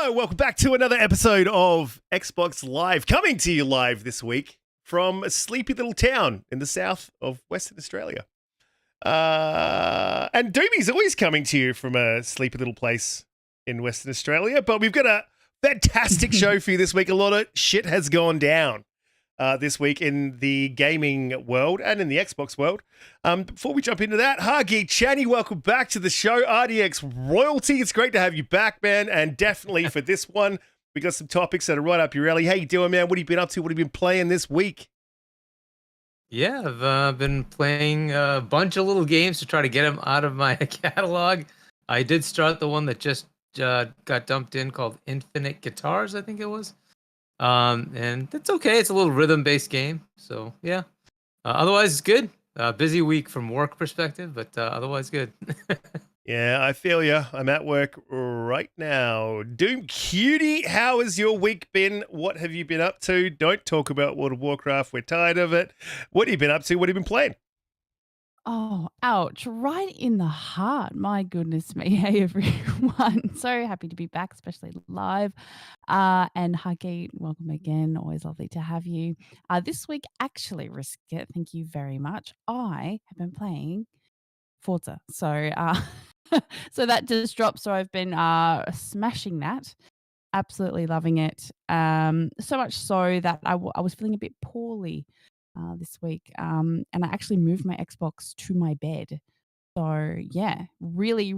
Hello, welcome back to another episode of Xbox Live, coming to you live this week from a sleepy little town in the south of Western Australia. And Doomy's always coming to you from a sleepy little place in Western Australia, but we've got a fantastic show for you this week. A lot of shit has gone down this week in the gaming world and in the Xbox world. Before we jump into that, Hargeet, Chani, welcome back to the show. RDX royalty, it's great to have you back, man. And definitely for this one, we got some topics that are right up your alley. How you doing, man? What have you been up to? What have you been playing this week? Yeah, I've been playing a bunch of little games to try to get them out of my catalog. I did start the one that just got dumped in called Infinite Guitars, I think it was. And it's okay. It's a little rhythm-based game. So, yeah. Otherwise, it's good. Busy week from work perspective, but otherwise good. Yeah, I feel you. I'm at work right now. DoomCutie, how has your week been? What have you been up to? Don't talk about World of Warcraft. We're tired of it. What have you been up to? What have you been playing? Oh, ouch. Right in the heart. My goodness me. Hey, everyone. So happy to be back, especially live. And Hargeet, welcome again. Always lovely to have you. This week, actually, Riskit, thank you very much. I have been playing Forza. So, so that just dropped. So I've been smashing that. Absolutely loving it. So much so that I was feeling a bit poorly this week, and I actually moved my Xbox to my bed. So yeah, really,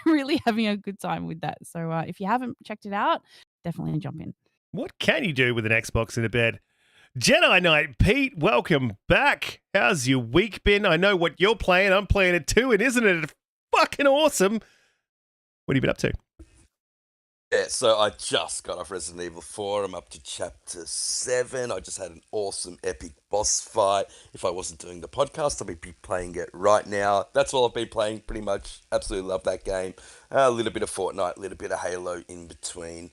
really having a good time with that. So if you haven't checked it out, definitely jump in. What can you do with an Xbox in a bed? JediKnightPete, welcome back. How's your week been? I know what you're playing. I'm playing it too, and isn't it fucking awesome? What have you been up to? Yeah, so I just got off Resident Evil 4. I'm up to Chapter 7. I just had an awesome, epic boss fight. If I wasn't doing the podcast, I'd be playing it right now. That's all I've been playing, pretty much. Absolutely love that game. A little bit of Fortnite, a little bit of Halo in between.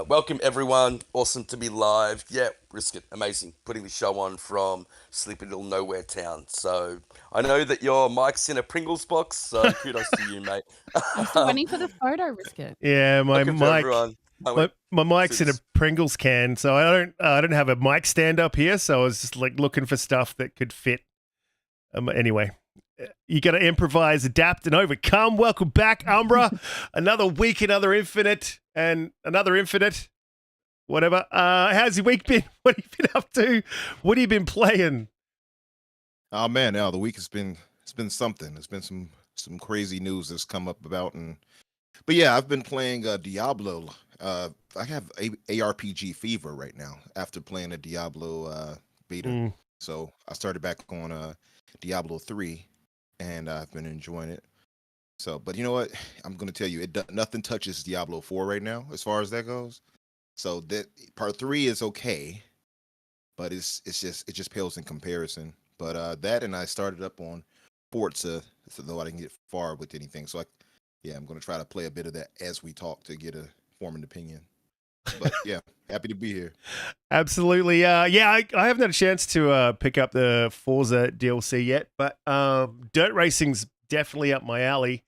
Welcome, everyone. Awesome to be live. Yeah, Riskit, amazing. Putting the show on from sleepy little nowhere town. So I know that your mic's in a Pringles box, so kudos to you, mate. I'm still waiting for the photo, Riskit. Yeah, my Welcome to mic. everyone. My mic's in a Pringles can, so I don't have a mic stand up here, so I was just like looking for stuff that could fit. Anyway, you got to improvise, adapt, and overcome. Welcome back, Umbra. Another week, another infinite, and another infinite. Whatever. How's your week been? What have you been up to? What have you been playing? Oh man, the week has been something. There's been some crazy news that's come up about, but yeah, I've been playing Diablo. I have ARPG fever right now after playing a Diablo beta. So I started back on Diablo 3, and I've been enjoying it. So, but you know what? I'm gonna tell you, nothing touches Diablo 4 right now as far as that goes. So that part 3 is okay, but it just pales in comparison. But that, and I started up on Forza, though I didn't get far with anything. So I'm gonna try to play a bit of that as we talk to get a formed opinion. But yeah, happy to be here. Absolutely. I haven't had a chance to pick up the Forza DLC yet, but dirt racing's definitely up my alley.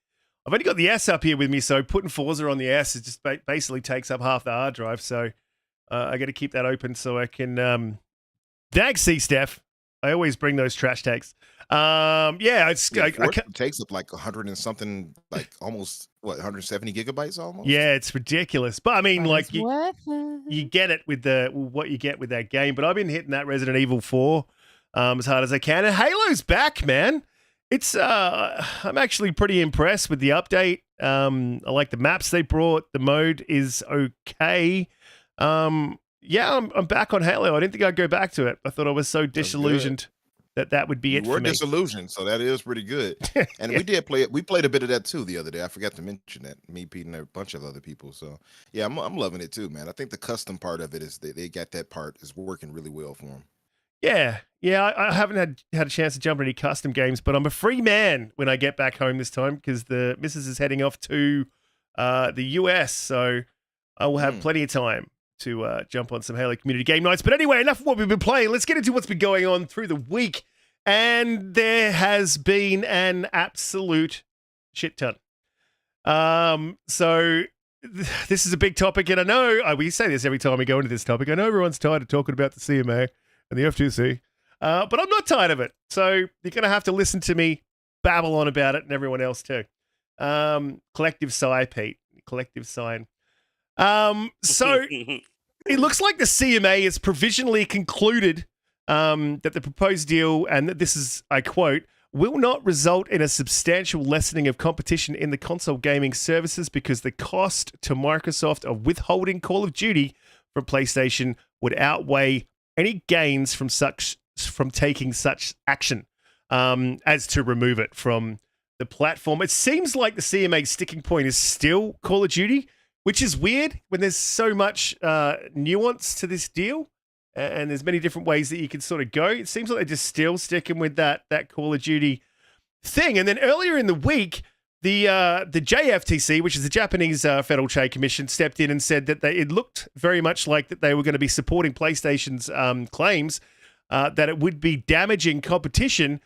I've only got the S up here with me, so putting Forza on the S is just basically takes up half the hard drive. So I got to keep that open so I can. Thanks, C-Steph. I always bring those trash tags. It takes up like 100 and something, like almost 170 gigabytes almost. Yeah, it's ridiculous. But I mean, like you get it with what you get with that game. But I've been hitting that Resident Evil 4 as hard as I can. And Halo's back, man. It's I'm actually pretty impressed with the update. I like the maps they brought. The mode is okay. I'm back on Halo. I didn't think I'd go back to it. I thought I was so disillusioned that would be it for me. You were disillusioned, so that is pretty good. And we did play it. We played a bit of that too the other day. I forgot to mention that. Me, Pete, and a bunch of other people. So yeah, I'm loving it too, man. I think the custom part of it is they got that part is working really well for them. Yeah. I haven't had a chance to jump into any custom games, but I'm a free man when I get back home this time because the missus is heading off to the US, so I will have plenty of time to jump on some Halo community game nights. But anyway, enough of what we've been playing. Let's get into what's been going on through the week. And there has been an absolute shit ton. So this is a big topic, and I know we say this every time we go into this topic. I know everyone's tired of talking about the CMA and the FTC, but I'm not tired of it. So you're going to have to listen to me babble on about it, and everyone else too. Collective sigh, Pete. Collective sign. So it looks like the CMA has provisionally concluded that the proposed deal, and that this is, I quote, will not result in a substantial lessening of competition in the console gaming services because the cost to Microsoft of withholding Call of Duty from PlayStation would outweigh any gains from taking such action as to remove it from the platform. It seems like the CMA's sticking point is still Call of Duty, which is weird when there's so much nuance to this deal. And there's many different ways that you can sort of go. It seems like they're just still sticking with that Call of Duty thing. And then earlier in the week, the JFTC, which is the Japanese Federal Trade Commission, stepped in and said that it looked very much like that they were going to be supporting PlayStation's claims that it would be damaging competition.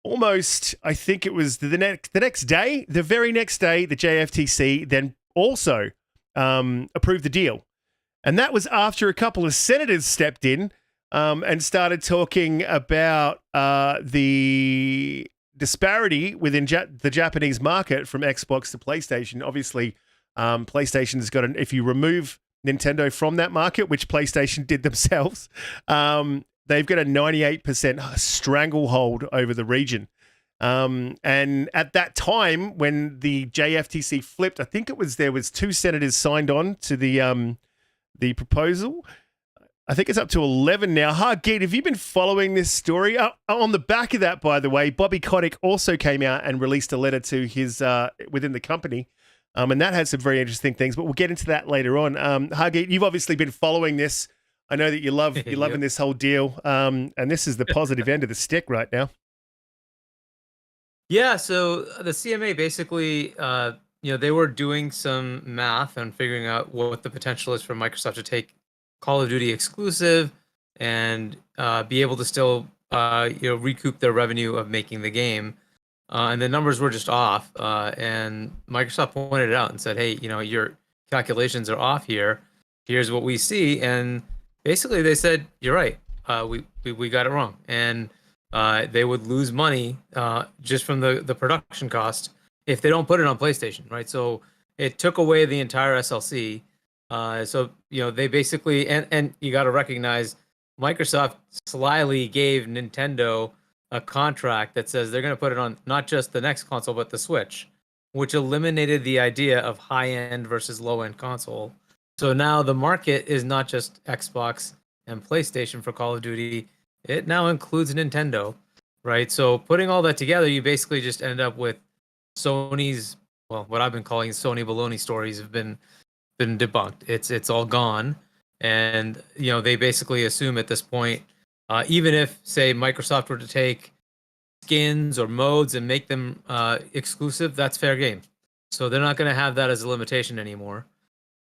Almost, I think it was the very next day, the JFTC then also approved the deal. And that was after a couple of senators stepped in and started talking about the disparity within the Japanese market from Xbox to PlayStation. Obviously, PlayStation's got if you remove Nintendo from that market, which PlayStation did themselves, they've got a 98% stranglehold over the region. And at that time, when the JFTC flipped, I think there was 2 senators signed on to the proposal. I think it's up to 11 now. Hargeet, have you been following this story? On the back of that, by the way, Bobby Kotick also came out and released a letter to his within the company, and that had some very interesting things. But we'll get into that later on. Hargeet, you've obviously been following this. I know that you're loving this whole deal, and this is the positive end of the stick right now. Yeah. So the CMA basically, they were doing some math and figuring out what the potential is for Microsoft to take Call of Duty exclusive and be able to still, recoup their revenue of making the game. And the numbers were just off. And Microsoft pointed it out and said, hey, your calculations are off here. Here's what we see. And basically they said, you're right. We got it wrong. And they would lose money just from the production cost if they don't put it on PlayStation, right? So it took away the entire SLC. So they basically, and you got to recognize, Microsoft slyly gave Nintendo a contract that says they're going to put it on not just the next console but the Switch, which eliminated the idea of high-end versus low-end console. So now the market is not just Xbox and PlayStation for Call of Duty. It now includes Nintendo, right? So putting all that together, you basically just end up with Sony's, what I've been calling Sony baloney stories have been debunked. It's all gone. And, they basically assume at this point, even if, say, Microsoft were to take skins or modes and make them exclusive, that's fair game. So they're not going to have that as a limitation anymore.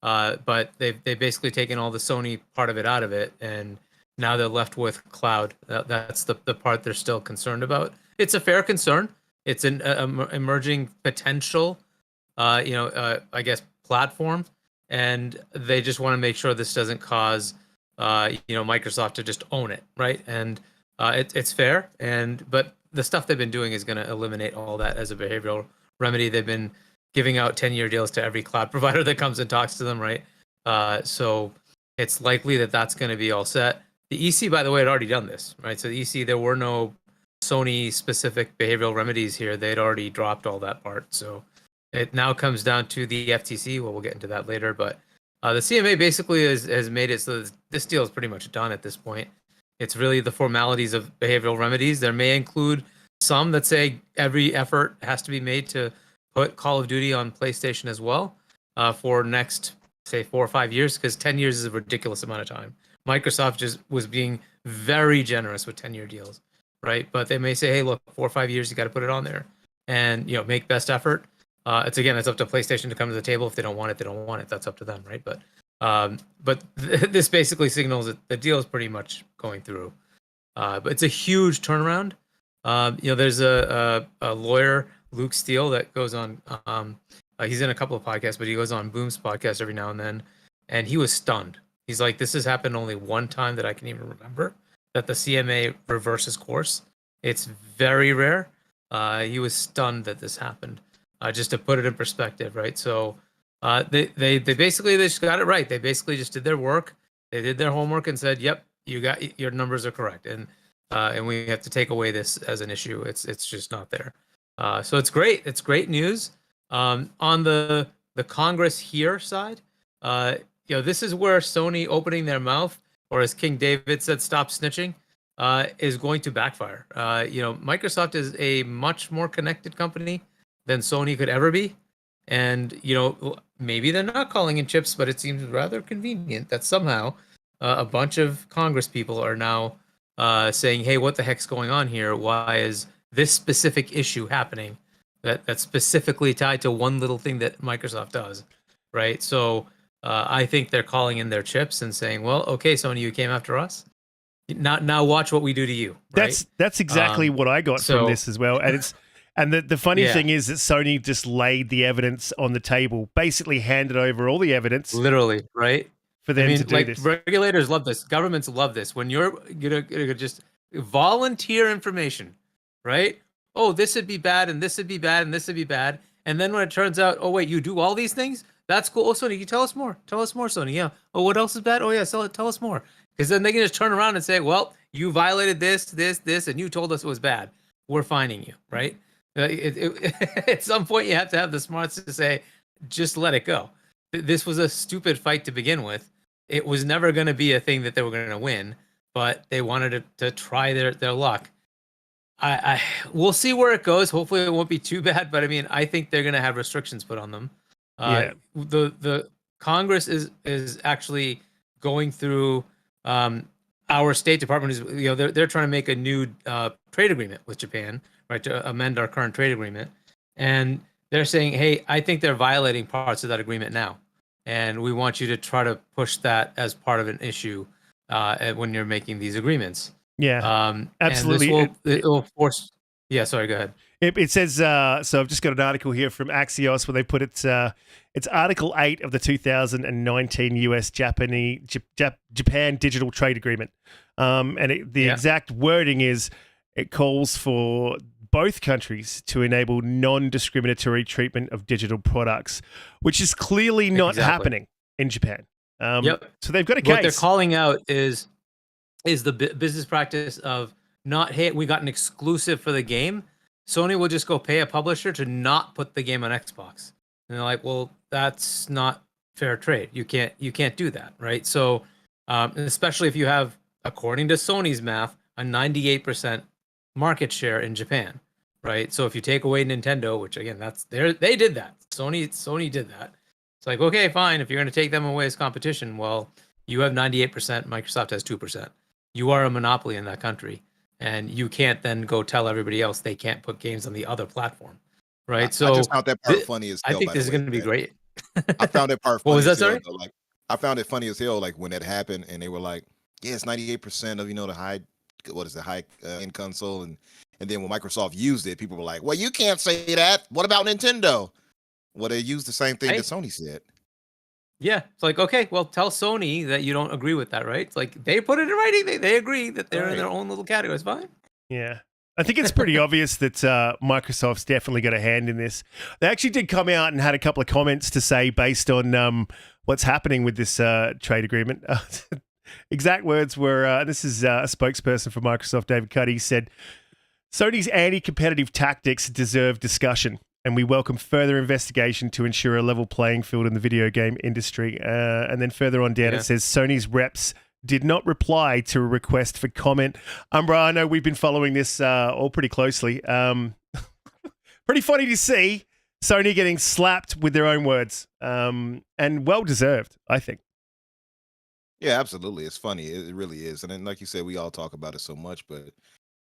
But they've basically taken all the Sony part of it out of it, and now they're left with cloud. That's the part they're still concerned about. It's a fair concern. It's an emerging potential, I guess, platform, and they just want to make sure this doesn't cause, Microsoft to just own it, right? And it's fair, but the stuff they've been doing is going to eliminate all that as a behavioral remedy. They've been giving out 10-year deals to every cloud provider that comes and talks to them, right? So it's likely that that's going to be all set. The EC, by the way, had already done this, right? So the EC, there were no Sony-specific behavioral remedies here. They'd already dropped all that part. So it now comes down to the FTC. Well, we'll get into that later. But the CMA basically has made it so that this deal is pretty much done at this point. It's really the formalities of behavioral remedies. There may include some that say every effort has to be made to put Call of Duty on PlayStation as well for next, say, 4 or 5 years, because 10 years is a ridiculous amount of time. Microsoft just was being very generous with 10-year deals, right? But they may say, hey, look, 4 or 5 years, you got to put it on there and, make best effort. It's up to PlayStation to come to the table. If they don't want it, they don't want it. That's up to them, right? But this basically signals that the deal is pretty much going through. But it's a huge turnaround. There's a lawyer, Luke Steele, that goes on He's in a couple of podcasts, but he goes on Boom's podcast every now and then, and he was stunned. He's like, "This has happened only one time that I can even remember that the CMA reverses course. It's very rare." He was stunned that this happened. Just to put it in perspective, right? So they basically they just got it right. They basically just did their work. They did their homework and said, "Yep, you got your numbers are correct," and we have to take away this as an issue. It's just not there. So it's great. It's great news. On the Congress here side, this is where Sony opening their mouth, or as King David said, stop snitching, is going to backfire. Microsoft is a much more connected company than Sony could ever be. And, maybe they're not calling in chips, but it seems rather convenient that somehow a bunch of Congress people are now saying, hey, what the heck's going on here? Why is this specific issue happening that's specifically tied to one little thing that Microsoft does, right? So I think they're calling in their chips and saying, well, okay, Sony, you came after us. Now watch what we do to you. Right? That's exactly what I got from this as well. And the funny thing is that Sony just laid the evidence on the table, basically handed over all the evidence. Literally, right? For them to do this. Regulators love this. Governments love this. When you're gonna just volunteer information, right? Oh, this would be bad, and this would be bad, and this would be bad. And then when it turns out, oh wait, you do all these things? That's cool. Oh, Sony, you tell us more. Tell us more, Sony. Yeah. Oh, what else is bad? Oh yeah, tell us more. Because then they can just turn around and say, well, you violated this, and you told us it was bad. We're fining you, right? At some point, you have to have the smarts to say, just let it go. This was a stupid fight to begin with. It was never going to be a thing that they were going to win, but they wanted to try their luck. We'll see where it goes. Hopefully, it won't be too bad. But I mean, I think they're going to have restrictions put on them. The Congress is actually going through. Our State Department is, they're trying to make a new trade agreement with Japan, right, to amend our current trade agreement, and they're saying, hey, I think they're violating parts of that agreement now, and we want you to try to push that as part of an issue when you're making these agreements. Yeah, absolutely. And it will force. Yeah, sorry, go ahead. It says, so I've just got an article here from Axios where they put it's Article 8 of the 2019 US-Japan Digital Trade Agreement. And the exact wording is, it calls for both countries to enable non-discriminatory treatment of digital products, which is clearly not happening in Japan. So they've got a case. What they're calling out is the business practice of not, hey, we got an exclusive for the game. Sony will just go pay a publisher to not put the game on Xbox. And they're like, well, that's not fair trade. You can't do that, right? So, especially if you have, according to Sony's math, a 98% market share in Japan, right? So if you take away Nintendo, which again, they did that. Sony did that. It's like, okay, fine. If you're going to take them away as competition, well, you have 98%. Microsoft has 2%. You are a monopoly in that country. And you can't then go tell everybody else they can't put games on the other platform, right? I just found that part funny as hell. I think this is going to be great. I found that part funny. What was that, sorry? Like, I found it funny as hell, like when that happened and they were like, yeah, it's 98% of, the high end console. And then when Microsoft used it, people were like, well, you can't say that. What about Nintendo? Well, they used the same thing that Sony said. Yeah, it's like, okay, well, tell Sony that you don't agree with that, right? It's like they put it in writing. They agree that they're in their own little category. It's fine. Yeah. I think it's pretty obvious that Microsoft's definitely got a hand in this. They actually did come out and had a couple of comments to say based on what's happening with this trade agreement. Exact words were, this is a spokesperson for Microsoft, David Cuddy, said, Sony's anti-competitive tactics deserve discussion, and we welcome further investigation to ensure a level playing field in the video game industry. And then further on down, it says Sony's reps did not reply to a request for comment. Umbra, I know we've been following this all pretty closely. Pretty funny to see Sony getting slapped with their own words, and well-deserved, I think. Yeah, absolutely. It's funny. It really is. And then, like you said, we all talk about it so much, but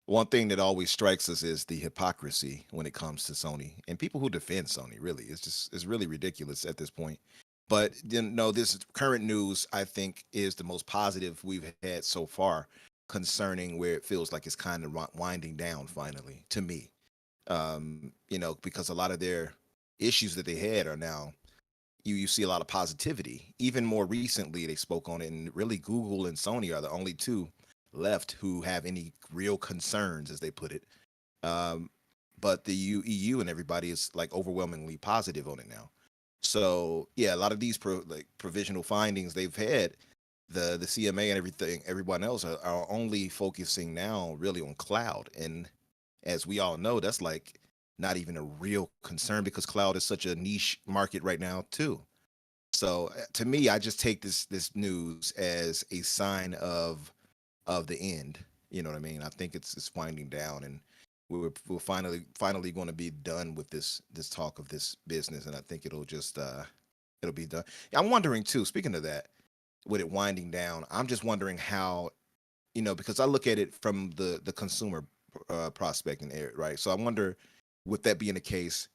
one thing that always strikes us is the hypocrisy when it comes to Sony and people who defend Sony. Really, it's really ridiculous at this point. But this current news, I think, is the most positive we've had so far concerning where it feels like it's kind of winding down finally, to me. Because a lot of their issues that they had are now you see a lot of positivity. Even more recently, they spoke on it, and really Google and Sony are the only two left who have any real concerns, as they put it. But the EU and everybody is like overwhelmingly positive on it now. So yeah, a lot of these provisional findings they've had, the CMA and everyone else are only focusing now really on cloud. And as we all know, that's like not even a real concern because cloud is such a niche market right now too. So to me, I just take this news as a sign of the end. You know what I mean? I think it's winding down, and we're finally going to be done with this talk of this business, and I think it'll just it'll be done. I'm wondering too. Speaking of that, with it winding down, I'm just wondering how, because I look at it from the consumer prospect in it, right? So I wonder, with that being the case,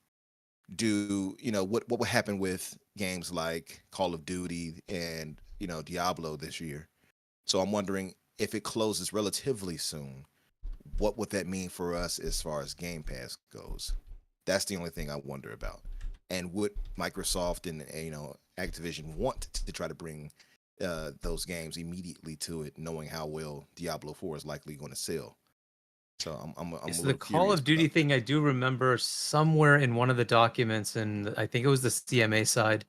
what will happen with games like Call of Duty and Diablo this year? So I'm wondering if it closes relatively soon, what would that mean for us as far as Game Pass goes? That's the only thing I wonder about. And would Microsoft and Activision want to try to bring those games immediately to it, knowing how well Diablo 4 is likely going to sell? So I'm It's a the little Call of Duty about thing. I do remember somewhere in one of the documents, and I think it was the CMA side.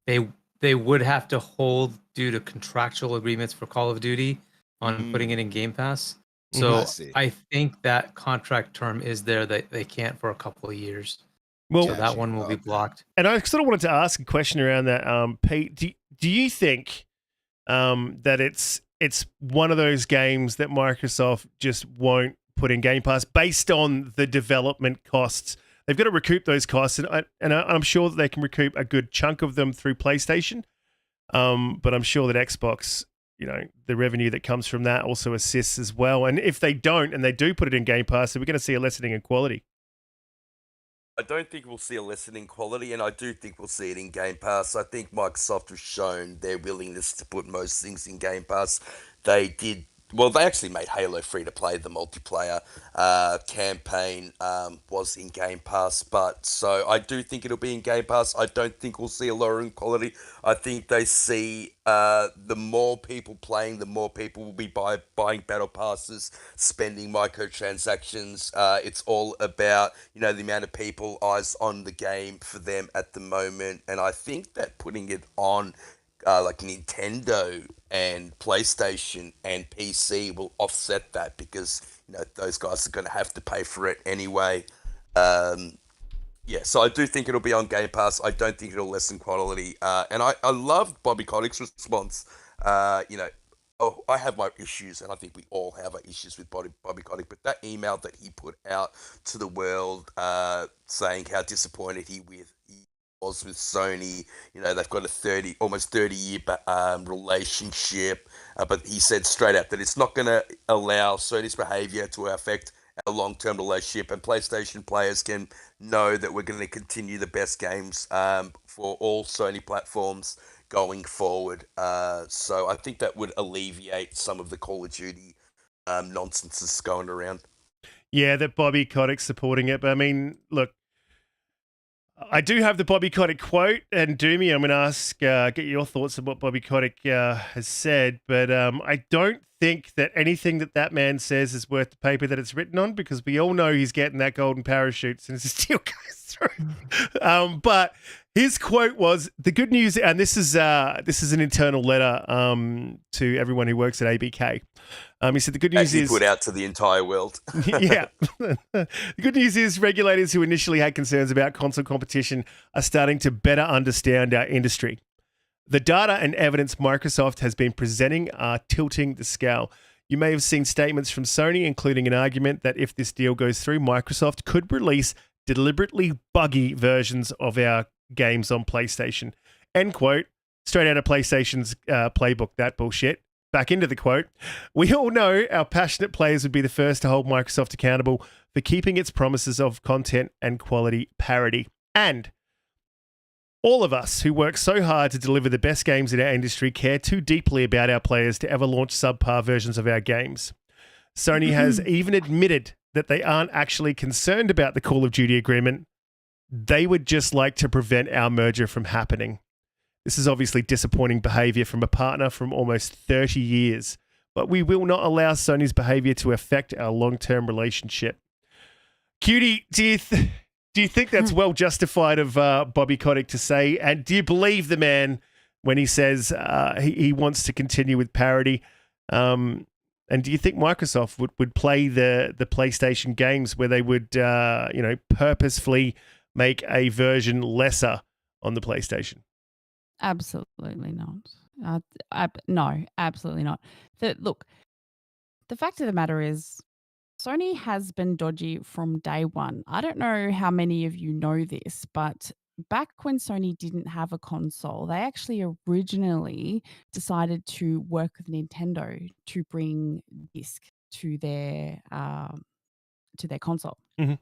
They would have to hold due to contractual agreements for Call of Duty on putting it in Game Pass. I So see. I think that contract term is there that they can't for a couple of years. Well, So that Gotcha. one will be Okay. blocked. and I sort of wanted to ask a question around that, Pete. Do you think that it's one of those games that Microsoft just won't put in Game Pass based on the development costs? They've got to recoup those costs, and I'm sure that they can recoup a good chunk of them through PlayStation. But I'm sure that Xbox, the revenue that comes from that also assists as well. And if they don't, and they do put it in Game Pass, then we're going to see a lessening in quality. I don't think we'll see a lessening quality, and I do think we'll see it in Game Pass. I think Microsoft has shown their willingness to put most things in Game Pass. They did. Well, they actually made Halo free to play. The multiplayer campaign was in Game Pass, but so I do think it'll be in Game Pass. I don't think we'll see a lowering quality. I think they see the more people playing, the more people will be buying battle passes, spending microtransactions. It's all about the amount of people eyes on the game for them at the moment, and I think that putting it on like Nintendo and PlayStation and PC will offset that because those guys are going to have to pay for it anyway. So I do think it'll be on Game Pass. I don't think it'll lessen quality. And I loved Bobby Kotick's response. I have my issues, and I think we all have our issues with Bobby Kotick, but that email that he put out to the world saying how disappointed he was with Sony. They've got a almost 30-year relationship, but he said straight out that it's not going to allow Sony's behavior to affect our long-term relationship, and PlayStation players can know that we're going to continue the best games for all Sony platforms going forward. So I think that would alleviate some of the Call of Duty nonsense that's going around. Yeah, that Bobby Kotick's supporting it. But I mean, look, I do have the Bobby Kotick quote, and Doomy, I'm going to get your thoughts on what Bobby Kotick has said, but I don't think that anything that man says is worth the paper that it's written on, because we all know he's getting that golden parachute since it still goes through. But his quote was, the good news, and this is an internal letter to everyone who works at ABK. He said the good news is put out to the entire world. Yeah. The good news is regulators who initially had concerns about console competition are starting to better understand our industry. The data and evidence Microsoft has been presenting are tilting the scale. You may have seen statements from Sony, including an argument that if this deal goes through, Microsoft could release deliberately buggy versions of our games on PlayStation. End quote. Straight out of PlayStation's playbook, that bullshit. Back into the quote. We all know our passionate players would be the first to hold Microsoft accountable for keeping its promises of content and quality parity. And all of us who work so hard to deliver the best games in our industry care too deeply about our players to ever launch subpar versions of our games. Sony has even admitted that they aren't actually concerned about the Call of Duty agreement, they would just like to prevent our merger from happening. This is obviously disappointing behavior from a partner from almost 30 years, but we will not allow Sony's behavior to affect our long-term relationship. Cutie, do you think that's well justified of Bobby Kotick to say? And do you believe the man when he says he wants to continue with parity? And do you think Microsoft would play the PlayStation games where they would purposefully make a version lesser on the PlayStation? Absolutely not. No, absolutely not. Look, the fact of the matter is, Sony has been dodgy from day one. I don't know how many of you know this, but back when Sony didn't have a console, they actually originally decided to work with Nintendo to bring disc to their console. Mm-hmm.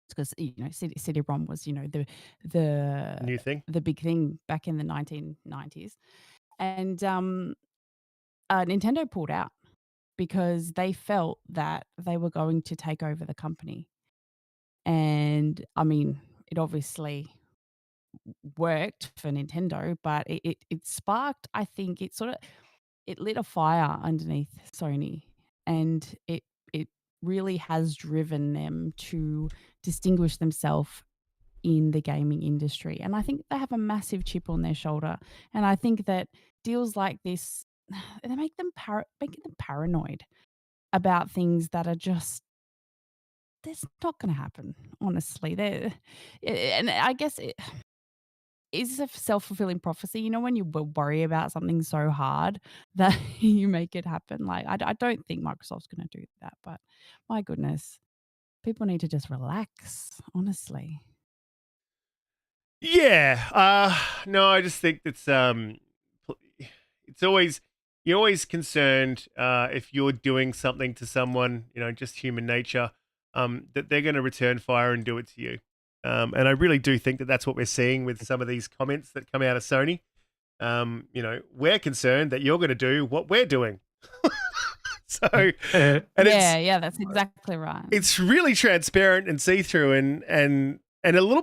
Because CD-ROM was the New thing, the big thing back in the 1990s, and Nintendo pulled out because they felt that they were going to take over the company. And I mean, it obviously worked for Nintendo, but it sparked, I think, it lit a fire underneath Sony, and it really has driven them to distinguish themselves in the gaming industry. And I think they have a massive chip on their shoulder. And I think that deals like this, they make them paranoid about things that are just, that's not going to happen, honestly. And I guess it is a self-fulfilling prophecy. You know, when you worry about something so hard that you make it happen. Like, I don't think Microsoft's going to do that, but my goodness, people need to just relax, honestly. Yeah. No, I just think it's always, you're always concerned if you're doing something to someone, just human nature, that they're going to return fire and do it to you. And I really do think that that's what we're seeing with some of these comments that come out of Sony. We're concerned that you're going to do what we're doing. Yeah, that's exactly right. It's really transparent and see-through and a little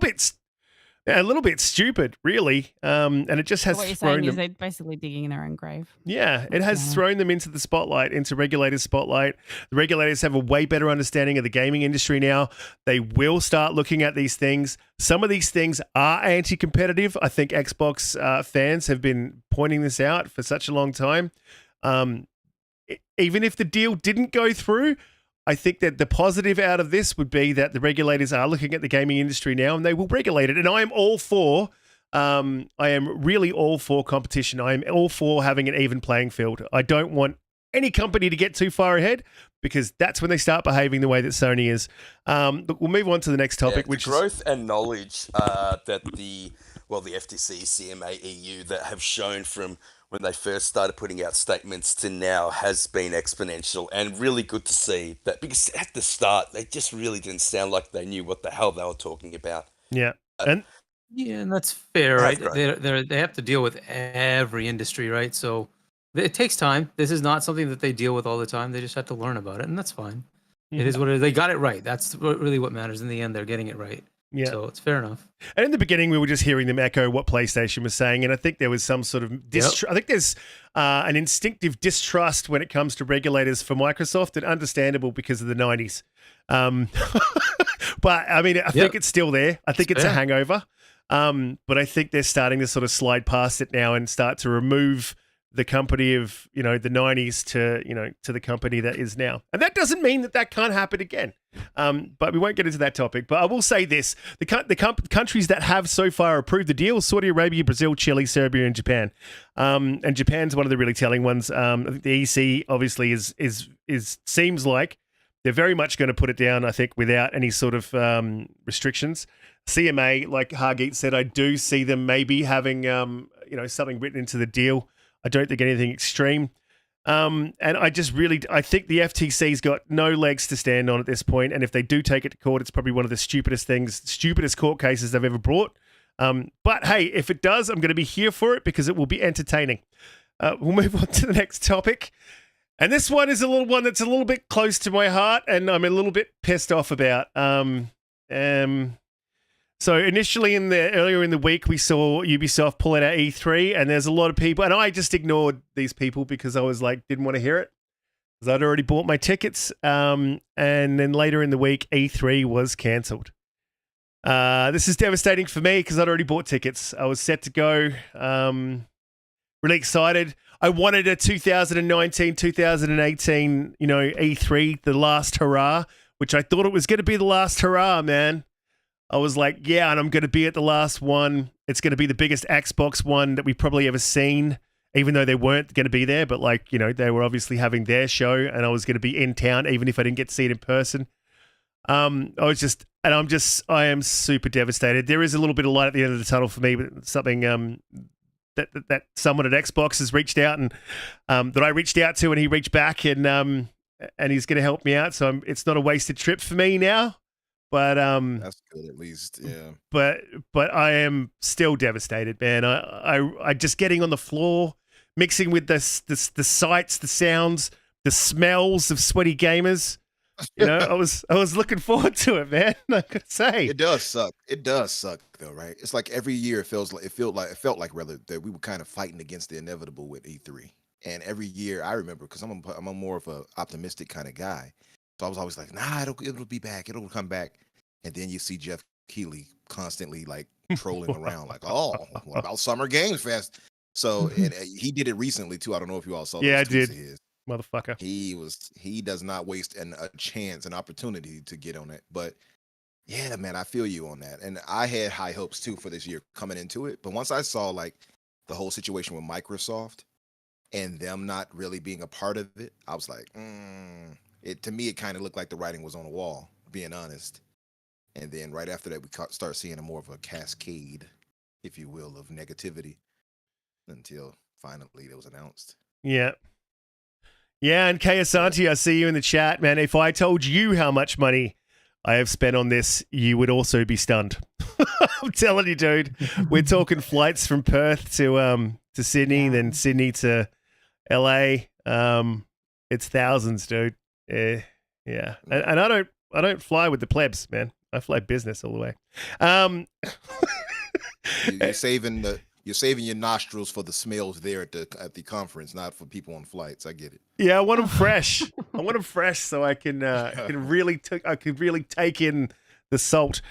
bit stupid, really. And it just has what you're thrown saying is them. they're basically digging in their own grave. Yeah, it has thrown them into the spotlight, into regulators' spotlight. The regulators have a way better understanding of the gaming industry now. They will start looking at these things. Some of these things are anti-competitive. I think Xbox fans have been pointing this out for such a long time. Even if the deal didn't go through, I think that the positive out of this would be that the regulators are looking at the gaming industry now and they will regulate it. And I am all for, I am really all for competition. I am all for having an even playing field. I don't want any company to get too far ahead because that's when they start behaving the way that Sony is. But we'll move on to the next topic, which growth and knowledge that the FTC, CMA, EU that have shown from when they first started putting out statements to now has been exponential, and really good to see that, because at the start they just really didn't sound like they knew what the hell they were talking about. Yeah. And that's fair, right? They have to deal with every industry, right? So it takes time. This is not something that they deal with all the time. They just have to learn about it, and that's fine. It is what it is. They got it right. That's really what matters in the end. They're getting it right. Yeah. So it's fair enough. And in the beginning, we were just hearing them echo what PlayStation was saying, and I think there was some sort of I think there's an instinctive distrust when it comes to regulators for Microsoft, and understandable because of the 90s. But I mean, I think it's still there. I think it's a hangover. But I think they're starting to sort of slide past it now and start to remove the company of, the 90s to the company that is now. And that doesn't mean that can't happen again. But we won't get into that topic. But I will say this, the countries that have so far approved the deal: Saudi Arabia, Brazil, Chile, Serbia, and Japan. And Japan's one of the really telling ones. I think the EC obviously is seems like they're very much going to put it down, I think, without any sort of restrictions. CMA, like Hargeet said, I do see them maybe having something written into the deal. I don't think anything extreme. And I think the FTC's got no legs to stand on at this point. And if they do take it to court, it's probably one of the stupidest court cases they've ever brought. But hey, if it does, I'm going to be here for it because it will be entertaining. We'll move on to the next topic. And this one is one that's a little bit close to my heart and I'm a little bit pissed off about. So initially earlier in the week, we saw Ubisoft pull out E3, and there's a lot of people, and I just ignored these people because I was like, didn't want to hear it because I'd already bought my tickets. And then later in the week, E3 was cancelled. This is devastating for me because I'd already bought tickets. I was set to go. Really excited. I wanted a 2019, 2018, E3, the last hurrah, which I thought it was going to be the last hurrah, man. I was like, yeah, and I'm going to be at the last one. It's going to be the biggest Xbox one that we've probably ever seen, even though they weren't going to be there. But they were obviously having their show, and I was going to be in town, even if I didn't get to see it in person. I am super devastated. There is a little bit of light at the end of the tunnel for me, but something that someone at Xbox has reached out and that I reached out to, and he reached back, and he's going to help me out. So it's not a wasted trip for me now. But that's good at least, yeah. But I am still devastated, man. I just getting on the floor, mixing with the sights, the sounds, the smells of sweaty gamers. I was looking forward to it, man. I could say it does suck. It does suck though, right? It's like every year it felt like rather that we were kind of fighting against the inevitable with E3. And every year I remember, because I'm a more of an optimistic kind of guy. So I was always like, nah, it'll be back. It'll come back. And then you see Jeff Keighley constantly like trolling around like, oh, what about Summer Games Fest? So and he did it recently too. I don't know if you all saw those yeah, I tweets did. of his. Motherfucker. He does not waste a chance, an opportunity to get on it. But yeah, man, I feel you on that. And I had high hopes too for this year coming into it. But once I saw like the whole situation with Microsoft and them not really being a part of it, I was like, to me, it kind of looked like the writing was on the wall, being honest. And then right after that, we start seeing more of a cascade, if you will, of negativity until finally it was announced. Yeah. Yeah, and Kayasanti, I see you in the chat, man. If I told you how much money I have spent on this, you would also be stunned. I'm telling you, dude. We're talking flights from Perth to Sydney, then Sydney to LA. It's thousands, dude. Yeah. And I don't fly with the plebs, man. I fly business all the way. You're saving your nostrils for the smells there at the conference, not for people on flights. I get it. Yeah, I want them fresh. I want them fresh so I can really take in the salt.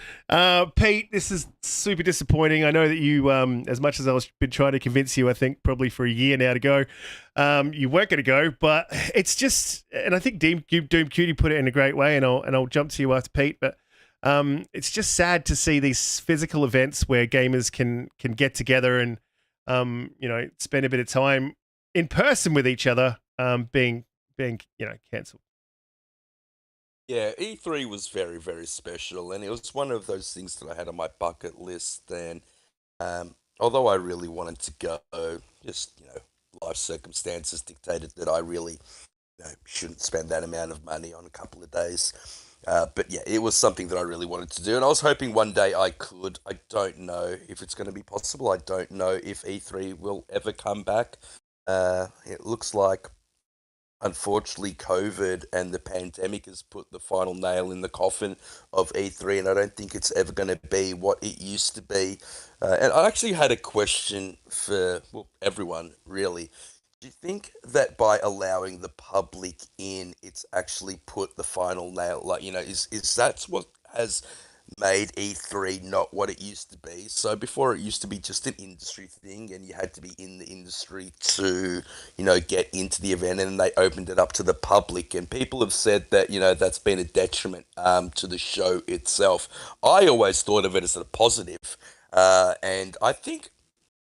Pete, this is super disappointing. I know that you, as much as I've been trying to convince you, I think probably for a year now to go, you weren't going to go. But it's just, and I think DoomCutie put it in a great way, and I'll jump to you after Pete, but. It's just sad to see these physical events where gamers can get together and spend a bit of time in person with each other being cancelled. Yeah, E3 was very, very special, and it was one of those things that I had on my bucket list. And although I really wanted to go, just life circumstances dictated that I really shouldn't spend that amount of money on a couple of days. But yeah, it was something that I really wanted to do, and I was hoping one day I could. I don't know if it's going to be possible. I don't know if E3 will ever come back. It looks like, unfortunately, COVID and the pandemic has put the final nail in the coffin of E3, and I don't think it's ever going to be what it used to be. And I actually had a question for everyone, really. Do you think that by allowing the public in, it's actually put the final nail? Is that what has made E3 not what it used to be? So before it used to be just an industry thing, and you had to be in the industry to, get into the event, and they opened it up to the public, and people have said that, that's been a detriment to the show itself. I always thought of it as a positive, and I think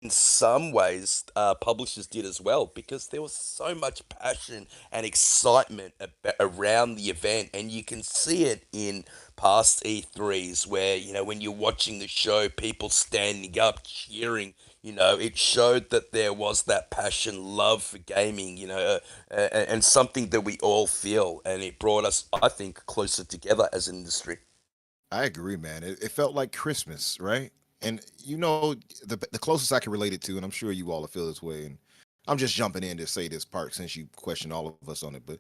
in some ways, publishers did as well, because there was so much passion and excitement around the event, and you can see it in past E3s where, when you're watching the show, people standing up, cheering, it showed that there was that passion, love for gaming, and something that we all feel, and it brought us, I think, closer together as an industry. I agree, man. It felt like Christmas, right? And the closest I can relate it to, and I'm sure you all feel this way, and I'm just jumping in to say this part since you questioned all of us on it, but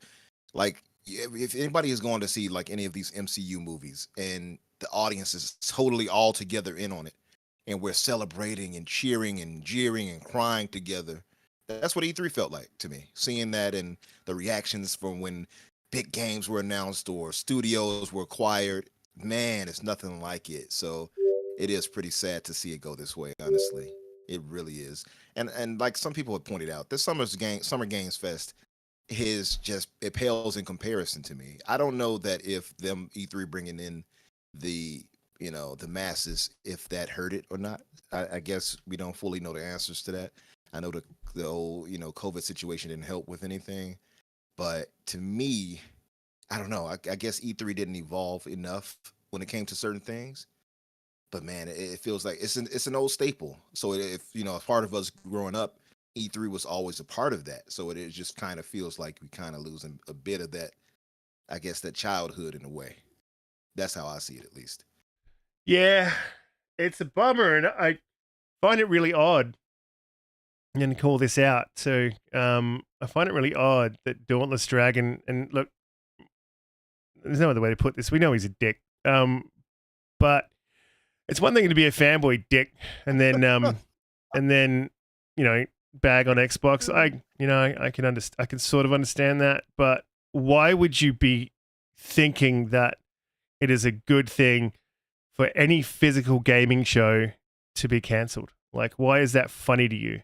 like if anybody is going to see like any of these MCU movies, and the audience is totally all together in on it, and we're celebrating and cheering and jeering and crying together. That's what E3 felt like to me. Seeing that and the reactions from when big games were announced or studios were acquired, man, it's nothing like it. So it is pretty sad to see it go this way, honestly. It really is. And like some people have pointed out, this Summer Games Fest it pales in comparison to me. I don't know that if them E3 bringing in the the masses, if that hurt it or not. I guess we don't fully know the answers to that. I know the whole COVID situation didn't help with anything, but to me, I don't know. I guess E3 didn't evolve enough when it came to certain things. But man, it feels like it's an old staple. So if a part of us growing up, E3 was always a part of that. So it just kind of feels like we kind of losing a bit of that, I guess, that childhood in a way. That's how I see it, at least. Yeah, it's a bummer, and I find it really odd. I'm going to call this out too. I find it really odd that Dauntless Dragon, and look, there's no other way to put this. We know he's a dick. But it's one thing to be a fanboy dick, and then bag on Xbox. I can sort of understand that, but why would you be thinking that it is a good thing for any physical gaming show to be cancelled? Like, why is that funny to you?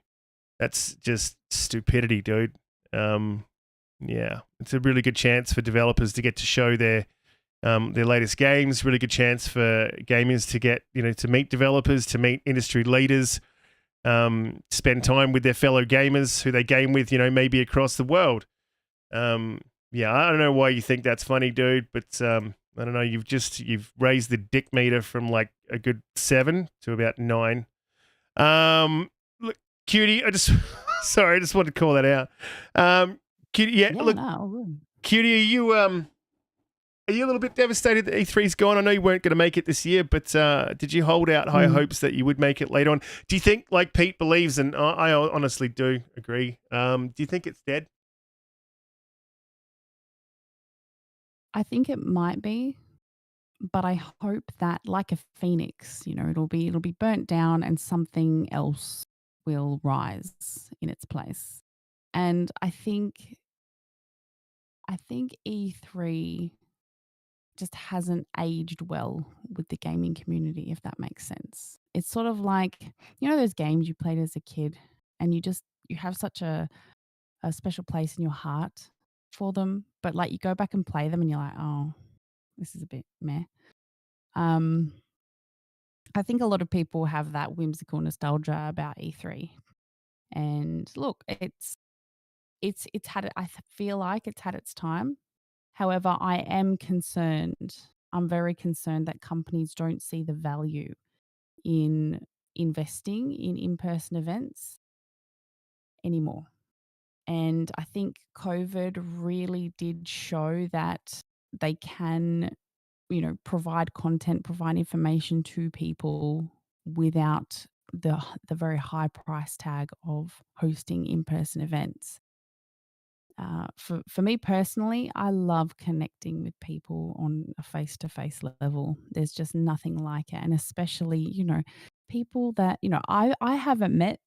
That's just stupidity, dude. Yeah, it's a really good chance for developers to get to show their latest games. Really good chance for gamers to get to meet developers, to meet industry leaders, spend time with their fellow gamers who they game with, maybe across the world. Yeah, I don't know why you think that's funny, dude, but I don't know. You've raised the dick meter from like a good 7 to about 9. Look, Cutie, I just wanted to call that out. Cutie, yeah, look, No. Cutie, are you a little bit devastated that E3's gone? I know you weren't going to make it this year, but did you hold out high hopes that you would make it later on? Do you think, like Pete believes, and I honestly do agree, do you think it's dead? I think it might be, but I hope that, like a phoenix, it'll be burnt down and something else will rise in its place. And I think E3 just hasn't aged well with the gaming community, if that makes sense. It's sort of like, those games you played as a kid, and you have such a special place in your heart for them, but like you go back and play them and you're like, oh, this is a bit meh. I think a lot of people have that whimsical nostalgia about E3. And look, it's had it, I feel like it's had its time. However, I am concerned. I'm very concerned that companies don't see the value in investing in in-person events anymore. And I think COVID really did show that they can, provide content, provide information to people without the very high price tag of hosting in-person events. For me personally, I love connecting with people on a face-to-face level. There's just nothing like it, and especially people that I haven't met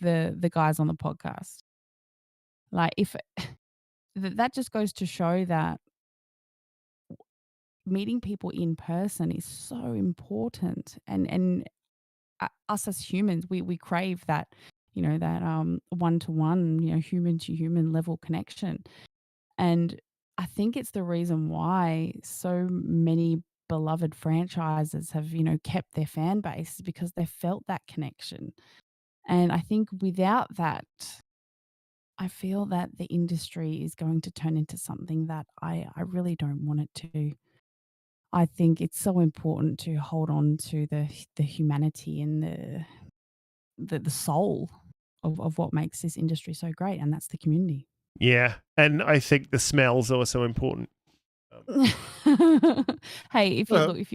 the guys on the podcast. Like if that just goes to show that meeting people in person is so important, and us as humans, we crave that that one-to-one human to human level connection. And I think it's the reason why so many beloved franchises have kept their fan base, because they felt that connection. And I think without that, I feel that the industry is going to turn into something that I really don't want it to. I think it's so important to hold on to the humanity and the soul of what makes this industry so great, and that's the community. Yeah, and I think the smell's also important. Hey, if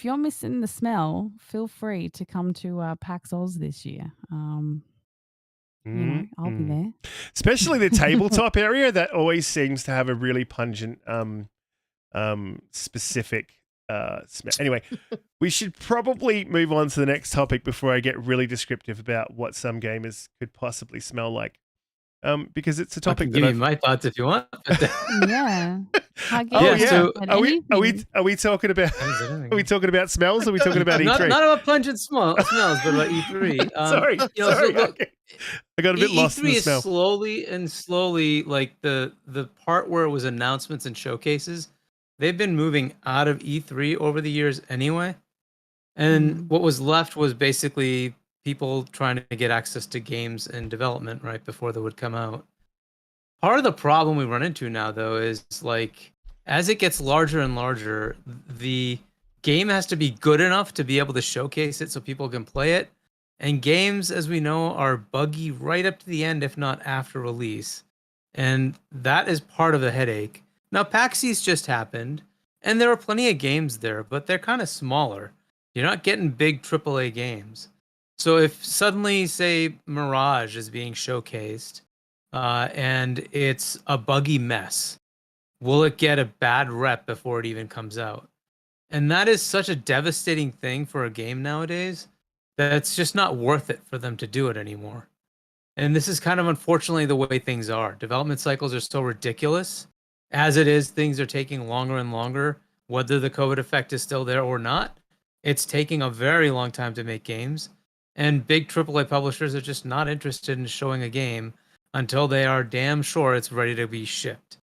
you're missing the smell, feel free to come to PAX Oz this year. I'll be there. Especially the tabletop area, that always seems to have a really pungent specific Anyway, we should probably move on to the next topic before I get really descriptive about what some gamers could possibly smell like. Because it's a I topic can that give you I've... my thoughts if you want. Yeah. Hargeet Oh Yeah, hasn't yeah. so- said Are we anything. talking about I haven't said anything. are we talking about smells? Or are we talking about not, E3? not about pungent smells, but about E3. Sorry, you know, so sorry. look, Okay. I got a bit lost in E3 the is smell. slowly like the part where it was announcements and showcases. They've been moving out of E3 over the years anyway, and what was left was basically people trying to get access to games in development right before they would come out. Part of the problem we run into now, though, is like as it gets larger and larger, the game has to be good enough to be able to showcase it so people can play it. And games, as we know, are buggy right up to the end, if not after release. And that is part of the headache. Now, PAX East just happened, and there are plenty of games there, but they're kind of smaller. You're not getting big AAA games. So if suddenly, say, Mirage is being showcased, and it's a buggy mess, will it get a bad rep before it even comes out? And that is such a devastating thing for a game nowadays that it's just not worth it for them to do it anymore. And this is kind of unfortunately the way things are. Development cycles are so ridiculous. As it is, things are taking longer and longer, whether the COVID effect is still there or not. It's taking a very long time to make games. And big AAA publishers are just not interested in showing a game until they are damn sure it's ready to be shipped.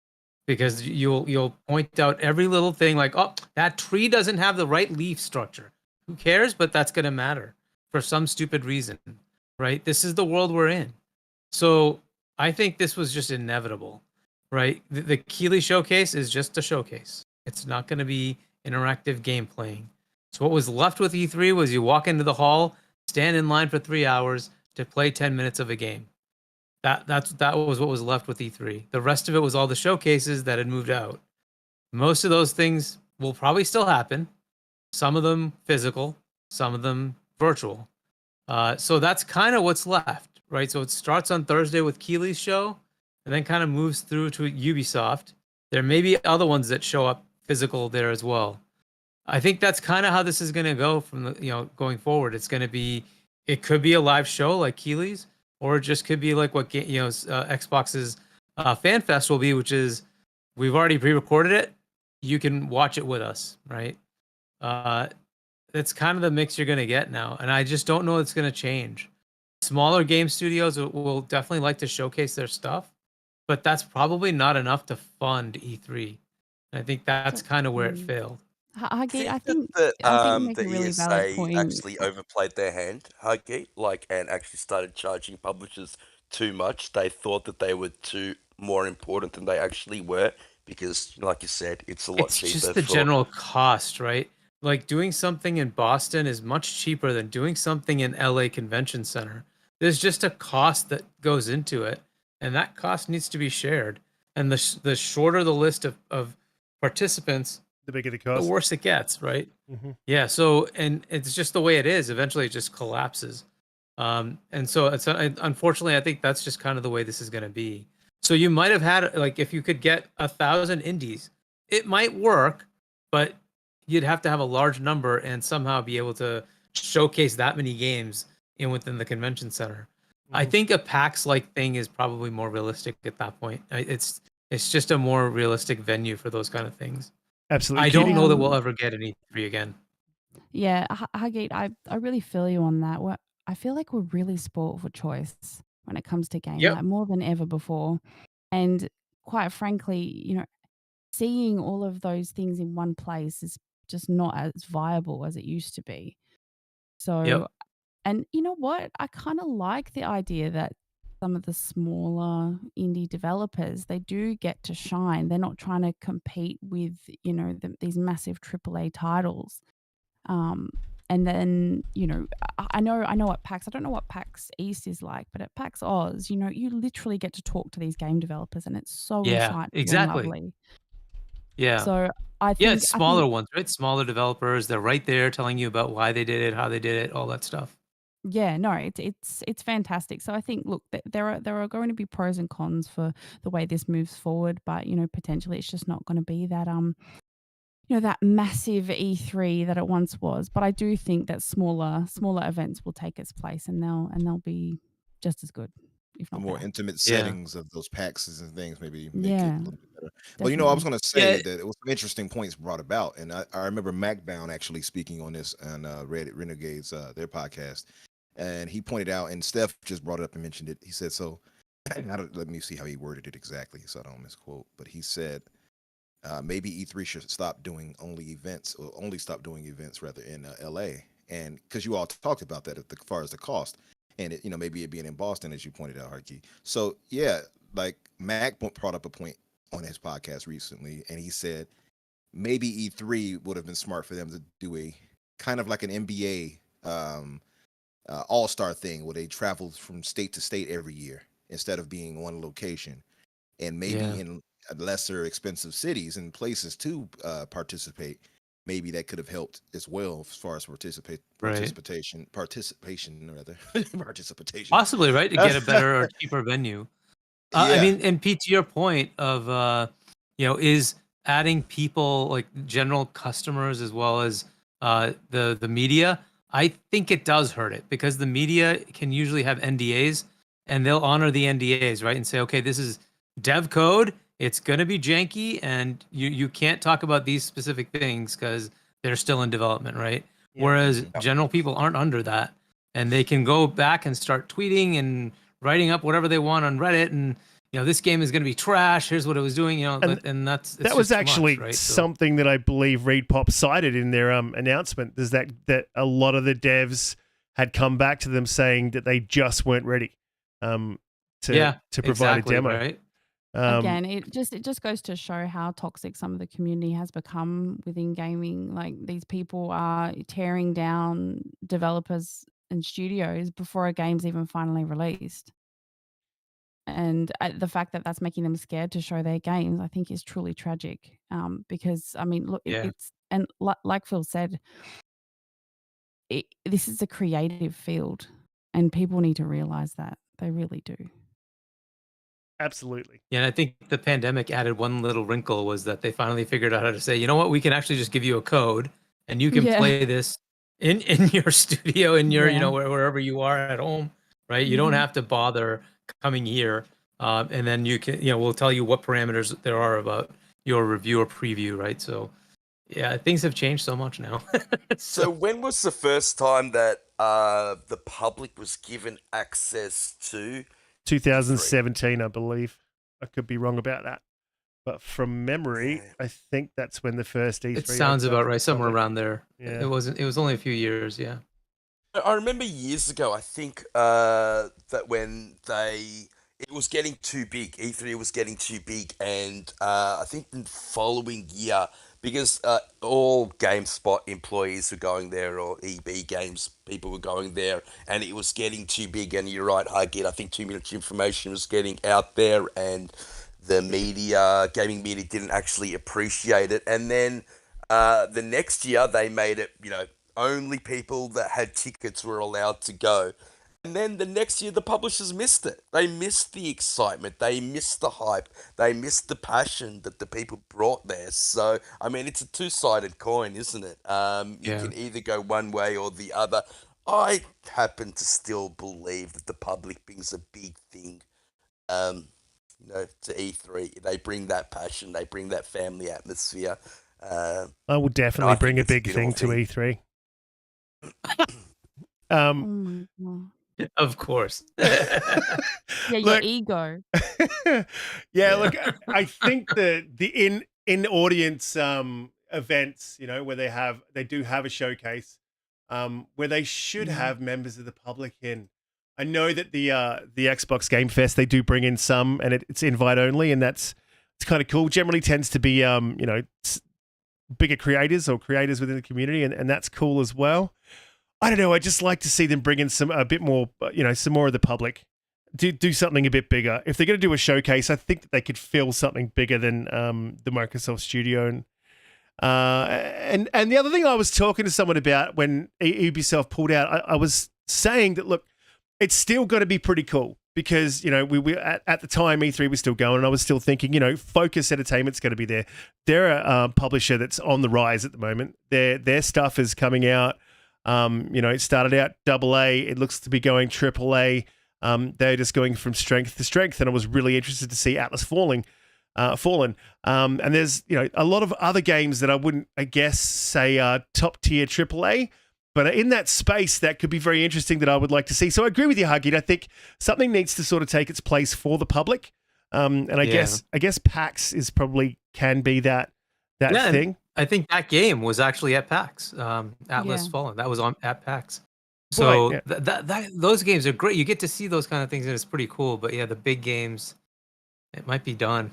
Because you'll point out every little thing like, oh, that tree doesn't have the right leaf structure. Who cares? But that's going to matter for some stupid reason, right? This is the world we're in. So I think this was just inevitable, right? The Keighley showcase is just a showcase. It's not going to be interactive game playing. So what was left with E3 was you walk into the hall, stand in line for 3 hours to play 10 minutes of a game. That was what was left with E3. The rest of it was all the showcases that had moved out. Most of those things will probably still happen. Some of them physical, some of them virtual. So that's kind of what's left, right? So it starts on Thursday with Keighley's show, and then kind of moves through to Ubisoft. There may be other ones that show up physical there as well. I think that's kind of how this is going to go from the going forward. It's going to be, it could be a live show like Keighley's, or it just could be like what Xbox's Fan Fest will be, which is we've already pre-recorded it. You can watch it with us, right? That's kind of the mix you're going to get now, and I just don't know it's going to change. Smaller game studios will definitely like to showcase their stuff, but that's probably not enough to fund E3. And I think that's kind of where it failed. Hargeet, I think that you make the a really valid ESA point. actually overplayed their hand, Hargeet, and actually started charging publishers too much. They thought that they were more important than they actually were, because, like you said, it's a lot cheaper. It's just the general cost, right? Like doing something in Boston is much cheaper than doing something in LA Convention Center. There's just a cost that goes into it, and that cost needs to be shared. And the shorter the list of participants, The bigger the the cost. worse it gets, right? Mm-hmm. Yeah. So, and it's just the way it is. Eventually, it just collapses. And so, it's unfortunately, I think that's just kind of the way this is going to be. So, you might have had like if you could get 1,000 indies, it might work, but you'd have to have a large number and somehow be able to showcase that many games within the convention center. I think a PAX-like thing is probably more realistic at that point. It's just a more realistic venue for those kind of things. Absolutely. I don't know that Um, we'll ever get an E3 again. Yeah, Hargeet, I really feel you on that. I feel like we're really spoiled for choice when it comes to game, Yep. like more than ever before. And quite frankly, seeing all of those things in one place is just not as viable as it used to be. So, Yep. and you know what? I kind of like the idea that some of the smaller indie developers, they do get to shine. They're not trying to compete with, these massive AAA titles. And then, I know at PAX, I don't know what PAX East is like, but at PAX Oz, you literally get to talk to these game developers, and it's so Yeah, insightful exactly. and lovely. Yeah. So I Yeah, think it's smaller ones, right? Smaller developers. They're right there telling you about why they did it, how they did it, all that stuff. yeah, no, it's fantastic. So I think, look, there are going to be pros and cons for the way this moves forward, but potentially it's just not going to be that that massive E3 that it once was. But I do think that smaller events will take its place, and they'll be just as good, if The not more better. intimate Yeah. settings of those PAXs and things maybe make it Yeah, a little bit better. But I was definitely. going to say Yeah. that it was some interesting points brought about, and I remember MacBound actually speaking on this on Reddit Renegades their podcast, and he pointed out, and Steph just brought it up and mentioned it. He said, "So, let me see how he worded it exactly, so I don't misquote." But he said, maybe E3 should stop doing only stop doing events rather in LA, and because you all talked about that as far as the cost, and it, maybe it being in Boston as you pointed out, Hargeet. So yeah, like Mac brought up a point on his podcast recently, and he said maybe E3 would have been smart for them to do a kind of like an NBA all-star thing where they traveled from state to state every year instead of being one location, and maybe Yeah. in lesser expensive cities and places to participate. Maybe that could have helped as well as far as participation rather participation. Possibly, right? To get a better or cheaper venue. I Yeah. mean, and Pete, to your point of, is adding people like general customers as well as the media. I think it does hurt it because the media can usually have NDAs and they'll honor the NDAs, right? And say, okay, this is dev code. It's going to be janky and you can't talk about these specific things because they're still in development, right? Yeah. Whereas general people aren't under that and they can go back and start tweeting and writing up whatever they want on Reddit and this game is going to be trash. Here's what it was doing, and that was actually right? something that I believe ReadPop cited in their announcement. Is that a lot of the devs had come back to them saying that they just weren't ready to provide a demo. Right? Again, it just goes to show how toxic some of the community has become within gaming. Like these people are tearing down developers and studios before a game's even finally released. And the fact that that's making them scared to show their games, I think, is truly tragic. Because I mean, look, Yeah. it's and like Phil said, this is a creative field, and people need to realize that they really do. Absolutely. Yeah, and I think the pandemic added one little wrinkle was that they finally figured out how to say, you know what, we can actually just give you a code, and you can Yeah. play this in your studio, in your Yeah. wherever you are at home, right? You don't Mhm. have to bother coming here, and then you can, we'll tell you what parameters there are about your review or preview, right? So, yeah, things have changed so much now. So when was the first time that the public was given access to 2017, I believe. I could be wrong about that, but from memory, Yeah. I think that's when the first E3. It sounds opened up about to right, the somewhere public. around there. Yeah. It was only a few years, yeah. I remember years ago, I think that when it was getting too big, E3 was getting too big, and I think the following year, because all GameSpot employees were going there, or EB Games people were going there, and it was getting too big, and you're right, Hargeet, I think too much information was getting out there, and the gaming media didn't actually appreciate it, and then the next year they made it, only people that had tickets were allowed to go. And then the next year, the publishers missed it. They missed the excitement. They missed the hype. They missed the passion that the people brought there. So, I mean, it's a two-sided coin, isn't it? You Yeah. can either go one way or the other. I happen to still believe that the public brings a big thing, to E3. They bring that passion. They bring that family atmosphere. I will definitely I think bring a it's a big beautiful thing to thing. E3. Oh my God. Of course. Yeah, your Look- ego. yeah, look, I think the in audience events, where they do have a showcase, where they should Yeah. have members of the public in. I know that the Xbox Game Fest, they do bring in some, and it's invite only, and it's kind of cool. Generally tends to be bigger creators or creators within the community, and that's cool as well. I don't know. I just like to see them bring in a bit more, some more of the public. Do something a bit bigger. If they're going to do a showcase, I think that they could fill something bigger than the Microsoft Studio. And the other thing I was talking to someone about when Ubisoft pulled out, I was saying that, look, it's still going to be pretty cool because we at the time E3 was still going, and I was still thinking, Focus Entertainment's going to be there. They're a publisher that's on the rise at the moment. Their stuff is coming out. It started out AA. It looks to be going AAA. They're just going from strength to strength, and I was really interested to see Atlas Fallen. And there's a lot of other games that I wouldn't, I guess, say top tier AAA, but in that space that could be very interesting that I would like to see. So I agree with you, Hargeet. I think something needs to sort of take its place for the public, and I guess PAX is probably can be that thing. I think that game was actually at PAX. Atlas Fallen, that was at PAX. So those games are great. You get to see those kind of things, and it's pretty cool. But yeah, the big games, it might be done.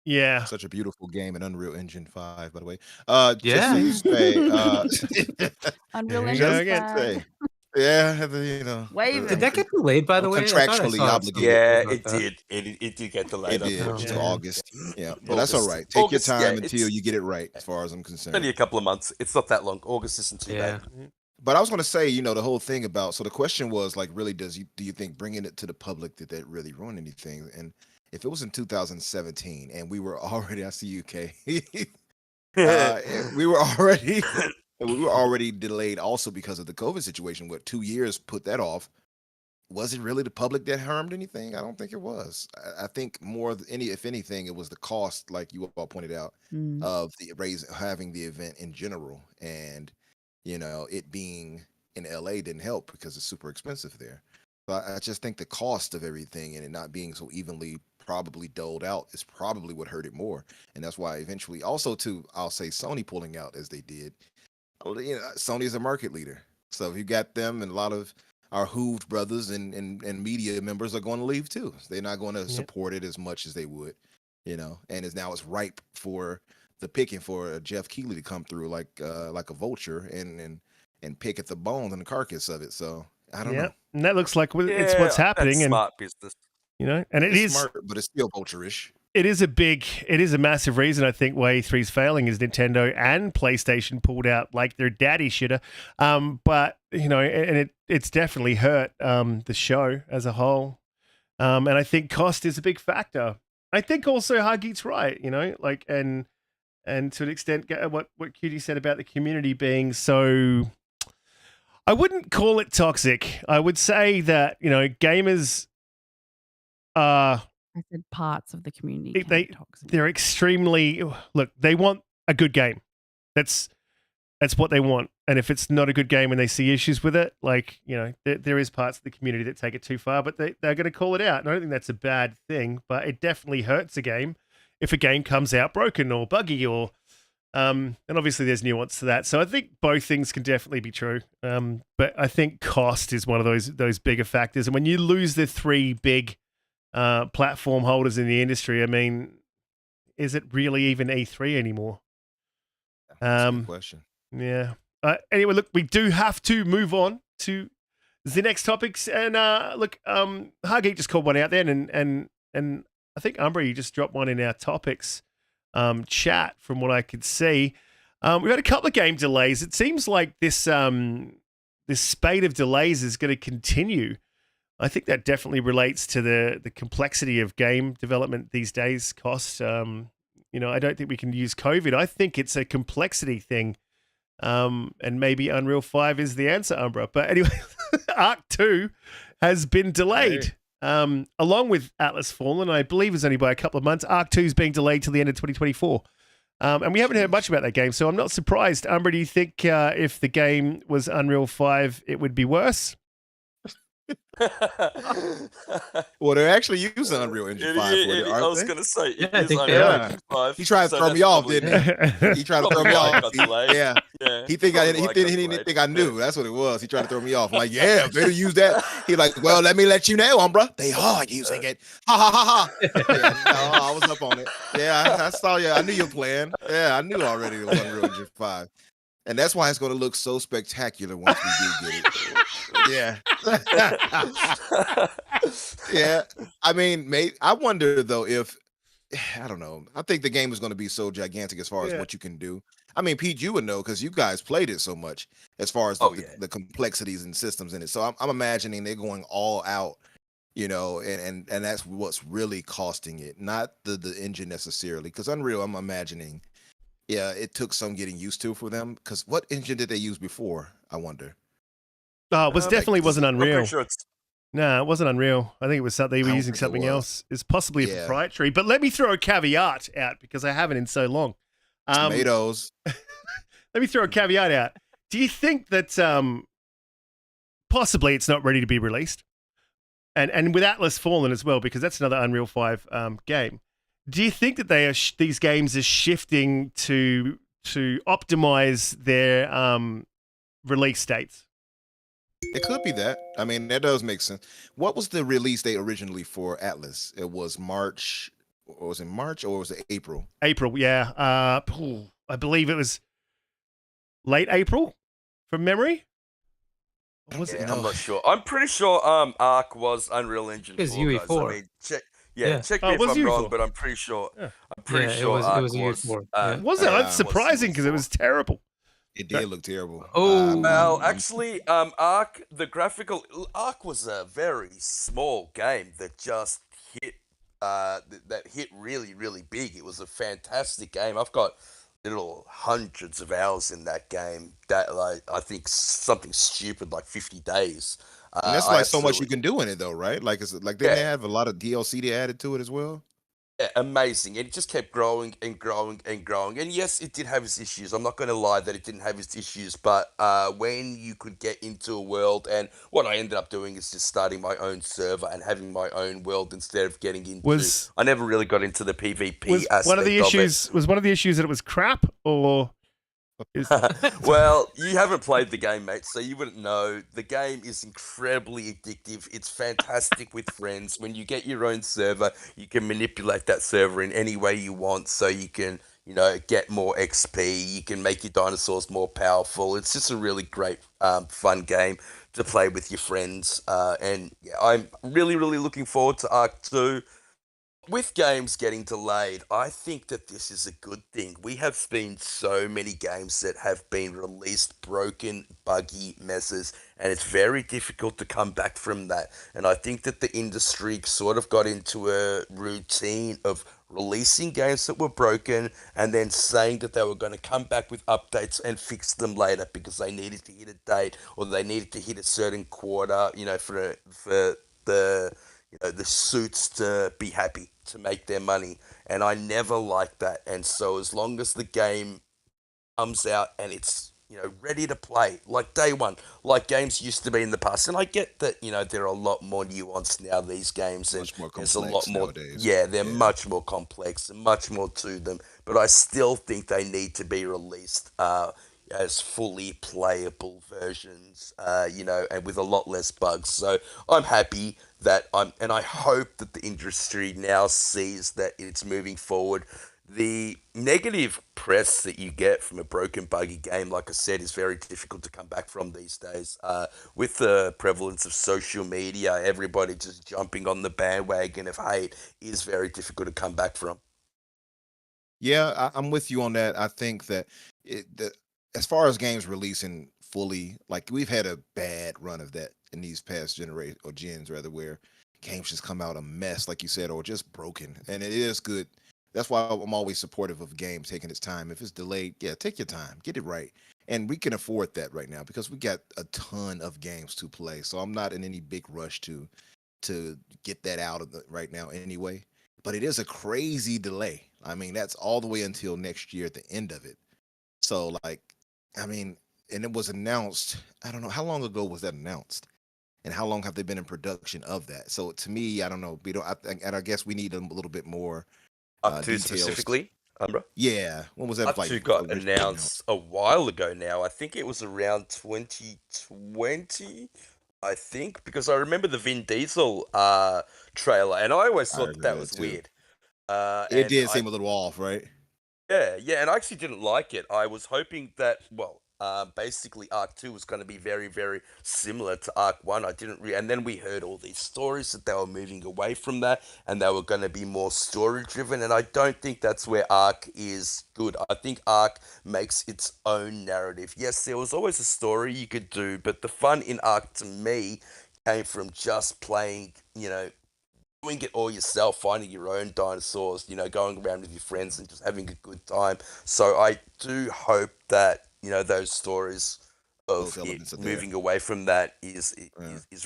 Yeah, such a beautiful game in Unreal Engine 5, by the way. Yeah. Just to say, Unreal There you go Engine again. 5. yeah, Wave Did that get delayed, by the way? I thought I contractually saw obligated. Yeah, about it that. did. It did get delayed. It did Yeah. to unfortunately. August. Yeah, but that's all August. right. Take August, your yeah, time until it's- you get it right, as far as I'm concerned. Only a couple of months. It's not that long. August isn't too Yeah. bad. But I was going to say, the whole thing about, so the question was like, really, do you think bringing it to the public, did that really ruin anything? And if it was in 2017 and we were already, I see you, Kay, we were already delayed also because of the COVID situation. What, 2 years put that off? Was it really the public that harmed anything? I don't think it was. I think more if anything, it was the cost, like you all pointed out, of having the event in general, and it being in LA didn't help because it's super expensive there. But I just think the cost of everything and it not being so evenly probably doled out is probably what hurt it more. And that's why eventually also too, I'll say Sony pulling out as they did. Sony is a market leader. So if you got them, and a lot of our hooved brothers and media members are going to leave too. They're not going to support it as much as they would, and it's ripe for the picking for Jeff Keighley to come through like a vulture and pick at the bones and the carcass of it. So I don't know. And that looks like it's what's happening. That's And smart business. and It's smart, but it's still vulture-ish. it is a massive reason I think why E3 is failing is Nintendo and PlayStation pulled out like their daddy shoulda. But and it's definitely hurt the show as a whole. And I think cost is a big factor. I think also Hargeet's right, and to an extent what Cutie said about the community being so, I wouldn't call it toxic. I would say that, gamers are, I said parts of the community. they're extremely, they want a good game. That's what they want. And if it's not a good game and they see issues with it, there is parts of the community that take it too far, but they're going to call it out. And I don't think that's a bad thing, but it definitely hurts a game if a game comes out broken or buggy or, and obviously there's nuance to that. So I think both things can definitely be true. But I think cost is one of those bigger factors. And when you lose the three big platform holders in the industry, I mean, is it really even E3 anymore? That's a good question. Yeah. Anyway, look, we do have to move on to the next topics. And Hargeet just called one out there, and I think Umbra, you just dropped one in our topics chat from what I could see. We've had a couple of game delays. It seems like this spate of delays is going to continue. I think that definitely relates to the complexity of game development these days, cost. I don't think we can use COVID. I think it's a complexity thing. And maybe Unreal 5 is the answer, Umbra. But anyway, Arc 2 has been delayed. Along with Atlas Fallen, I believe it's only by a couple of months. Arc 2 is being delayed till the end of 2024. And we haven't heard much about that game, so I'm not surprised. Umbra, do you think if the game was Unreal 5, it would be worse? Well, they're actually using Unreal Engine 5 for it, I was aren't going to say, Yeah, I it is think they Unreal are. Engine 5, He tried to so throw that's me off, probably- didn't he? He tried to throw me Probably off. got delayed. Yeah. Yeah. He didn't think I knew. That's what it was. He tried to throw me off. I'm like, yeah, if they use that. He's like, well, let me let you know, Umbra. They are using it. Ha ha ha ha. Yeah, no, I was up on it. Yeah, I saw you. I knew your plan. Yeah, I knew already it was Unreal Engine 5. And that's why it's going to look so spectacular once we do get it. Yeah. Yeah. I mean, I wonder, though, if, I don't know. I think the game is going to be so gigantic as far as what you can do. I mean, Pete, you would know because you guys played it so much as far as the complexities and systems in it. So I'm imagining they're going all out you know, and that's what's really costing it, not the engine necessarily. Because Unreal, I'm imagining, yeah, it took some getting used to for them. Because what engine did they use before? I wonder. Oh, it was Like, definitely wasn't I'm pretty Unreal. sure it's No, it wasn't Unreal. I think it was something they were I don't using think it something was. else. It's possibly a Yeah. proprietary. But let me throw a caveat out because I haven't in so long. Tomatoes. Let me throw a caveat out. Do you think that possibly it's not ready to be released? And with Atlas Fallen as well, because that's another Unreal 5 game. Do you think that they are these games are shifting to optimize their release dates? It could be that. I mean, that does make sense. What was the release date originally for Atlas? It was March. Or was it March or was it April? April, yeah. I believe it was late April, from memory. Or was it? I'm No. not sure. I'm pretty sure Arc was Unreal Engine 4, It's guys. I UE4. mean, check Yeah. check Oh, me it if was I'm wrong, UE4. but I'm pretty sure. Yeah. I'm pretty Yeah, it sure was- it Arc was was. UE4, yeah. Was it? Yeah, That's surprising because it was terrible. It did look terrible. Oh. Well, actually, Arc, the graphical Arc was a very small game that just hit that hit really, really big. It was a fantastic game. I've got little hundreds of hours in that game. That like I think something stupid like 50 days. And that's I like so much you absolutely- can do in it though, right? Like it's like didn't they Yeah. have a lot of DLC they added to it as well? Yeah, amazing. And it just kept growing and growing and growing. And yes, it did have its issues. I'm not going to lie that it didn't have its issues. But when you could get into a world, and what I ended up doing is just starting my own server and having my own world instead of getting into. I never really got into the PvP Was aspect one of the of issues? Was one of the issues that it was crap, or? Well, you haven't played the game, mate, so you wouldn't know. The game is incredibly addictive. It's fantastic with friends. When you get your own server, you can manipulate that server in any way you want, so you can, get more XP. You can make your dinosaurs more powerful. It's just a really great, fun game to play with your friends. And yeah, I'm really, really looking forward to Arc 2. With games getting delayed, I think that this is a good thing. We have seen so many games that have been released broken, buggy messes, and it's very difficult to come back from that. And I think that the industry sort of got into a routine of releasing games that were broken and then saying that they were going to come back with updates and fix them later because they needed to hit a date or they needed to hit a certain quarter, for the suits to be happy to make their money. And I never liked that. And so as long as the game comes out and it's, ready to play, like day one, like games used to be in the past. And I get that, there are a lot more nuanced now, these games. And Much more there's a lot complex more, nowadays. yeah, they're Yeah. much more complex and much more to them. But I still think they need to be released as fully playable versions, and with a lot less bugs. So I'm happy that and I hope that the industry now sees that it's moving forward. The negative press that you get from a broken, buggy game, like I said, is very difficult to come back from these days. With the prevalence of social media, everybody just jumping on the bandwagon of hate is very difficult to come back from. Yeah, I'm with you on that. I think that as far as games releasing fully, like we've had a bad run of that in these past generation or gens rather, where games just come out a mess, like you said, or just broken. And it is good. That's why I'm always supportive of games taking its time. If it's delayed, yeah, take your time, get it right. And we can afford that right now because we got a ton of games to play. So I'm not in any big rush to get that out of right now anyway. But it is a crazy delay. I mean, that's all the way until next year at the end of it. So and it was announced, I don't know, how long ago was that announced? And how long have they been in production of that? So to me, I don't know. And I guess we need a little bit more Up to details. specifically, Umbra? Yeah. When was that? Up to got announced a while ago now. I think it was around 2020, I think, because I remember the Vin Diesel trailer, and I always thought that was too. weird. It did seem a little off, right? Yeah, and I actually didn't like it. I was hoping that, basically Arc 2 was going to be very, very similar to Arc 1. And then we heard all these stories that they were moving away from that, and they were going to be more story-driven, and I don't think that's where Arc is good. I think Arc makes its own narrative. Yes, there was always a story you could do, but the fun in Arc, to me, came from just playing, doing it all yourself, finding your own dinosaurs, going around with your friends and just having a good time. So I do hope that, those stories of Those elements it are there. moving away from that is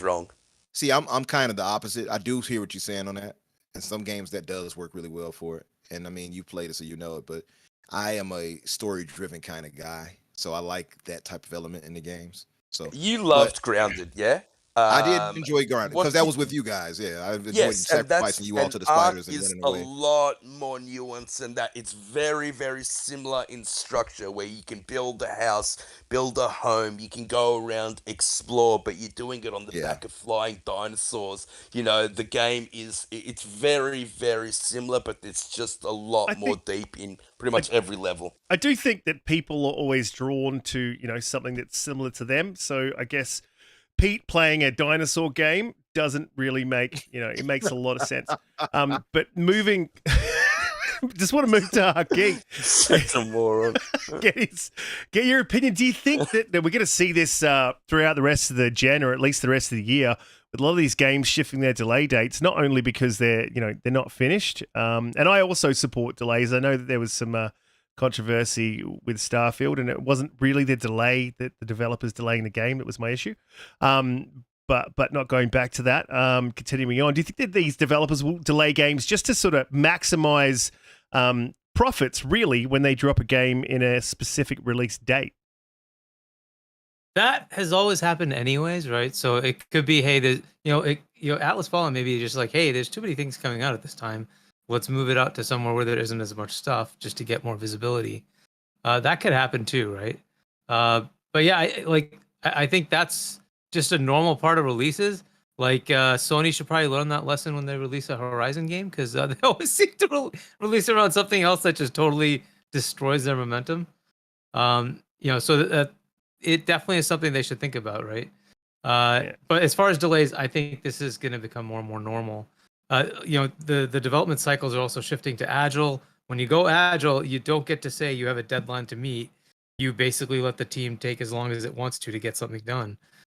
wrong. See, I'm kind of the opposite. I do hear what you're saying on that. In some games that does work really well for it. And I mean, you played it, so you know it. But I am a story-driven kind of guy, so I like that type of element in the games. So You but loved Grounded, yeah? I did enjoy Grounded what because that did was with you guys. Yeah, I enjoyed Yes, and that's sacrificing you all an to the arc spiders and is running a away. lot more nuanced than that. It's very, very similar in structure where you can build a house, build a home, you can go around, explore, but you're doing it on the Yeah. back of flying dinosaurs. The game it's very, very similar, but it's just a lot I more think- deep in pretty much every level. I do think that people are always drawn to, something that's similar to them. So I guess Pete playing a dinosaur game doesn't really make, it makes a lot of sense. But moving, just want to move to Hargeet. Such a moron. Get your opinion. Do you think that we're going to see this throughout the rest of the gen, or at least the rest of the year, with a lot of these games shifting their delay dates, not only because they're not finished, and I also support delays. I know that there was some controversy with Starfield, and it wasn't really the delay that the developers delaying the game that was my issue. But not going back to that, continuing on, do you think that these developers will delay games just to sort of maximize profits, really, when they drop a game in a specific release date? That has always happened anyways, right? So it could be, hey, Atlas Fallen maybe just like, hey, there's too many things coming out at this time. Let's move it out to somewhere where there isn't as much stuff just to get more visibility. That could happen too, right? But yeah, I think that's just a normal part of releases. Like Sony should probably learn that lesson when they release a Horizon game, because they always seem to release around something else that just totally destroys their momentum. So that it definitely is something they should think about, right? But as far as delays, I think this is going to become more and more normal. The development cycles are also shifting to agile. When you go agile, you don't get to say you have a deadline to meet. You basically let the team take as long as it wants to get something done.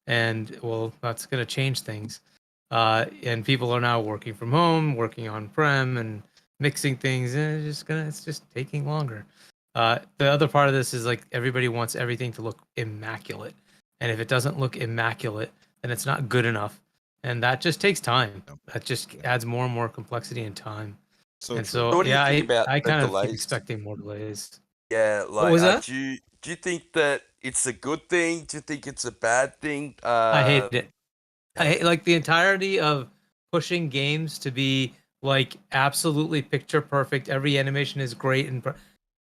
And well, that's going to change things. And people are now working from home, working on prem, and mixing things. And it's just taking longer. The other part of this is like everybody wants everything to look immaculate. And if it doesn't look immaculate, then it's not good enough. And that just takes time. That just adds more and more complexity and time. So And true. so, So what do you yeah, think about I the kind of keep delays? expecting more delays. Yeah, What was that? do you think that it's a good thing? Do you think it's a bad thing? I hate it. I hate like the entirety of pushing games to be like absolutely picture perfect. Every animation is great, and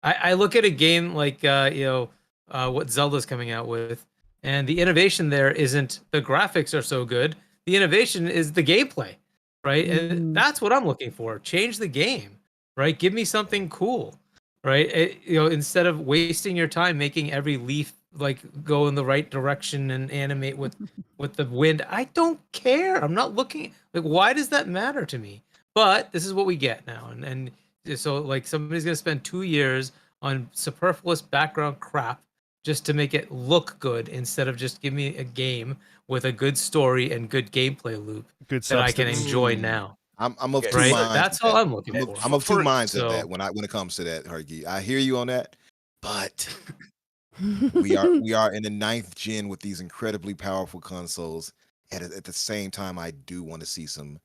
I look at a game like what Zelda's coming out with, and the innovation there isn't the graphics are so good. The innovation is the gameplay, right? And that's what I'm looking for. Change the game, right? Give me something cool, right? Instead of wasting your time making every leaf like go in the right direction and animate with the wind. I don't care. I'm not looking like, why does that matter to me? But this is what we get now, and so like somebody's gonna spend 2 years on superfluous background crap just to make it look good, instead of just give me a game with a good story and good gameplay loop Good that I can substance. enjoy now. I'm of Yeah, two Right? minds. That's with all that. I'm looking for. I'm of two minds So- of that when it comes to that, Hargeet. I hear you on that, but we are in the 9th gen with these incredibly powerful consoles. At the same time, I do want to see some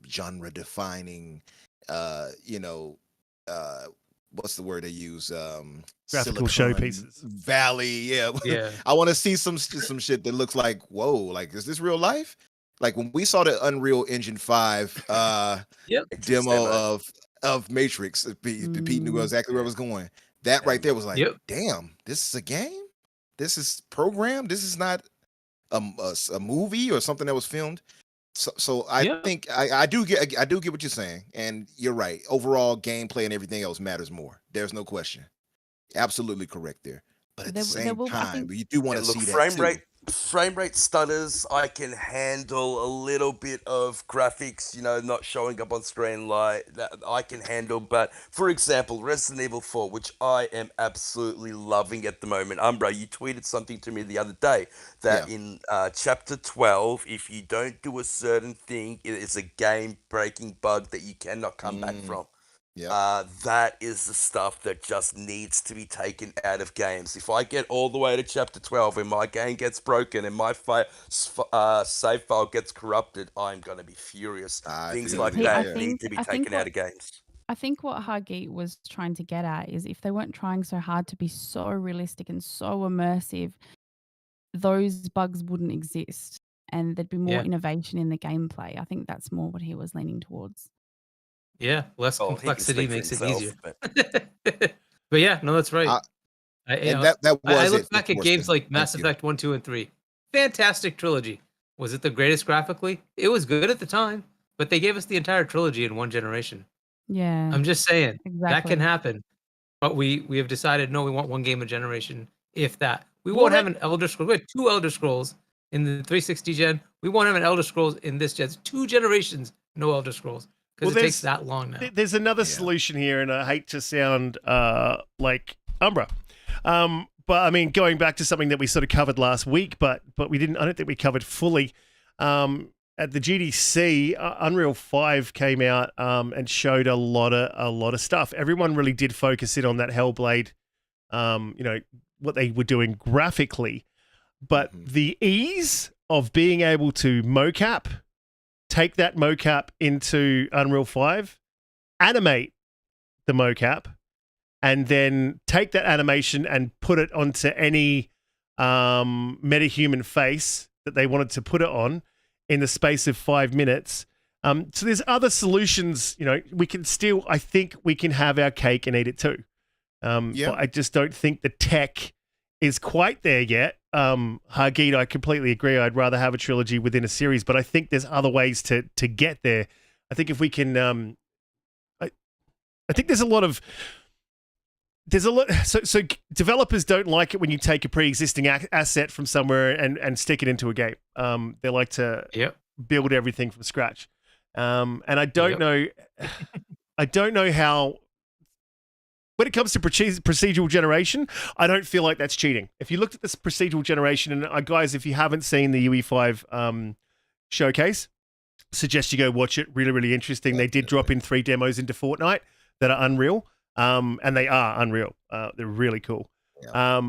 genre defining, what's the word they use? Graphical Silicon showpieces. Valley, yeah. Yeah. I want to see some shit that looks like, whoa, like, is this real life? Like when we saw the Unreal Engine 5 demo of Matrix, Pete knew exactly where I was going. That right there was like, damn, this is a game? This is programmed? This is not a movie or something that was filmed? So I think I do get what you're saying, and you're right. Overall gameplay and everything else matters more. There's no question. Absolutely correct there. But at the same time, you do want to see that frame too. rate. frame rate stutters, I can handle a little bit of graphics, not showing up on screen like that. I can handle, but for example, Resident Evil 4, which I am absolutely loving at the moment. Umbra, you tweeted something to me the other day that Yeah. in chapter 12, if you don't do a certain thing, it is a game-breaking bug that you cannot come back from. Yeah. That is the stuff that just needs to be taken out of games. If I get all the way to chapter 12 and my game gets broken and my save file gets corrupted, I'm going to be furious. I Things feel like you. that Yeah. need to be taken out of games. I think what Hargeet was trying to get at is if they weren't trying so hard to be so realistic and so immersive, those bugs wouldn't exist and there'd be more Yeah. innovation in the gameplay. I think that's more what he was leaning towards. Yeah, less Well, he can complexity speak for makes it himself, easier. but- But yeah, no, that's right. And that was I it look for back at Forza. games like Thank Mass you. Effect 1, 2, and 3. Fantastic trilogy. Was it the greatest graphically? It was good at the time, but they gave us the entire trilogy in one generation. Yeah, I'm just saying that exactly. can happen. But we have decided no, we want one game a generation, if that. We Well, won't have an Elder Scrolls. We had 2 Elder Scrolls in the 360 gen. We won't have an Elder Scrolls in this gen. It's 2 generations, no Elder Scrolls. Because it takes that long now. There's another Yeah. solution here, and I hate to sound like Umbra. But I mean, going back to something that we sort of covered last week, but we didn't. I don't think we covered fully. At the GDC, Unreal 5 came out and showed a lot of stuff. Everyone really did focus in on that Hellblade, what they were doing graphically, but the ease of being able to mocap, take that mocap into Unreal 5, animate the mocap, and then take that animation and put it onto any metahuman face that they wanted to put it on in the space of 5 minutes. So there's other solutions. We can still, I think we can have our cake and eat it too. But I just don't think the tech is quite there yet. Hargeet, I completely agree. I'd rather have a trilogy within a series, but I think there's other ways to get there. I think if we can, I think there's a lot. So developers don't like it when you take a pre-existing asset from somewhere and stick it into a game. They like to build everything from scratch. And I don't know. I don't know how. When it comes to procedural generation, I don't feel like that's cheating. If you looked at this procedural generation, and guys, if you haven't seen the UE5 showcase, suggest you go watch it. Really, really interesting. They did drop in 3 demos into Fortnite that are Unreal, and they are Unreal. They're really cool. Yeah.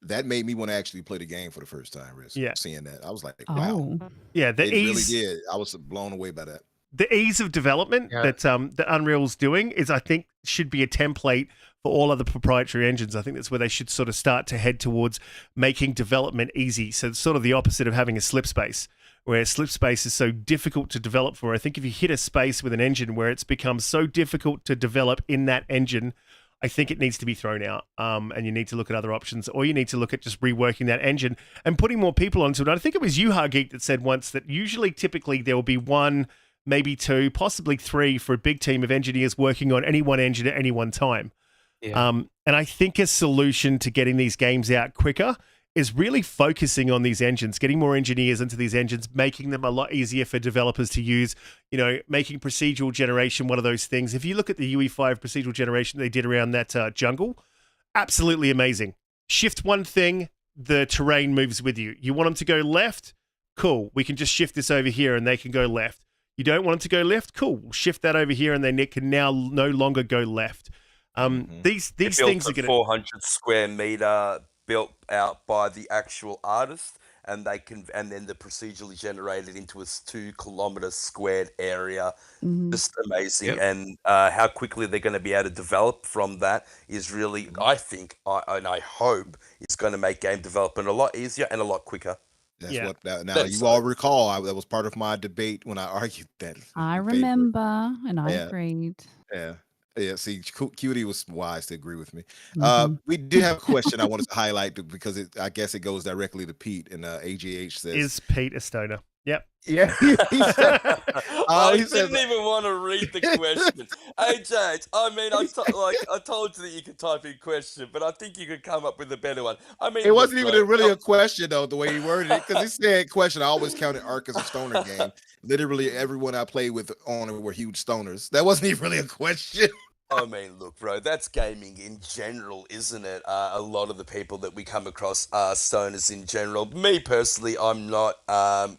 That made me want to actually play the game for the first time, Riz. Yeah. Seeing that, I was like, wow. Yeah, it really did. I was blown away by that. The ease of development that Unreal's doing is, I think, should be a template for all other proprietary engines. I think that's where they should sort of start to head towards making development easy. So it's sort of the opposite of having a slip space, where slip space is so difficult to develop for. I think if you hit a space with an engine where it's become so difficult to develop in that engine, I think it needs to be thrown out, and you need to look at other options, or you need to look at just reworking that engine and putting more people onto it. I think it was you, Hargeet, that said once that typically there will be 1, maybe 2, possibly 3 for a big team of engineers working on any one engine at any one time. Yeah. And I think a solution to getting these games out quicker is really focusing on these engines, getting more engineers into these engines, making them a lot easier for developers to use, making procedural generation one of those things. If you look at the UE5 procedural generation they did around that jungle, absolutely amazing. Shift one thing, the terrain moves with you. You want them to go left? Cool. We can just shift this over here and they can go left. You don't want them to go left? Cool. We'll shift that over here and they can now no longer go left. These things are going to 400 square meter built out by the actual artist, and then the procedurally generated into a 2 kilometer squared area. Just amazing. And how quickly they're going to be able to develop from that is really, I think, and I hope, it's going to make game development a lot easier and a lot quicker. That's what. Now you all recall that was part of my debate when I argued that. I remember, and I agreed. Yeah. See, Cutie was wise to agree with me. We did have a question I wanted to highlight because I guess it goes directly to Pete, and AGH says, "Is Pete a stoner?" Yep. Yeah, he said. I He says, didn't even want to read the question. Hey, James, I mean, I told you that you could type in question, but I think you could come up with a better one. I mean, it look, wasn't even bro, really a question though, the way he worded it, because he said question. I always counted Ark as a stoner game. Literally everyone I played with on it were huge stoners. That wasn't even really a question. I mean, look, bro, that's gaming in general, isn't it? A lot of the people that we come across are stoners in general. Me personally, I'm not.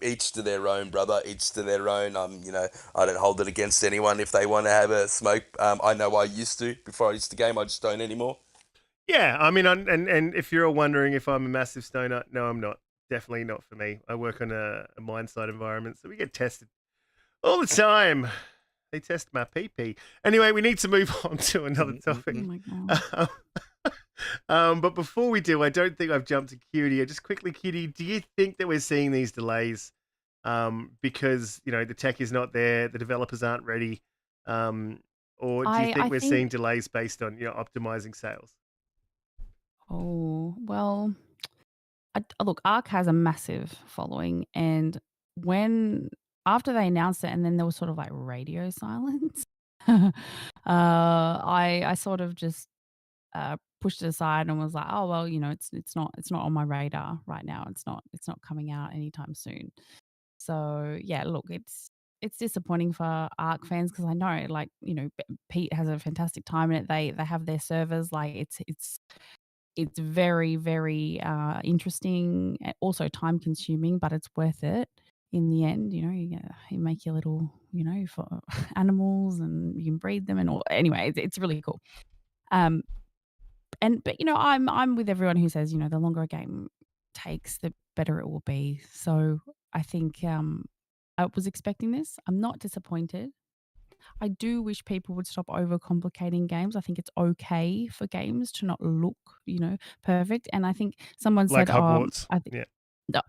Each to their own, brother. Each to their own. I don't hold it against anyone if they want to have a smoke. I know I used to before I used to game. I just don't anymore. Yeah, I mean, and if you're all wondering if I'm a massive stoner, no, I'm not. Definitely not for me. I work on a mine site environment, so we get tested all the time. They test my PP. Anyway, we need to move on to another topic. Oh my god. But before we do, I don't think I've jumped to Cutie. Just quickly, Cutie, do you think that we're seeing these delays because the tech is not there, the developers aren't ready, or do you think we're seeing delays based on optimizing sales? Oh, well, look, Ark has a massive following, and after they announced it, and then there was sort of like radio silence, I sort of just pushed it aside and was like, oh well, it's not on my radar right now. It's not coming out anytime soon. So yeah, look, it's disappointing for Ark fans because I know, like, Pete has a fantastic time in it. They have their servers, like it's very, very interesting, also time consuming, but it's worth it in the end. You make your little, for animals, and you can breed them and all. Anyway, it's really cool. But I'm with everyone who says, the longer a game takes, the better it will be. So I think I was expecting this. I'm not disappointed. I do wish people would stop overcomplicating games. I think it's okay for games to not look, perfect. And I think someone Like said, Hogwarts. I think Yeah. no.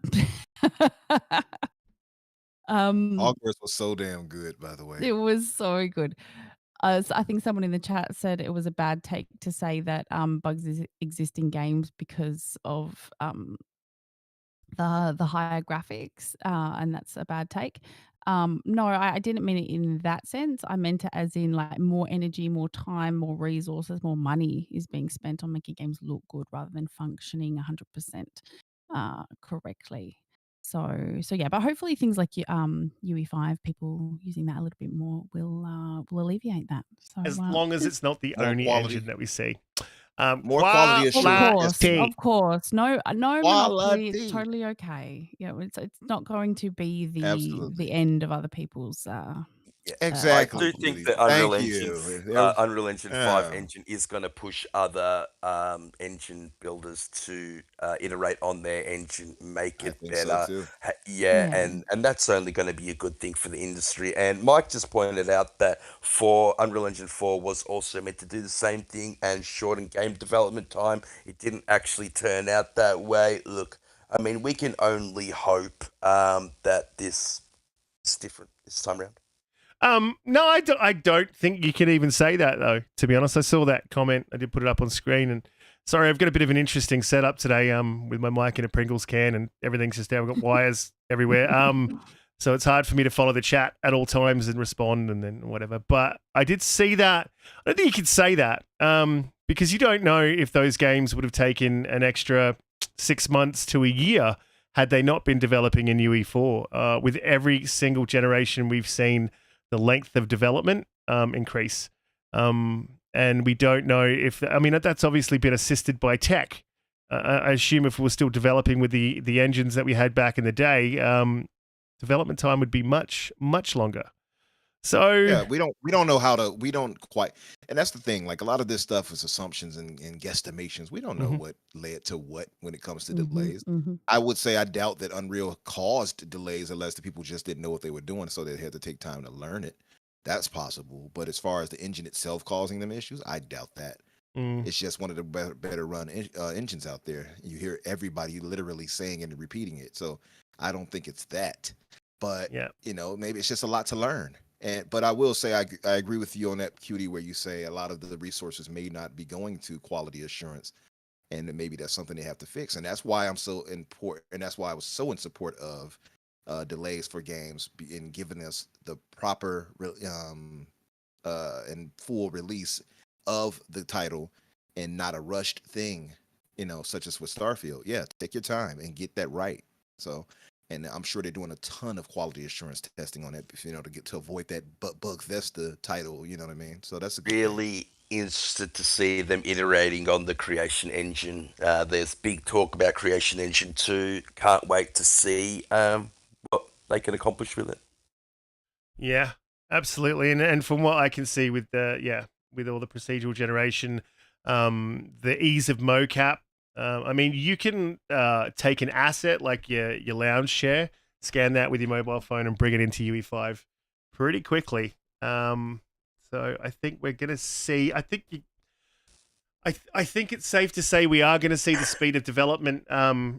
Hogwarts was so damn good, by the way. It was so good. So I think someone in the chat said it was a bad take to say that bugs exist in games because of the higher graphics, and that's a bad take. No, I didn't mean it in that sense. I meant it as in, like, more energy, more time, more resources, more money is being spent on making games look good rather than functioning 100% correctly. So yeah, but hopefully things like UE5, people using that a little bit more will alleviate that. So As long as it's not the More only quality. engine that we see. More quality assurance. Of course. No monopoly. It's Quality. totally okay. It's not going to be the Absolutely. end of other people's. Exactly. I do think Julie. the Unreal Thank Engine, you. Unreal Engine 5 Yeah. engine is going to push other engine builders to iterate on their engine, make I it think so better. too. Yeah. And that's only going to be a good thing for the industry. And Mike just pointed out that Unreal Engine 4 was also meant to do the same thing and shorten game development time. It didn't actually turn out that way. Look, I mean, we can only hope that this is different this time around. No, I don't think you can even say that, though, to be honest. I saw that comment. I did put it up on screen, and sorry, I've got a bit of an interesting setup today with my mic in a Pringles can, and everything's just down. I've got wires everywhere. So it's hard for me to follow the chat at all times and respond and then whatever. But I did see that. I don't think you could say that because you don't know if those games would have taken an extra 6 months to a year had they not been developing in UE4. With every single generation we've seen the length of development increase. And we don't know if, that's obviously been assisted by tech. I assume if we were still developing with the engines that we had back in the day, development time would be much, much longer. So yeah, we don't know we don't quite, and that's the thing. Like, a lot of this stuff is assumptions and guesstimations. We don't know what led to what when it comes to delays. I would say I doubt that Unreal caused delays unless the people just didn't know what they were doing, so they had to take time to learn it. That's possible. But as far as the engine itself causing them issues, I doubt that. It's just one of the better run engines out there. You hear everybody literally saying and repeating it. So I don't think it's that. But maybe it's just a lot to learn. But I will say I agree with you on that, Cutie, where you say a lot of the resources may not be going to quality assurance, and maybe that's something they have to fix. And that's why I'm so important, and that's why I was so in support of delays for games in giving us the proper and full release of the title and not a rushed thing, such as with Starfield. Yeah, take your time and get that right. So, and I'm sure they're doing a ton of quality assurance testing on it, to avoid that bug Vesta title. You know what I mean? So that's a good thing. Really interested to see them iterating on the Creation Engine. There's big talk about Creation Engine 2. Can't wait to see what they can accomplish with it. Yeah, absolutely. And from what I can see with with all the procedural generation, the ease of mocap. I mean, you can take an asset like your lounge chair, scan that with your mobile phone, and bring it into UE5 pretty quickly. So I think we're going to see. I think it's safe to say we are going to see the speed of development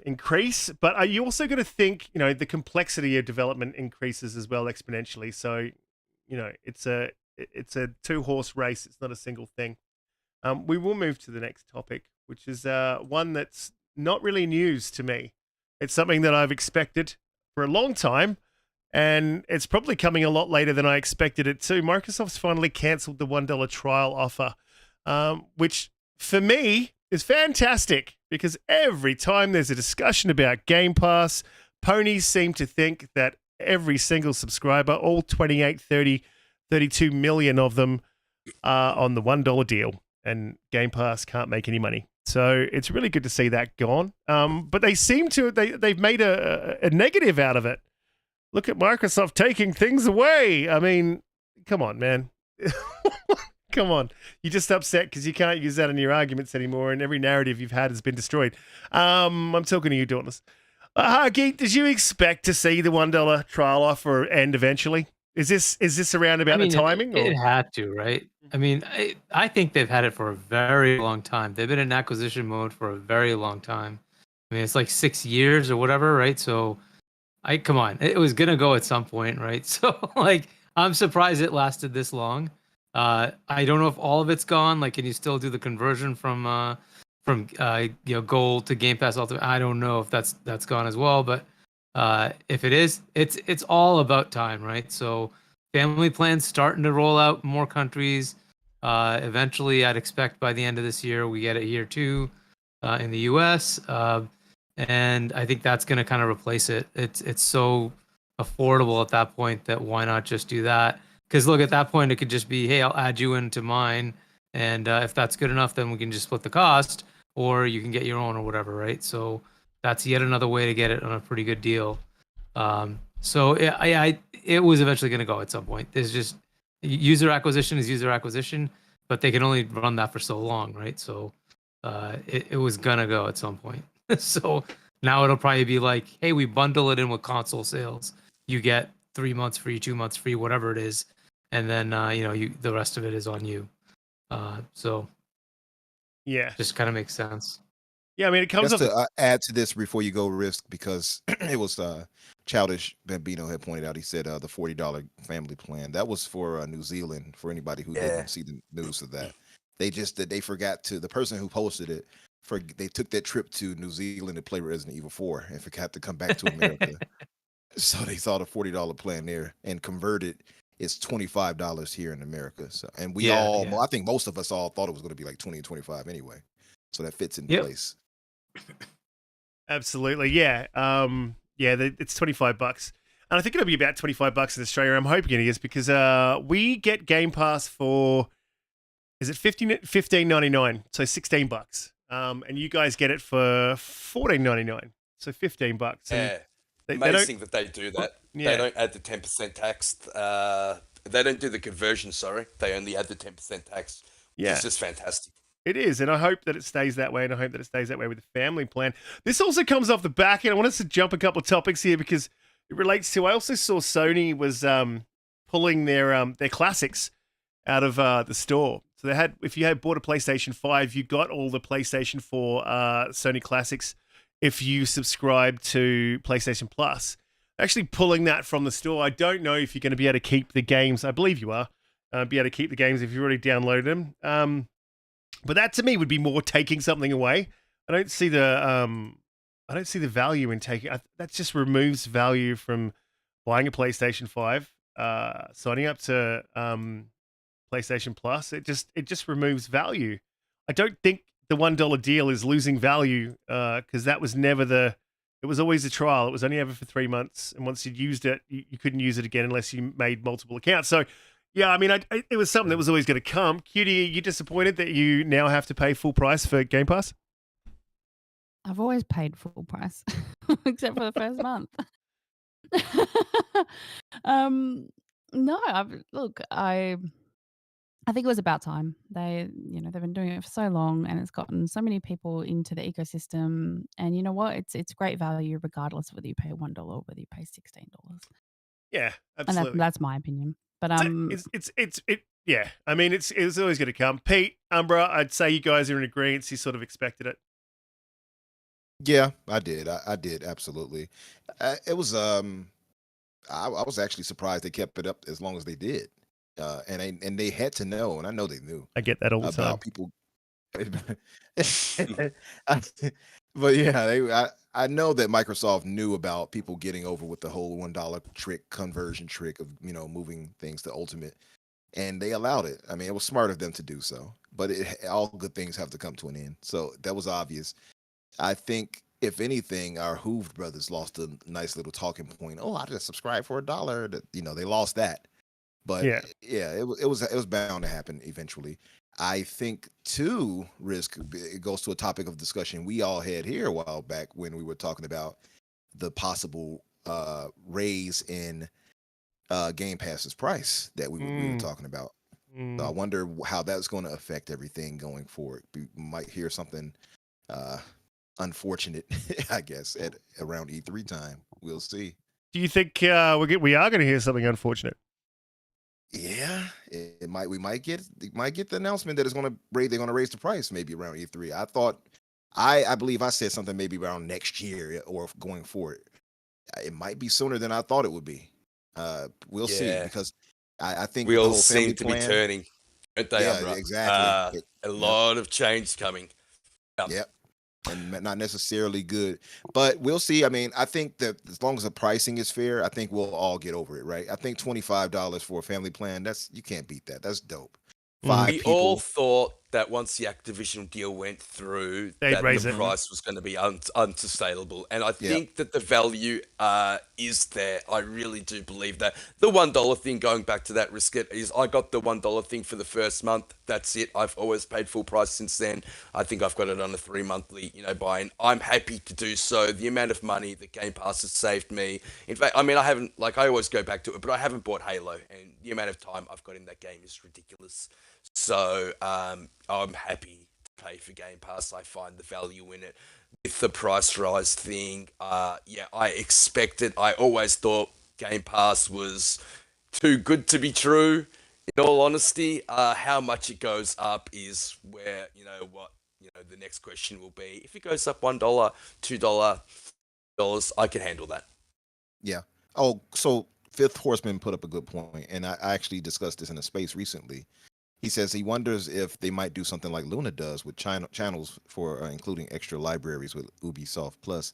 increase. But are you also going to think the complexity of development increases as well exponentially? So it's a 2-horse race. It's not a single thing. We will move to the next topic, which is one that's not really news to me. It's something that I've expected for a long time, and it's probably coming a lot later than I expected it to. Microsoft's finally cancelled the $1 trial offer, which for me is fantastic because every time there's a discussion about Game Pass, ponies seem to think that every single subscriber, all 28, 30, 32 million of them, are on the $1 deal. And Game Pass can't make any money. So it's really good to see that gone. But they seem to, they've made a negative out of it. Look at Microsoft taking things away. I mean, come on, man. Come on. You're just upset because you can't use that in your arguments anymore, and every narrative you've had has been destroyed. I'm talking to you, Dauntless. Hargeet, did you expect to see the $1 trial offer end eventually? Is this around about the timing? It had to, right? I mean, I think they've had it for a very long time. They've been in acquisition mode for a very long time. I mean, it's like 6 years or whatever, right? So, come on, it was gonna go at some point, right? So, I'm surprised it lasted this long. I don't know if all of it's gone. Like, can you still do the conversion from Gold to Game Pass Ultimate? I don't know if that's gone as well, but if it is, it's all about time, right? So family plans starting to roll out in more countries. Eventually, I'd expect by the end of this year we get it here too, in the US, and I think that's going to kind of replace it. It's so affordable at that point that why not just do that? Because look, at that point it could just be, hey, I'll add you into mine, and if that's good enough, then we can just split the cost, or you can get your own or whatever, right? So that's yet another way to get it on a pretty good deal. So it was eventually going to go at some point. There's just user acquisition is user acquisition, but they can only run that for so long, right? So it was going to go at some point. So now it'll probably be like, hey, we bundle it in with console sales. You get 3 months free, 2 months free, whatever it is, and then the rest of it is on you. So yeah, just kind of makes sense. Yeah, I mean, it comes Just up. to add to this before you go, Risk, because it was Childish Bambino had pointed out. He said the $40 family plan, that was for New Zealand. For anybody who didn't see the news of that, they forgot to, the person who posted it, they took that trip to New Zealand to play Resident Evil 4 and forgot to come back to America. So they saw the $40 plan there and converted. It's $25 here in America. So, and I think most of us all thought it was going to be like 20 and 25 anyway. So that fits in place. Absolutely, yeah. It's $25, and I think it'll be about $25 in Australia. I'm hoping it is because we get Game Pass for, is it $15.99? So $16, and you guys get it for $14.99, so $15. Yeah, amazing that they do that. Yeah. They don't add the 10% tax. They don't do the conversion. Sorry, they only add the 10% tax. Yeah, it's just fantastic. It is, and I hope that it stays that way, and I hope that it stays that way with the family plan. This also comes off the back end. I want us to jump a couple of topics here because it relates to, I also saw Sony was pulling their classics out of the store. So they had, if you had bought a PlayStation 5, you got all the PlayStation 4 Sony classics if you subscribe to PlayStation Plus. Actually pulling that from the store. I don't know if you're going to be able to keep the games. I believe you are. Be able to keep the games if you already downloaded them. But that to me would be more taking something away. I don't see the value in taking. That just removes value from buying a PlayStation 5, signing up to PlayStation Plus, it just removes value. I don't think the $1 deal is losing value because that was never it was always a trial. It was only ever for 3 months, and once you'd used it, you couldn't use it again unless you made multiple accounts. So, yeah, I mean, it was something that was always going to come. Cutie, are you disappointed that you now have to pay full price for Game Pass? I've always paid full price, except for the first month. No, look, I think it was about time. They've been doing it for so long, and it's gotten so many people into the ecosystem. And you know what? It's great value, regardless of whether you pay $1 or whether you pay $16. Yeah, And absolutely. that's my opinion. But yeah. I mean, it's always going to come. Pete, Umbra, I'd say you guys are in agreement. You sort of expected it. Yeah, I did. I did absolutely. It was I was actually surprised they kept it up as long as they did. And they had to know, and I know they knew I get that all the time. about people. But yeah, I know that Microsoft knew about people getting over with the whole $1 conversion trick of moving things to Ultimate, and they allowed it. I mean, it was smart of them to do so, but all good things have to come to an end. So that was obvious. I think, if anything, our Hoover brothers lost a nice little talking point. Oh, I just subscribed for $1. That they lost that. But Yeah. it was bound to happen eventually. I think too, it goes to a topic of discussion we all had here a while back when we were talking about the possible raise in Game Pass's price that we were talking about. So I wonder how that's going to affect everything going forward. We might hear something unfortunate, I guess, at around E3 time. We'll see. Do you think we are going to hear something unfortunate? Yeah, it might. We might get the announcement that they're going to raise the price maybe around E3. I believe I said something maybe around next year or going forward. It might be sooner than I thought it would be. We'll see, because I think we the all whole seem to plan, be turning, aren't they? Yeah, Umbra? exactly. A lot of change coming. Yep. And not necessarily good, but we'll see. I mean, I think that as long as the pricing is fair, I think we'll all get over it, right? I think $25 for a family plan, you can't beat that. That's dope. We all thought that once the Activision deal went through, that the price was going to be unsustainable. And I think that the value is there. I really do believe that. The $1 thing, going back to that, Riskit, is I got the $1 thing for the first month. That's it. I've always paid full price since then. I think I've got it on a 3-monthly, buy-in. I'm happy to do so. The amount of money that Game Pass has saved me. In fact, I mean, I haven't, I always go back to it, but I haven't bought Halo. And the amount of time I've got in that game is ridiculous. So I'm happy to pay for Game Pass. I find the value in it. With the price rise thing, I expected. I always thought Game Pass was too good to be true. In all honesty, how much it goes up is where the next question will be. If it goes up $1, $2, I can handle that. Yeah. Oh, so Fifth Horseman put up a good point, and I actually discussed this in a space recently. He says he wonders if they might do something like Luna does with channels for including extra libraries with Ubisoft Plus,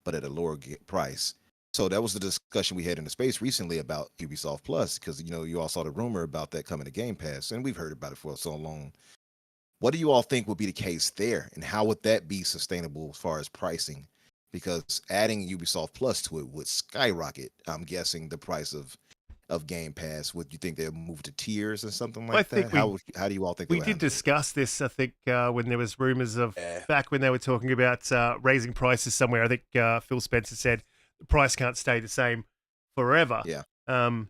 but at a lower price. So that was the discussion we had in the space recently about Ubisoft Plus, because you all saw the rumor about that coming to Game Pass, and we've heard about it for so long. What do you all think would be the case there, and how would that be sustainable as far as pricing? Because adding Ubisoft Plus to it would skyrocket, I'm guessing, the price of Game Pass. Would you think they'll move to tiers or something like that? How do you all think we did discuss this? I think when there was rumors of back when they were talking about raising prices somewhere. I think Phil Spencer said the price can't stay the same forever. Yeah. And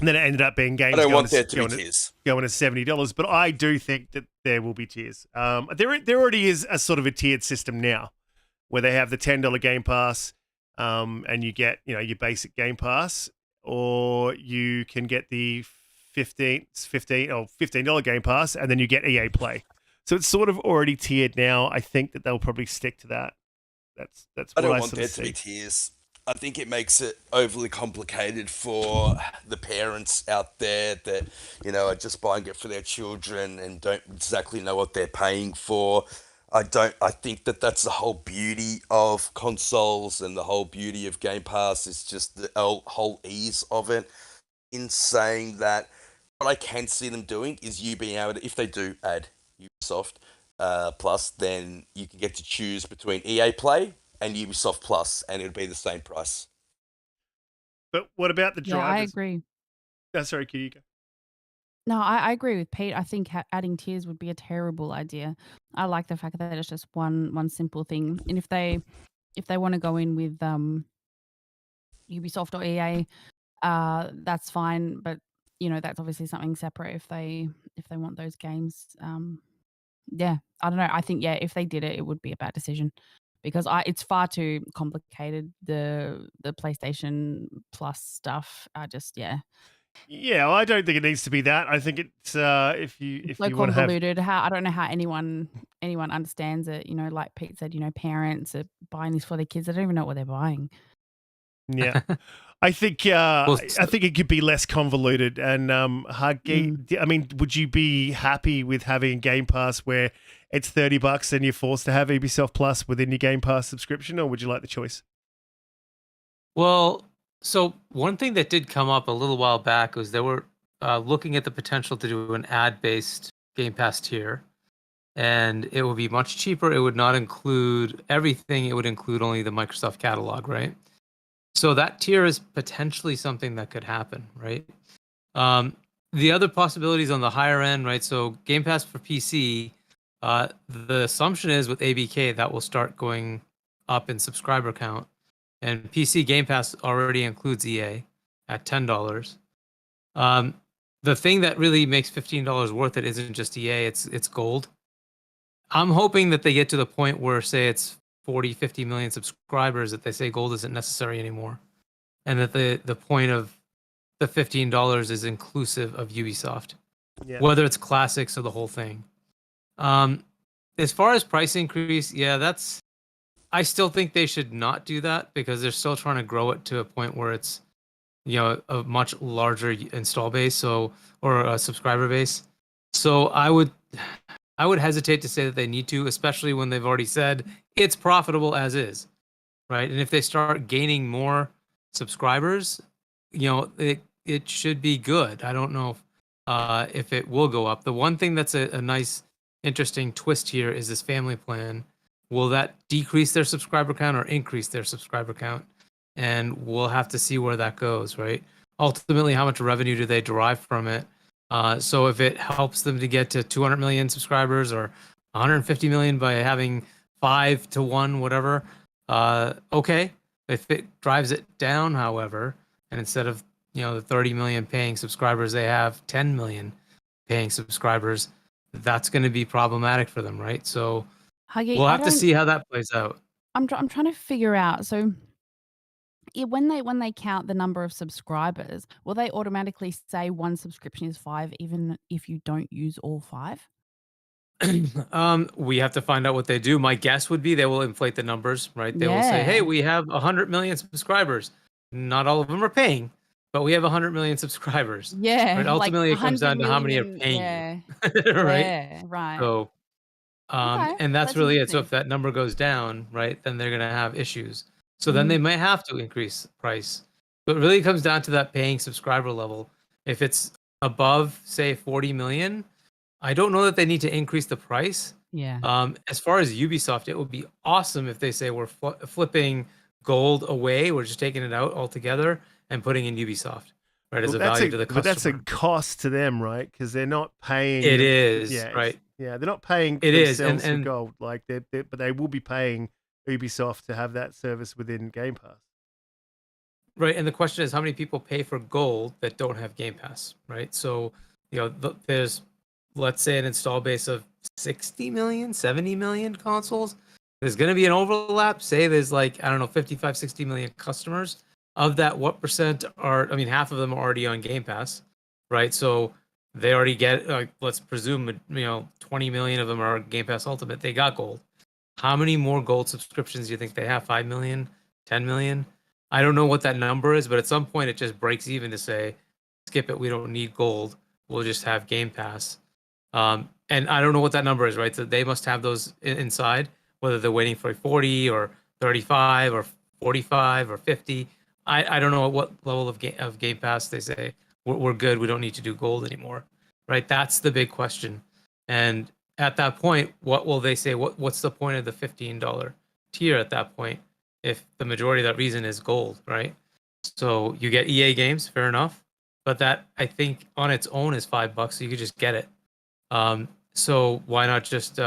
then it ended up being games. I don't want there to be tiers going to $70, but I do think that there will be tiers. There already is a sort of a tiered system now, where they have the $10 Game Pass, and you get your basic Game Pass. Or you can get the $15 Game Pass, and then you get EA Play. So it's sort of already tiered now. I think that they'll probably stick to that. That's what I don't want there to be tiers. I think it makes it overly complicated for the parents out there that are just buying it for their children and don't exactly know what they're paying for. I don't. I think that that's the whole beauty of consoles and the whole beauty of Game Pass is just the whole ease of it. In saying that, what I can see them doing is you being able to, if they do add Ubisoft Plus, then you can get to choose between EA Play and Ubisoft Plus, and it'll be the same price. But what about the Yeah, I drivers? agree. Oh, sorry, can you go? No, I agree with Pete. I think adding tiers would be a terrible idea. I like the fact that it's just one simple thing. And if they want to go in with Ubisoft or EA, that's fine. But that's obviously something separate if they want those games. Yeah, I don't know. I think if they did it, it would be a bad decision because it's far too complicated. The PlayStation Plus stuff. Yeah, well, I don't think it needs to be that. I think it's if you So want to have convoluted. How I don't know how anyone understands it. Like Pete said, parents are buying this for their kids. They don't even know what they're buying. yeah. I think I think it could be less convoluted. And Hargeet, I mean, would you be happy with having a Game Pass where it's $30 and you're forced to have Ubisoft Plus within your Game Pass subscription, or would you like the choice? Well, so one thing that did come up a little while back was they were looking at the potential to do an ad-based Game Pass tier, and it would be much cheaper. It would not include everything. It would include only the Microsoft catalog, right? So that tier is potentially something that could happen, right? The other possibilities on the higher end, right? So Game Pass for PC, the assumption is with ABK that will start going up in subscriber count. And PC Game Pass already includes EA at $10. The thing that really makes $15 worth it isn't just EA, it's gold. I'm hoping that they get to the point where, say, it's 40, 50 million subscribers, that they say gold isn't necessary anymore. And that the point of the $15 is inclusive of Ubisoft, whether it's classics or the whole thing. As far as price increase, I still think they should not do that because they're still trying to grow it to a point where it's, a much larger install base, or a subscriber base. So I would hesitate to say that they need to, especially when they've already said it's profitable as is, right? And if they start gaining more subscribers, it should be good. I don't know if it will go up. The one thing that's a nice, interesting twist here is this family plan. Will that decrease their subscriber count or increase their subscriber count? And we'll have to see where that goes, right? Ultimately, how much revenue do they derive from it? So if it helps them to get to 200 million subscribers or 150 million by having 5 to 1, whatever, okay. If it drives it down, however, and instead of the 30 million paying subscribers, they have 10 million paying subscribers, that's going to be problematic for them, right? So Hargeet, we'll have to see how that plays out. I'm trying to figure out. So when they count the number of subscribers, will they automatically say one subscription is 5 even if you don't use all 5? We have to find out what they do. My guess would be they will inflate the numbers, right? They will say, hey, we have 100 million subscribers. Not all of them are paying, but we have 100 million subscribers. Yeah. Right? Ultimately, it comes down to how many are paying you. Right? Yeah, right. So, Okay, and that's really it. So interesting. if that number goes down, right, then they're going to have issues. So then they might have to increase the price. But it really comes down to that paying subscriber level. If it's above, say, 40 million, I don't know that they need to increase the price. Yeah. As far as Ubisoft, it would be awesome if they say we're flipping gold away. We're just taking it out altogether and putting in Ubisoft, right, as a value to the customer. But that's a cost to them, right? Because they're not paying. It is, right? Yeah, they're not paying it themselves is, and for gold. Like but they will be paying Ubisoft to have that service within Game Pass. Right, and the question is, how many people pay for gold that don't have Game Pass, right? So, there's, let's say, an install base of 60 million, 70 million consoles. There's going to be an overlap. Say there's 55, 60 million customers. Of that, what percent are, half of them are already on Game Pass, right? So they already get, let's presume, 20 million of them are Game Pass Ultimate. They got gold. How many more gold subscriptions do you think they have? 5 million? 10 million? I don't know what that number is, but at some point it just breaks even to say, skip it, we don't need gold. We'll just have Game Pass. and I don't know what that number is, right? So they must have those inside, whether they're waiting for 40 or 35 or 45 or 50. I don't know at what level of Game Pass they say we're good. We don't need to do gold anymore, right? That's the big question. And at that point, what will they say? What's the point of the $15 tier at that point if the majority of that reason is gold, right? So you get EA games, fair enough, but that I think on its own is $5, so you could just get it. So why not just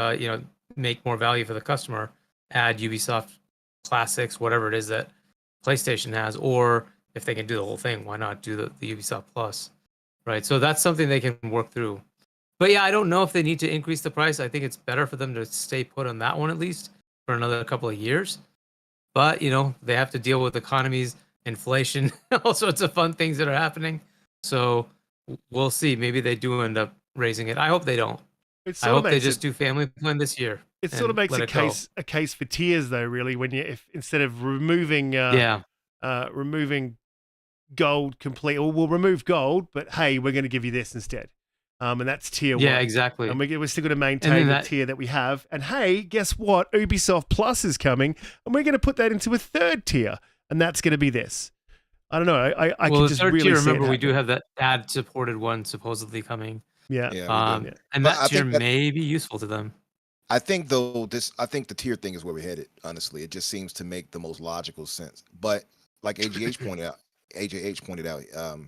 make more value for the customer, add Ubisoft Classics, whatever it is that PlayStation has, or if they can do the whole thing, why not do the Ubisoft Plus, right? So that's something they can work through. But yeah, I don't know if they need to increase the price. I think it's better for them to stay put on that one at least for another couple of years. But they have to deal with economies, inflation, all sorts of fun things that are happening. So we'll see. Maybe they do end up raising it. I hope they don't. I hope they just do family plan this year. It sort of makes a case for tiers, though. Really, when if instead of removing removing gold completely, or we'll remove gold, but hey, we're going to give you this instead. And that's tier 1. Yeah, exactly. And we're still going to maintain the tier that we have. And hey, guess what? Ubisoft Plus is coming, and we're going to put that into a third tier, and that's going to be this. I don't know. I can just really tier, see remember, we do have that ad-supported one supposedly coming. Yeah. And that tier may be useful to them. I think the tier thing is where we're headed. Honestly, it just seems to make the most logical sense. But like AJH pointed out,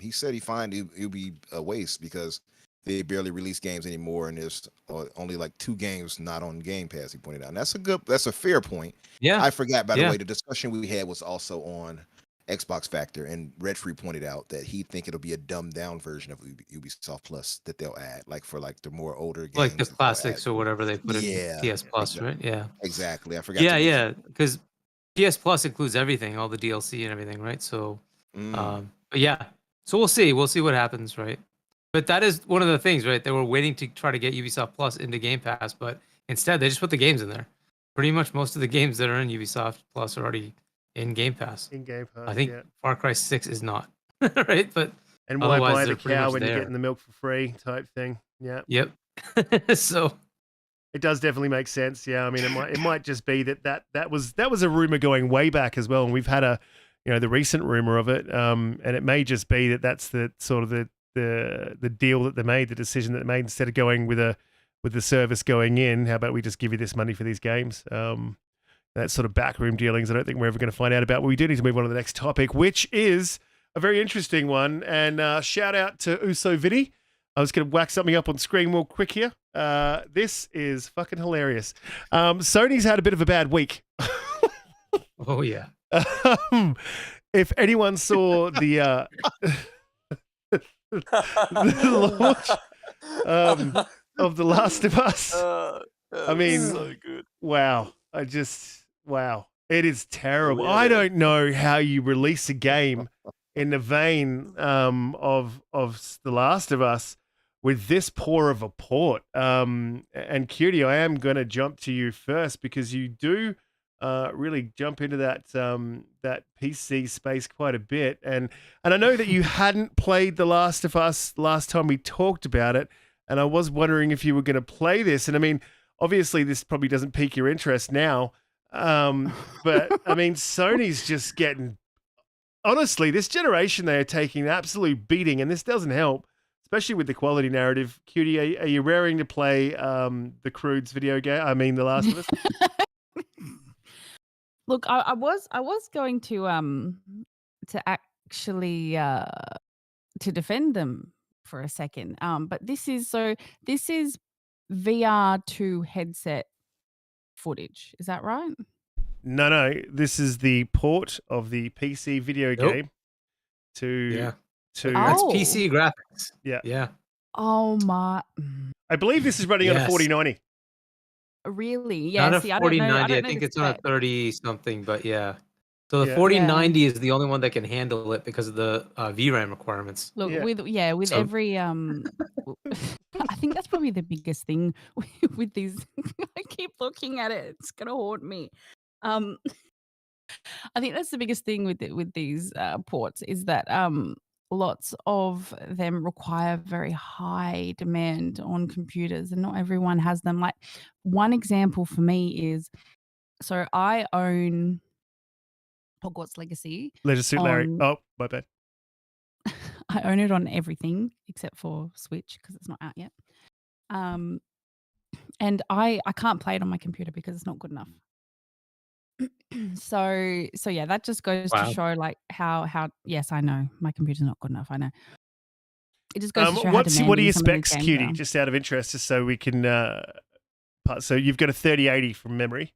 he said he find it'll be a waste because they barely release games anymore, and there's only like 2 games not on Game Pass. He pointed out, and that's a fair point. Yeah, I forgot, by the way, the discussion we had was also on Xbox Factor, and Redfree pointed out that he think it'll be a dumbed down version of Ubisoft Plus that they'll add, like for like the more older games, like the classics or whatever they put in PS Plus, right? Yeah, exactly. I forgot. Yeah, because PS Plus includes everything, all the DLC and everything, right? So, but yeah, so we'll see what happens, right? But that is one of the things, right? They were waiting to try to get Ubisoft Plus into Game Pass, but instead they just put the games in there. Pretty much most of the games that are in Ubisoft Plus are already in Game Pass. In Game Pass, I think Far Cry 6 is not, right? But and why buy the cow when you're getting the milk for free type thing? Yeah. Yep. So it does definitely make sense. Yeah. I mean, it might just be that was a rumor going way back as well, and we've had the recent rumor of it. And it may just be that's the sort of the deal that they made, the decision that they made, instead of going with the service going in. How about we just give you this money for these games? That sort of backroom dealings, I don't think we're ever going to find out about. But we do need to move on to the next topic, which is a very interesting one. And shout out to Uso Vinny. I was going to whack something up on screen real quick here. This is fucking hilarious. Sony's had a bit of a bad week. Oh, yeah. If anyone saw the launch of The Last of Us, I mean, so good. Wow. Wow. It is terrible. I don't know how you release a game in the vein of The Last of Us with this poor of a port. And Cutie, I am going to jump to you first because you do really jump into that PC space quite a bit. And I know that you hadn't played The Last of Us last time we talked about it, and I was wondering if you were going to play this. And I mean, obviously this probably doesn't pique your interest now. But I mean, Sony's just getting, honestly, this generation, they are taking an absolute beating, and this doesn't help, especially with the quality narrative. Cutie, are you raring to play the Crude's video game? I mean, The Last of Us? Look, I was going to actually to defend them for a second. But this is VR2 headset footage. Is that right? No. This is the port of the PC video game to that's PC graphics. Yeah. Oh my! I believe this is running on a 4090. Really? Yeah. Not a 4090. I think it's on a 30 something, but yeah. So the 4090 is the only one that can handle it because of the VRAM requirements. Look, with every I think that's probably the biggest thing with these. I keep looking at it; it's gonna haunt me. I think that's the biggest thing with these ports is that lots of them require very high demand on computers, and not everyone has them. Like, one example for me is, so I own Hogwarts Legacy. Leisure Suit Larry. on Oh, my bad. I own it on everything except for Switch because it's not out yet. And I can't play it on my computer because it's not good enough. So yeah, that just goes to Wow. show like how yes, I know my computer's not good enough. I know. It just goes to show how what are demanding your some of these specs, games Cutie? are. Just out of interest, just so we can. So you've got a 3080 from memory.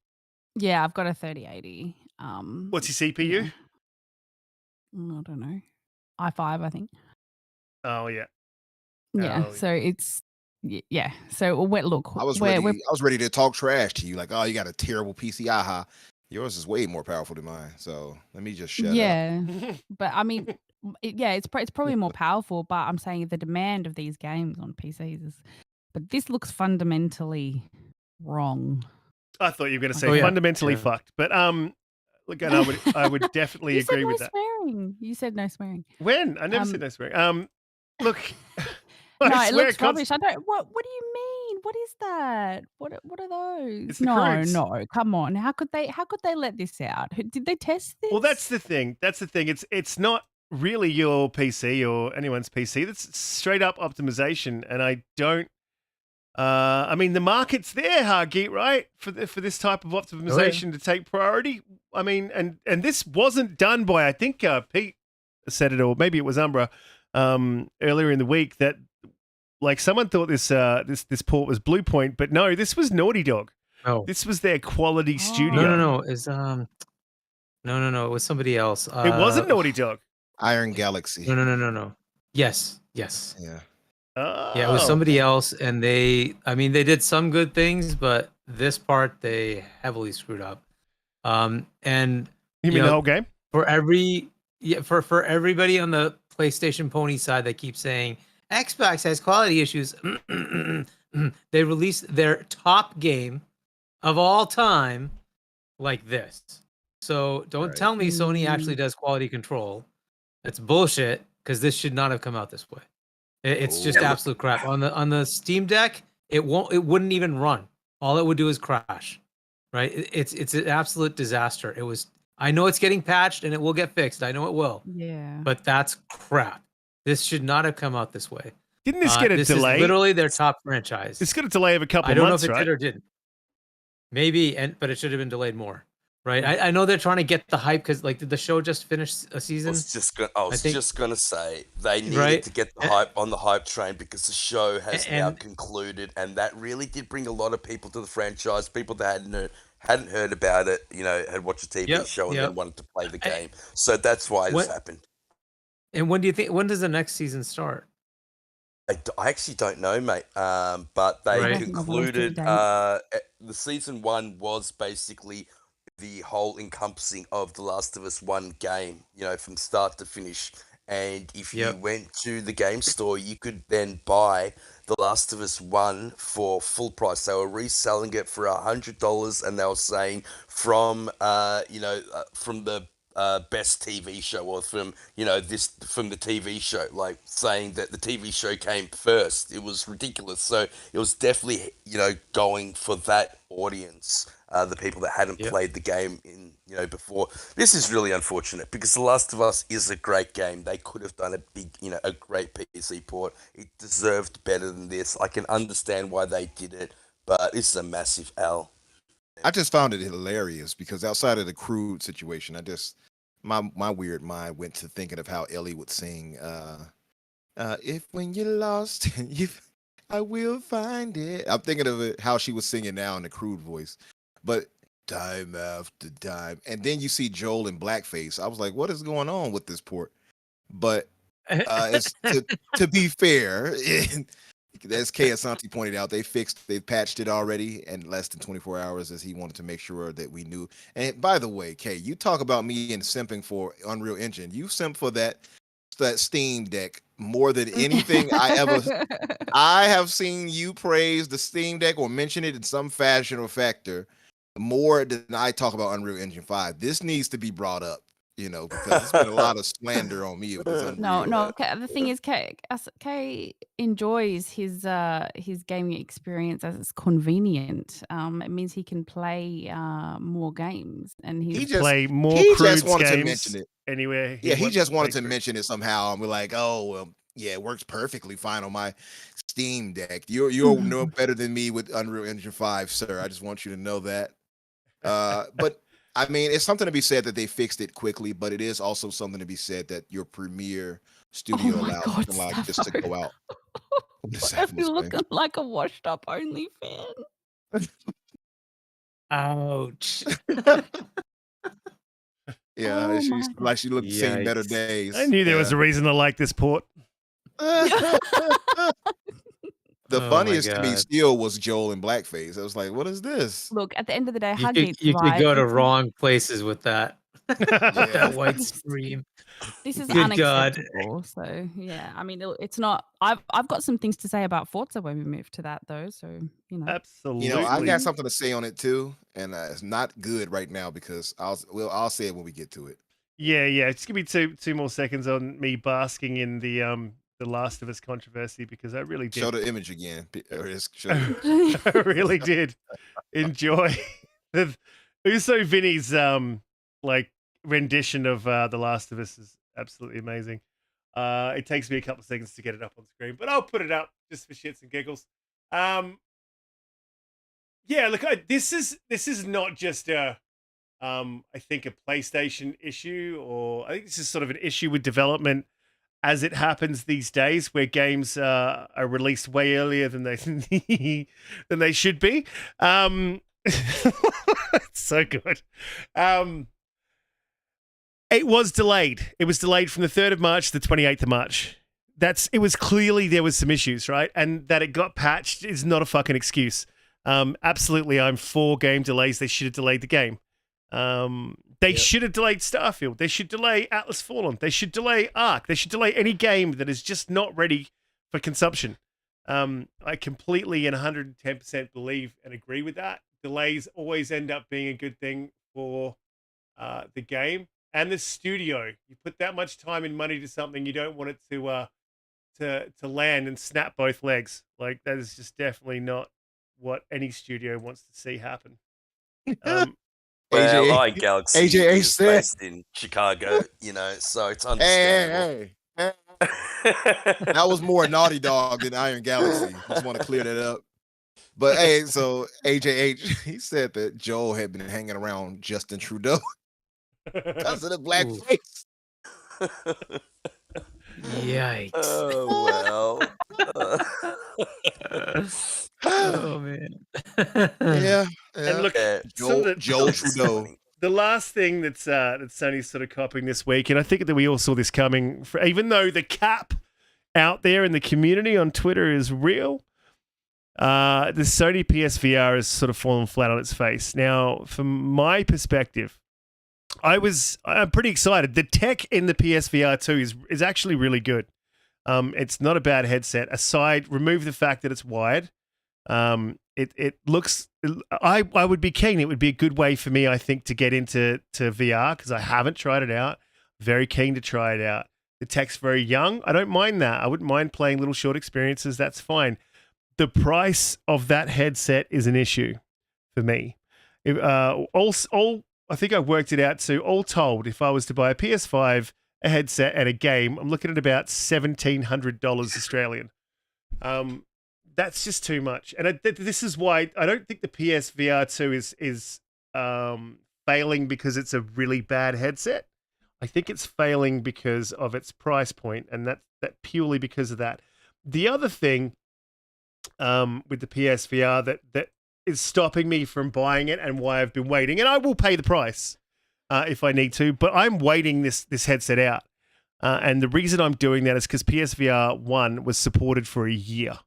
Yeah, I've got a 3080. What's your CPU? Yeah. I don't know. i5, I think. Oh yeah. Yeah. Oh, So it's yeah. So look, I was we're ready to talk trash to you, like, oh, you got a terrible PC. Aha, yours is way more powerful than mine. So let me just shut up. yeah. But I mean, it's probably more powerful. But I'm saying the demand of these games on PCs is. But this looks fundamentally wrong. I thought you were going to say Oh, yeah. fundamentally Yeah. fucked, but look, and I would definitely You agree said no with that. swearing. You said no swearing. When I never said no swearing. Look, No, I it swear looks rubbish. constantly. I don't. What do you mean? What is that? What are those? It's the No, crudes. no. Come on. How could they let this out? Did they test this? Well, that's the thing. It's not really your PC or anyone's PC. That's straight up optimization, and I don't. I mean, the market's there, Hargeet, right? For this type of optimization to take priority. I mean, and this wasn't done by, I think Pete said it, or maybe it was Umbra earlier in the week, that like someone thought this port was Bluepoint, but no, this was Naughty Dog. No. This was their quality studio. No. It's no. It was somebody else. It wasn't Naughty Dog. Iron Galaxy. No. Yes. Yeah. Oh. Yeah, it was somebody else, and they did some good things, but this part they heavily screwed up. And You mean the whole game? for everybody on the PlayStation Pony side that keeps saying Xbox has quality issues, they released their top game of all time like this. So don't tell me Sony actually does quality control. That's bullshit, because this should not have come out this way. It's just absolute crap. On the Steam Deck, it wouldn't even run. All it would do is crash. Right? It's an absolute disaster. I know it's getting patched and it will get fixed. I know it will. Yeah. But that's crap. This should not have come out this way. Didn't this get a this delay? Is literally their top franchise. It's got a delay of a couple I don't of months, know if it right? did or didn't. Maybe, but it should have been delayed more. Right? I know they're trying to get the hype because, like, did the show just finish a season? I was just gonna say they needed to get the hype on the hype train because the show has now concluded, and that really did bring a lot of people to the franchise. People that hadn't heard about it, had watched a TV show and then wanted to play the game. So that's why this happened. And when does the next season start? I actually don't know, mate. But they concluded the season 1 was basically the whole encompassing of The Last of Us 1 game, from start to finish. And if you went to the game store, you could then buy The Last of Us 1 for full price. They were reselling it for $100, and they were saying from the best TV show, or from from the TV show, like saying that the TV show came first. It was ridiculous. So it was definitely going for that audience, the people that hadn't played the game before. This is really unfortunate because The Last of Us is a great game. They could have done a great PC port. It deserved better than this. I can understand why they did it, but it's a massive L. I just found it hilarious because outside of the crude situation, my weird mind went to thinking of how Ellie would sing, if when you're lost, I will find it. I'm thinking of it, how she was singing now in the crude voice, but time after time. And then you see Joel in blackface. I was like, what is going on with this port? But it's, to be fair, as Kay Asante pointed out, they've patched it already in less than 24 hours, as he wanted to make sure that we knew. And by the way, Kay, you talk about me and simping for Unreal Engine. You simp for that Steam Deck more than anything I have seen you praise the Steam Deck or mention it in some fashion or factor more than I talk about Unreal Engine 5. This needs to be brought up. because there's been a lot of slander on me with this Unreal. No. The thing is, Kay enjoys his gaming experience as it's convenient. It means he can play more games, and He he's just Play more he crude just wanted to games mention it. anywhere. Yeah, he wants just wanted play to crude. mention it somehow, and we're like, oh well, yeah, it works perfectly fine on my Steam Deck. You're no better than me with Unreal Engine 5, sir. I just want you to know that. But I mean, it's something to be said that they fixed it quickly, but it is also something to be said that your Premiere Studio Oh my allows God, something like this to Savo. go out. What's Why are happening, you Spain? looking like a washed up OnlyFan? Ouch. Yeah, Oh she's my God. like she looked seen better Yikes. days. I knew there was a reason to like this port. The Oh my funniest to me God. still was Joel in blackface. I was like, what is this? Look, at the end of the day, You Hargeet's could right. go to wrong places with that. Yeah. That white scream. This is Good God. unacceptable. So yeah, I mean, it's not. I've got some things to say about Forza when we move to that, though. So Absolutely. I got something to say on it too, and it's not good right now because I'll say it when we get to it. Yeah. Just give me two more seconds on me basking in the Last of Us controversy, because I really did. Show the image again. Show the I really did enjoy the Uso Vinny's like rendition of The Last of Us is absolutely amazing. It takes me a couple of seconds to get it up on screen, but I'll put it up just for shits and giggles. Yeah, look, this is not just a I think a PlayStation issue, or I think this is sort of an issue with development as it happens these days, where games are released way earlier than they should be. It's so good. It was delayed. It was delayed from the 3rd of March to the 28th of March. It was clearly there was some issues, right? And that it got patched is not a fucking excuse. Absolutely, I'm for game delays. They should have delayed the game. They should have delayed Starfield. They should delay Atlas Fallen. They should delay Ark. They should delay any game that is just not ready for consumption. I completely and 110% believe and agree with that. Delays always end up being a good thing for the game and the studio. You put that much time and money to something, you don't want it to land and snap both legs. Like, that is just definitely not what any studio wants to see happen. Well, I Galaxy AJ is said- based in Chicago, so it's understandable. Hey. That was more Naughty Dog than Iron Galaxy. Just want to clear that up. But hey, so AJH, he said that Joel had been hanging around Justin Trudeau because of the blackface. Yikes. Oh, well. Oh, man. Yeah. And look, Yeah, Joel Trudeau. the last thing that Sony's sort of copying this week, and I think that we all saw this coming, even though the cap out there in the community on Twitter is real, the Sony PSVR has sort of fallen flat on its face. Now, from my perspective, I'm pretty excited. The tech in the PSVR 2 is actually really good. It's not a bad headset. Remove the fact that it's wired. It looks. I would be keen. It would be a good way for me, I think, to get into VR, because I haven't tried it out. Very keen to try it out. The tech's very young. I don't mind that. I wouldn't mind playing little short experiences. That's fine. The price of that headset is an issue for me. I think I worked it out too. All told, if I was to buy a PS5, a headset, and a game, I'm looking at about $1,700 Australian. That's just too much. And this is why I don't think the PSVR 2 is failing because it's a really bad headset. I think it's failing because of its price point, and that purely because of that. The other thing with the PSVR that is stopping me from buying it, and why I've been waiting, and I will pay the price if I need to, but I'm waiting this headset out. And the reason I'm doing that is because PSVR 1 was supported for a year.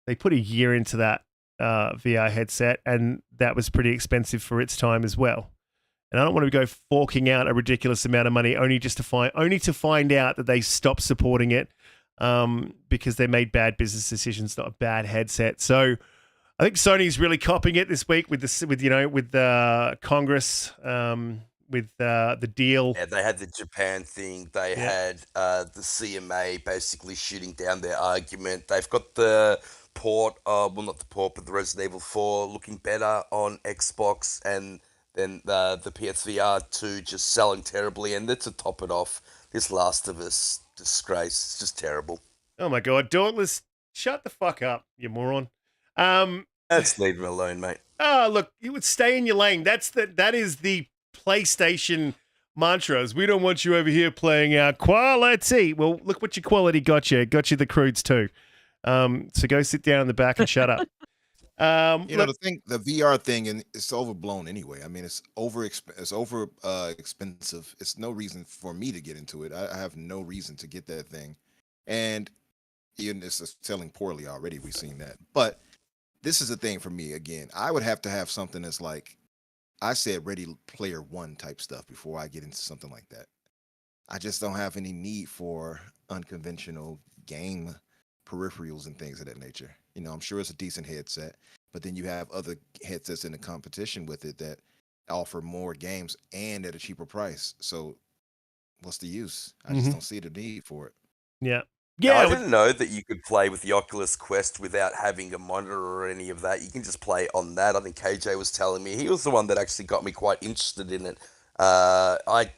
They put a year into that VR headset, and that was pretty expensive for its time as well. And I don't want to go forking out a ridiculous amount of money only to find out that they stopped supporting it because they made bad business decisions, not a bad headset. So I think Sony's really copying it this week with Congress, with the deal. Yeah, they had the Japan thing. They had the CMA basically shooting down their argument. They've got the port, well, not the port, but the Resident Evil 4 looking better on Xbox, and then the PSVR 2 just selling terribly. And then to top it off, this Last of Us disgrace. It's just terrible. Oh my god, Dauntless, shut the fuck up, you moron. Let's leave him alone, mate. Oh, look, you would stay in your lane. That is the PlayStation mantras. We don't want you over here playing our quality. Well, look what your quality got you. Got you the crudes too. So go sit down in the back and shut up. The VR thing, and it's overblown anyway. I mean, it's expensive. It's no reason for me to get into it. I have no reason to get that thing, and even it's selling poorly already. We've seen that, but this is the thing for me. Again, I would have to have something that's like I said, Ready Player One type stuff before I get into something like that. I just don't have any need for unconventional game peripherals and things of that nature. You know, I'm sure it's a decent headset, but then you have other headsets in the competition with it that offer more games and at a cheaper price. So what's the use? I just don't see the need for it. Yeah. Yeah, I didn't know that you could play with the Oculus Quest without having a monitor or any of that. You can just play on that. I think KJ was telling me. He was the one that actually got me quite interested in it. I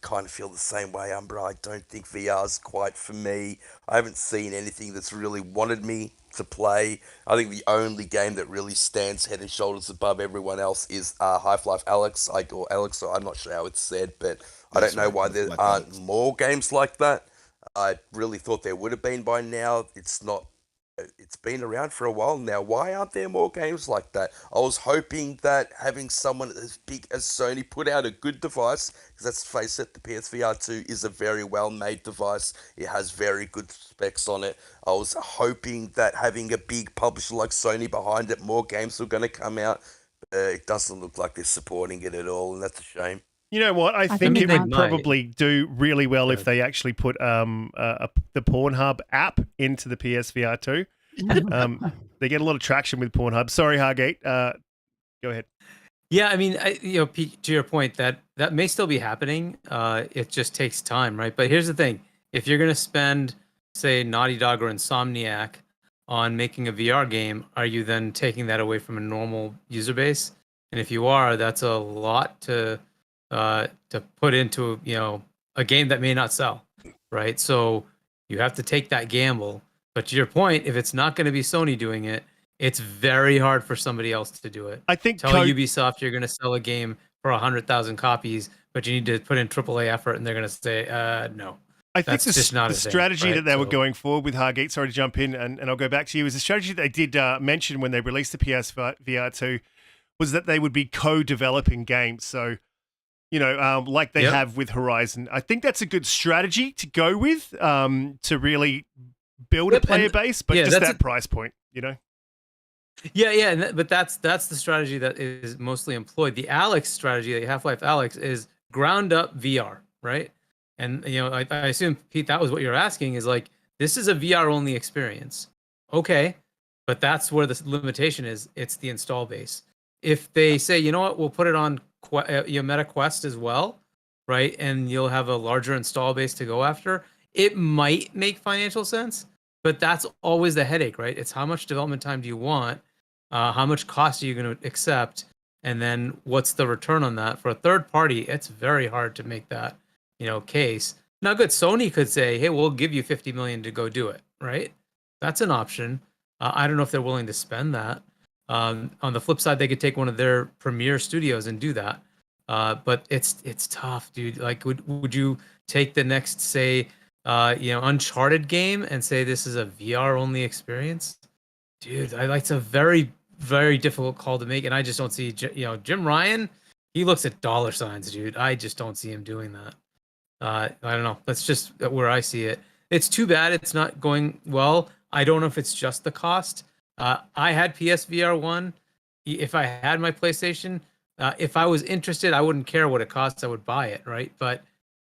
kind of feel the same way, Umbra. I don't think VR's quite for me. I haven't seen anything that's really wanted me to play. I think the only game that really stands head and shoulders above everyone else is Half-Life Alyx. I'm not sure how it's said, but I don't know why there aren't more games like that. I really thought there would have been by now. It's not. It's been around for a while now. Why aren't there more games like that? I was hoping that having someone as big as Sony put out a good device, because let's face it, the PSVR 2 is a very well-made device. It has very good specs on it. I was hoping that having a big publisher like Sony behind it, more games were going to come out. It doesn't look like they're supporting it at all, and that's a shame. You know what? I think it would probably do really well if they actually put the Pornhub app into the PSVR 2. They get a lot of traction with Pornhub. Sorry, Hargeet. Go ahead. Yeah, I mean, Pete, to your point, that may still be happening. It just takes time, right? But here's the thing: if you're going to spend, say, Naughty Dog or Insomniac on making a VR game, are you then taking that away from a normal user base? And if you are, that's a lot to put into a game that may not sell, right? So you have to take that gamble. But to your point, if it's not going to be Sony doing it, it's very hard for somebody else to do it. I think tell Ubisoft you're going to sell a game for 100,000 copies, but you need to put in AAA effort, and they're going to say no. I think the strategy that they were going for with Hargeet, sorry to jump in, and I'll go back to you, is the strategy they did mention when they released the PSVR 2 was that they would be co-developing games. So like they have with Horizon. I think that's a good strategy to go with to really build a player base, but just that price point, Yeah, but that's the strategy that is mostly employed. The Alyx strategy, the Half-Life Alyx, is ground up VR, right? And I assume, Pete, that was what you're asking, is like, this is a VR only experience. Okay, but that's where the limitation is. It's the install base. If they say, you know what, we'll put it on Meta Quest as well, right? And you'll have a larger install base to go after. It might make financial sense, but that's always the headache, right? It's how much development time do you want? How much cost are you going to accept? And then what's the return on that? For a third party, it's very hard to make that, case. Now, good, Sony could say, hey, we'll give you $50 million to go do it, right? That's an option. I don't know if they're willing to spend that. On the flip side, they could take one of their premier studios and do that. But it's tough, dude. Like, would you take the next, say, Uncharted game and say this is a VR only experience? Dude, it's a very, very difficult call to make, and I just don't see, Jim Ryan. He looks at dollar signs, dude. I just don't see him doing that. I don't know. That's just where I see it. It's too bad it's not going well. I don't know if it's just the cost. I had PSVR 1. If I had my PlayStation, if I was interested, I wouldn't care what it costs. I would buy it, right? But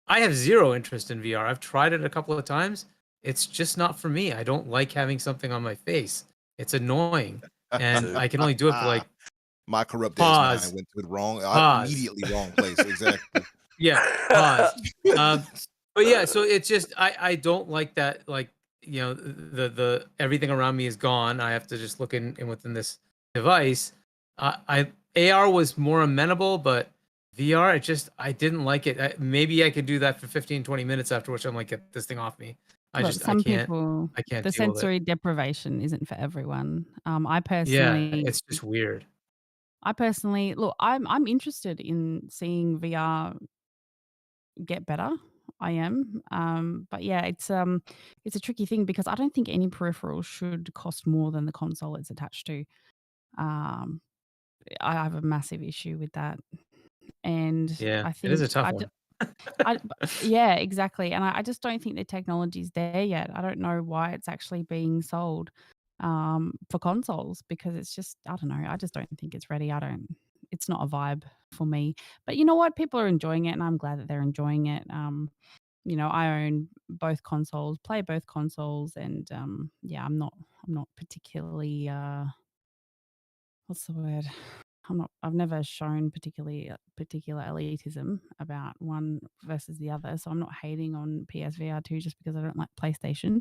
I have zero interest in VR. I've tried it a couple of times. It's just not for me. I don't like having something on my face. It's annoying. And I can only do it for like My corrupt Pause. mind went to the wrong, Pause. immediately wrong place. Exactly. Yeah, pause. But yeah, so it's just I don't like that. Like, you know, the everything around me is gone. I have to just look in within this device. AR was more amenable, but VR, I didn't like it. Maybe I could do that for 15, 20 minutes, after which I'm like, get this thing off me. Look, some people, I can't the deal with it. sensory deprivation isn't for everyone. I Yeah, personally, it's just weird. look, I'm interested in seeing VR get better. I am. But yeah, it's a tricky thing because I don't think any peripheral should cost more than the console it's attached to. Um, I have a massive issue with that, and Yeah, I it is think a tough one. yeah, exactly. And I just don't think the technology's there yet. I don't know why it's actually being sold for consoles because it's just, I don't know. I just don't think it's ready. It's not a vibe for me. But you know what? People are enjoying it and I'm glad that they're enjoying it. You know, I own both consoles, play both consoles, and yeah, I'm not particularly what's the word? I've never shown particular elitism about one versus the other. So I'm not hating on PSVR2 just because I don't like PlayStation.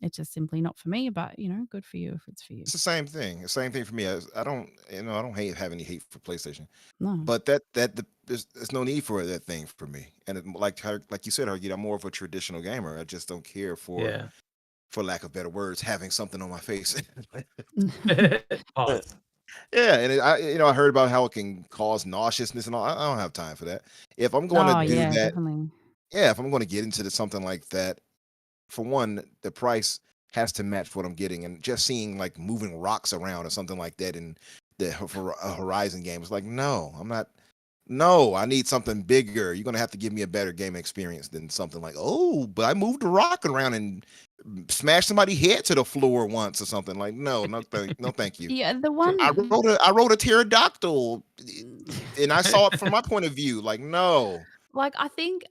It's just simply not for me, but you know, good for you if it's for you. It's the same thing. The same thing for me. I don't, I don't have any hate for PlayStation, No. but there's no need for that thing for me. And like you said, Hargeet, I'm more of a traditional gamer. I just don't care for lack of better words, having something on my face. Pause. Yeah, and I heard about how it can cause nauseousness and all. I don't have time for that. If I'm going to do yeah, that, definitely. if I'm going to get into something like that, for one, the price has to match what I'm getting, and just seeing like moving rocks around or something like that in the Horizon game is like, no, I'm not. No, I need something bigger. You're gonna have to give me a better game experience than something like, oh, but I moved a rock around and smashed somebody's head to the floor once or something. Like, no, thank you. Yeah, the one I wrote a pterodactyl, and I saw it from my point of view. Like, no. like I think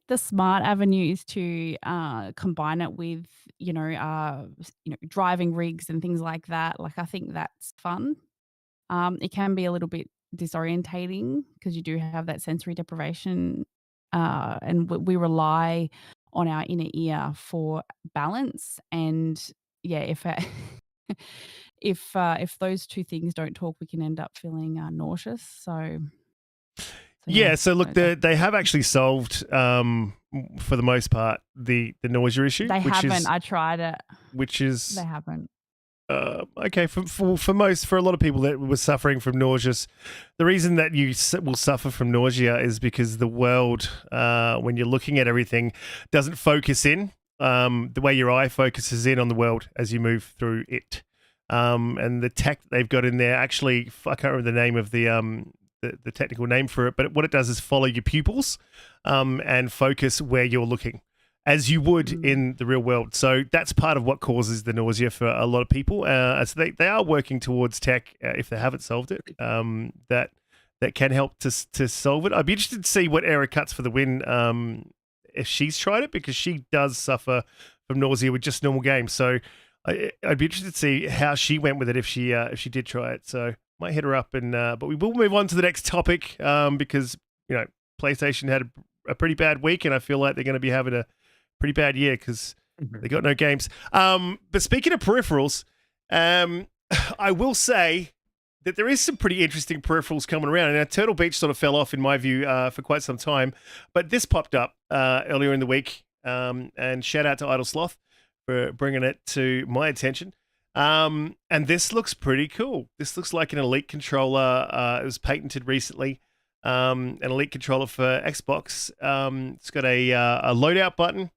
the smart avenue is to combine it with driving rigs and things like that. Like I think that's fun. It can be a little bit disorientating because you do have that sensory deprivation, and we rely on our inner ear for balance. And yeah, if those two things don't talk, we can end up feeling nauseous. So yeah. So look, they have actually solved, for the most part, the nausea issue. They haven't. I tried it. They haven't. Okay, for a lot of people that were suffering from nausea, the reason that you will suffer from nausea is because the world, when you're looking at everything, doesn't focus in the way your eye focuses in on the world as you move through it. And the tech that they've got in there, actually, I can't remember the name of the technical name for it, but what it does is follow your pupils and focus where you're looking, as you would in the real world. So that's part of what causes the nausea for a lot of people. So they are working towards tech, if they haven't solved it, that can help to solve it. I'd be interested to see what Era Cuts for the win, if she's tried it, because she does suffer from nausea with just normal games. So I'd be interested to see how she went with it if she did try it. So might hit her up, and but we will move on to the next topic, because PlayStation had a pretty bad week, and I feel like they're going to be having a pretty bad year because they got no games. But speaking of peripherals, I will say that there is some pretty interesting peripherals coming around. And Turtle Beach sort of fell off, in my view, for quite some time. But this popped up earlier in the week. And shout out to Idle Sloth for bringing it to my attention. And this looks pretty cool. This looks like an Elite controller. It was patented recently. An Elite controller for Xbox. It's got a loadout button.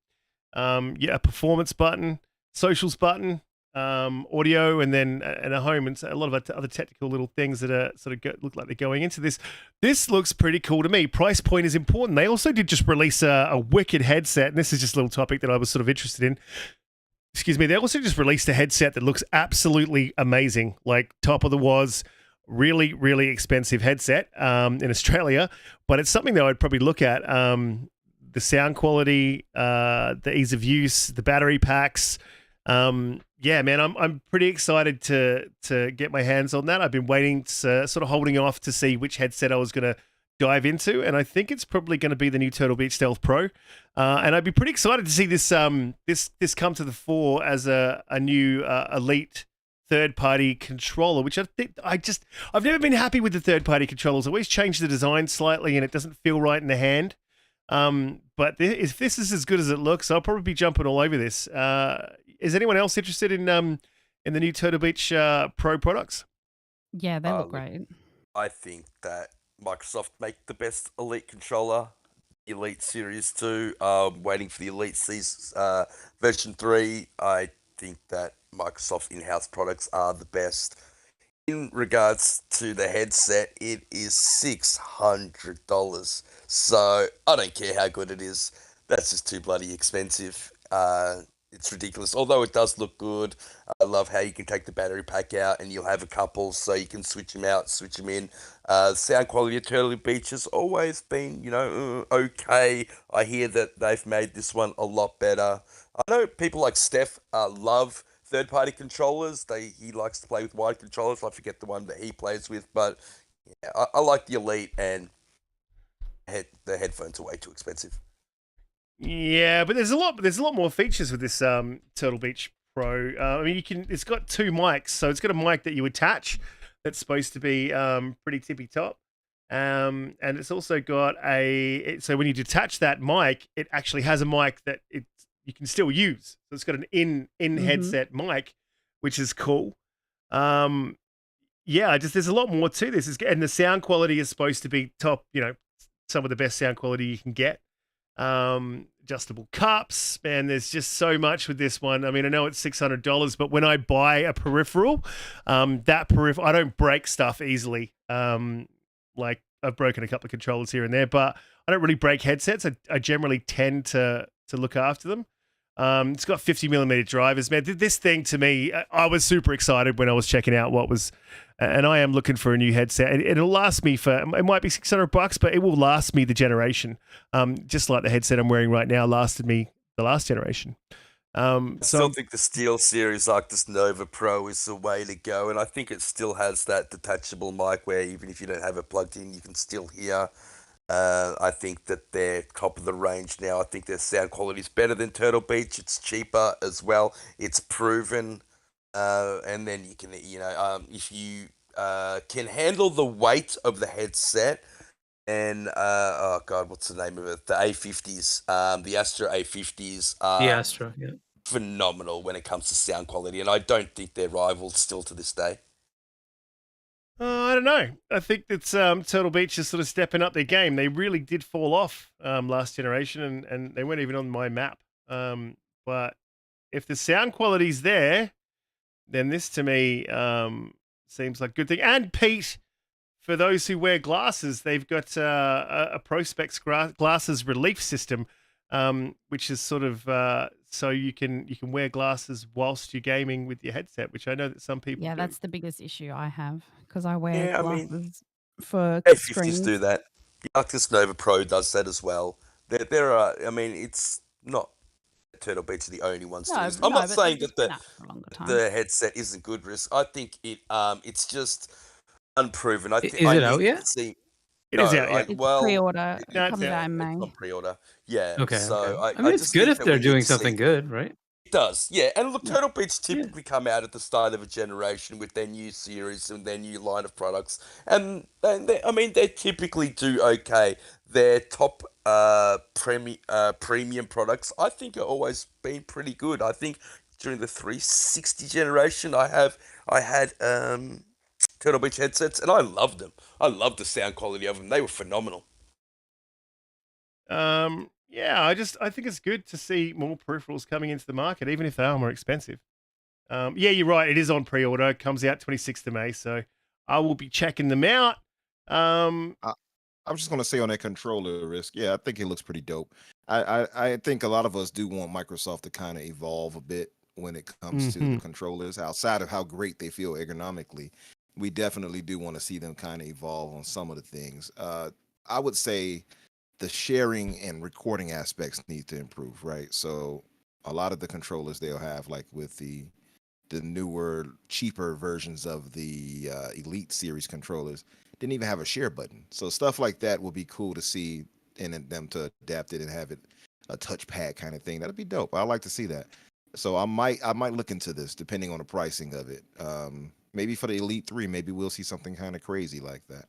A performance button, socials button, audio, and then a home, and a lot of other technical little things that are sort of look like they're going into this. This looks pretty cool to me. Price point is important. They also did just release a wicked headset, and this is just a little topic that I was sort of interested in. Excuse me. They also just released a headset that looks absolutely amazing, like top of the was. Really, really expensive headset in Australia, but it's something that I'd probably look at. The sound quality, the ease of use, the battery packs, Yeah, man, I'm pretty excited to get my hands on that. I've been waiting, sort of holding off to see which headset I was going to dive into, and I think it's probably going to be the new Turtle Beach Stealth Pro. And I'd be pretty excited to see this this come to the fore as a new elite third-party controller, which I think I've never been happy with the third-party controllers. I always change the design slightly, and it doesn't feel right in the hand. But if this is as good as it looks, I'll probably be jumping all over this. Is anyone else interested in the new Turtle Beach Pro products? Yeah, they look great. I think that Microsoft make the best Elite controller. Elite Series 2. Waiting for the Elite version 3. I think that Microsoft's in-house products are the best. In regards to the headset, it is $600. So I don't care how good it is. That's just too bloody expensive. It's ridiculous. Although it does look good. I love how you can take the battery pack out and you'll have a couple so you can switch them out, switch them in. Sound quality of Turtle Beach has always been, okay. I hear that they've made this one a lot better. I know people like Steph love third-party controllers. He likes to play with wide controllers. I forget the one that he plays with, but yeah, I like the Elite, and the headphones are way too expensive. Yeah, but there's a lot more features with this Turtle Beach Pro. I mean, it's got two mics, so it's got a mic that you attach that's supposed to be pretty tippy top, and it's also got so when you detach that mic, it actually has a mic that you can still use. So it's got an in headset mic, which is cool. Yeah, there's a lot more to this, and the sound quality is supposed to be top. Some of the best sound quality you can get. Adjustable cups, man, there's just so much with this one. I mean, I know it's $600, but when I buy a peripheral, I don't break stuff easily. Like I've broken a couple of controllers here and there, but I don't really break headsets. I generally tend to look after them. It's got 50mm drivers, man. This thing, to me, I was super excited when I was checking out and I am looking for a new headset. And it'll last me it might be $600, but it will last me the generation. Just like the headset I'm wearing right now lasted me the last generation. I still think the Steel Series Arctis Nova Pro is the way to go, and I think it still has that detachable mic where even if you don't have it plugged in, you can still hear. I think that they're top of the range now. I think their sound quality is better than Turtle Beach. It's cheaper as well. It's proven. And then you can, if you can handle the weight of the headset, and oh god, what's the name of it? The A50s, the Astra A50s are The Astra, yeah. phenomenal when it comes to sound quality, and I don't think they're rivals still to this day. I don't know. I think that Turtle Beach is sort of stepping up their game. They really did fall off last generation, and they weren't even on my map. But if the sound quality's there, then this to me seems like a good thing. And Pete, for those who wear glasses, they've got a Prospex glasses relief system, which is sort of so you can wear glasses whilst you're gaming with your headset, which I know that some people do. That's the biggest issue I have because I wear Yeah, glasses for A50s screens. do that. The Arctis Nova Pro does that as well. There are, it's not Turtle Beach are the only ones to use. I'm not saying that the headset isn't good, Risk. I think it's just unproven. Is it out yet? It is out yet. It's pre-order. It comes out in May. It's on pre-order. Yeah. Okay. So I mean, it's good if they're doing something good, right? It does, yeah. And look, Turtle Beach typically come out at the start of a generation with their new series and their new line of products, and they typically do okay. Their top premium products, I think, are always been pretty good. I think during the 360 generation, I had Turtle Beach headsets, and I loved them. I loved the sound quality of them. They were phenomenal. Yeah, I think it's good to see more peripherals coming into the market, even if they are more expensive. Yeah, you're right. It is on pre-order. It comes out 26th of May, so I will be checking them out. I was just going to say on that controller, Risk. Yeah, I think it looks pretty dope. I think a lot of us do want Microsoft to kind of evolve a bit when it comes to the controllers. Outside of how great they feel ergonomically, we definitely do want to see them kind of evolve on some of the things. I would say the sharing and recording aspects need to improve, right? So a lot of the controllers they'll have, like with the newer, cheaper versions of the Elite Series controllers, didn't even have a share button. So stuff like that will be cool to see, and then them to adapt it and have it a touchpad kind of thing. That'd be dope. I like to see that. So I might look into this depending on the pricing of it. Maybe for the Elite 3, maybe we'll see something kind of crazy like that.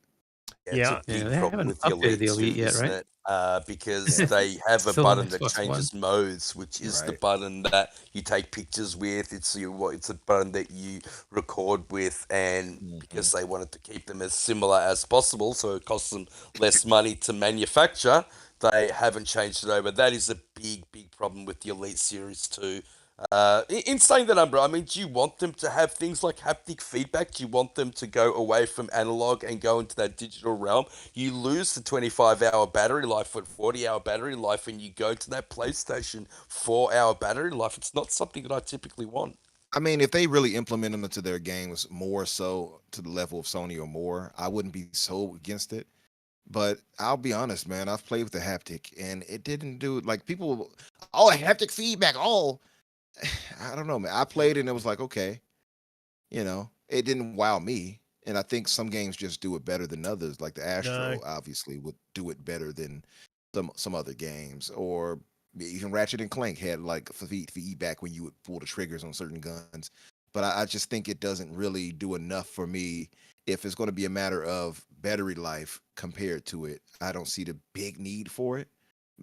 Yeah. It's a big they problem haven't with the updated the Elite, Elite too, yet, isn't right? it? Because they have a Still on button that Xbox One. changes modes, which is the Right. button that you take pictures with. It's a button that you record with, and because they wanted to keep them as similar as possible, so it costs them less money to manufacture, they haven't changed it over. That is a big problem with the Elite Series too. In saying that, Umbra, I mean, do you want them to have things like haptic feedback? Do you want them to go away from analog and go into that digital realm? You lose the 25-hour battery life or 40-hour battery life, and you go to that PlayStation 4-hour battery life. It's not something that I typically want. I mean, if they really implement them into their games more so to the level of Sony or more, I wouldn't be so against it. But I'll be honest, man, I've played with the haptic and it didn't do like people, oh, haptic feedback, oh, I don't know, man. I played and it was like, okay, it didn't wow me. And I think some games just do it better than others. Like the Astro No. obviously would do it better than some other games. Or even Ratchet and Clank had like feedback when you would pull the triggers on certain guns. But I just think it doesn't really do enough for me. If it's going to be a matter of battery life compared to it, I don't see the big need for it.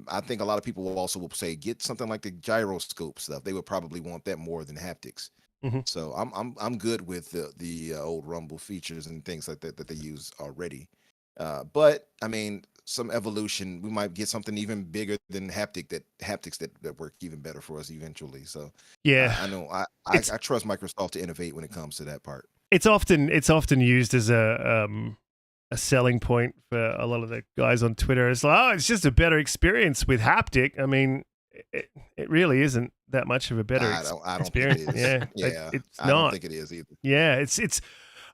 I think a lot of people will say get something like the gyroscope stuff. They would probably want that more than haptics. Mhm. So I'm good with the old Rumble features and things like that they use already. But I mean, some evolution, we might get something even bigger than haptics that work even better for us eventually. So Yeah. I know I It's- trust Microsoft to innovate when it comes to that part. It's often used as a selling point for a lot of the guys on Twitter. It's like, oh, it's just a better experience with haptic. I mean, it really isn't that much of a better I don't experience. think it is. Yeah, Yeah, it's I not. don't think it is either. Yeah, it's.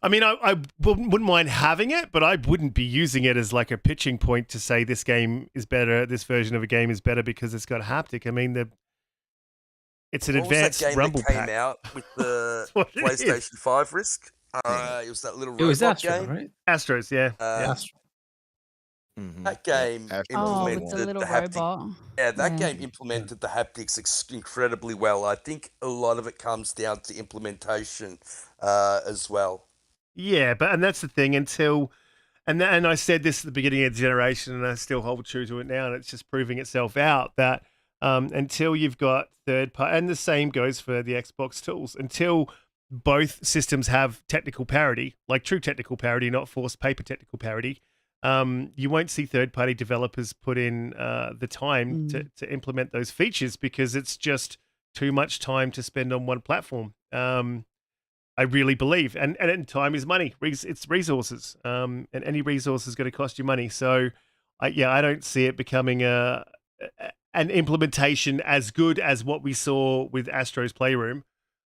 I mean, I wouldn't mind having it, but I wouldn't be using it as like a pitching point to say this game is better. This version of a game is better because it's got haptic. I mean, it's an What was that advanced game Rumble that came pack. out with the That's what it is. PlayStation 5 Risk? Yeah. It was that little It was robot Astro, game. right? Astros, yeah. Astro. That game Astro Oh, was with one. the implemented little the haptic. robot. Yeah, that Yeah. game implemented the haptics incredibly well. I think a lot of it comes down to implementation as well. Yeah, and that's the thing until, and I said this at the beginning of the generation, and I still hold true to it now, and it's just proving itself out that until you've got third party, and the same goes for the Xbox tools, until both systems have technical parity, like true technical parity, not forced paper technical parity, you won't see third party developers put in the time to implement those features because it's just too much time to spend on one platform. I really believe, and time is money. It's resources, and any resource is going to cost you money. So, I don't see it becoming an implementation as good as what we saw with Astro's Playroom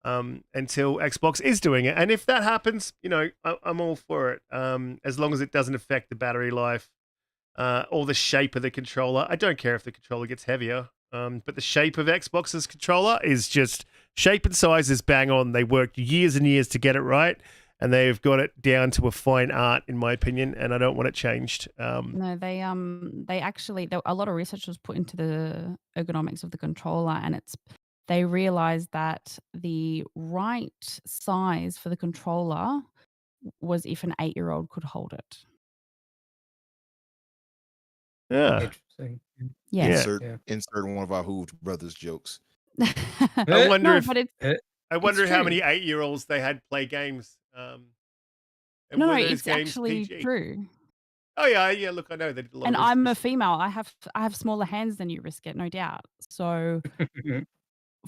until Xbox is doing it. And if that happens, I'm all for it, as long as it doesn't affect the battery life or the shape of the controller. I don't care if the controller gets heavier, but the shape of Xbox's controller is just shape and size is bang on. They worked years and years to get it right, and they've got it down to a fine art, in my opinion. And I don't want it changed. No, they actually a lot of research was put into the ergonomics of the controller, and they realized that the right size for the controller was if an 8-year-old could hold it. Yeah. Interesting. Yes. Insert one of our Hooved Brothers jokes. I wonder No, if but I wonder how true. many 8-year-olds they had play games. And no, were those it's games actually PG? true. Oh yeah. Look, I know they did a lot. And of I'm a research. female. I have smaller hands than you, Riskit, no doubt. So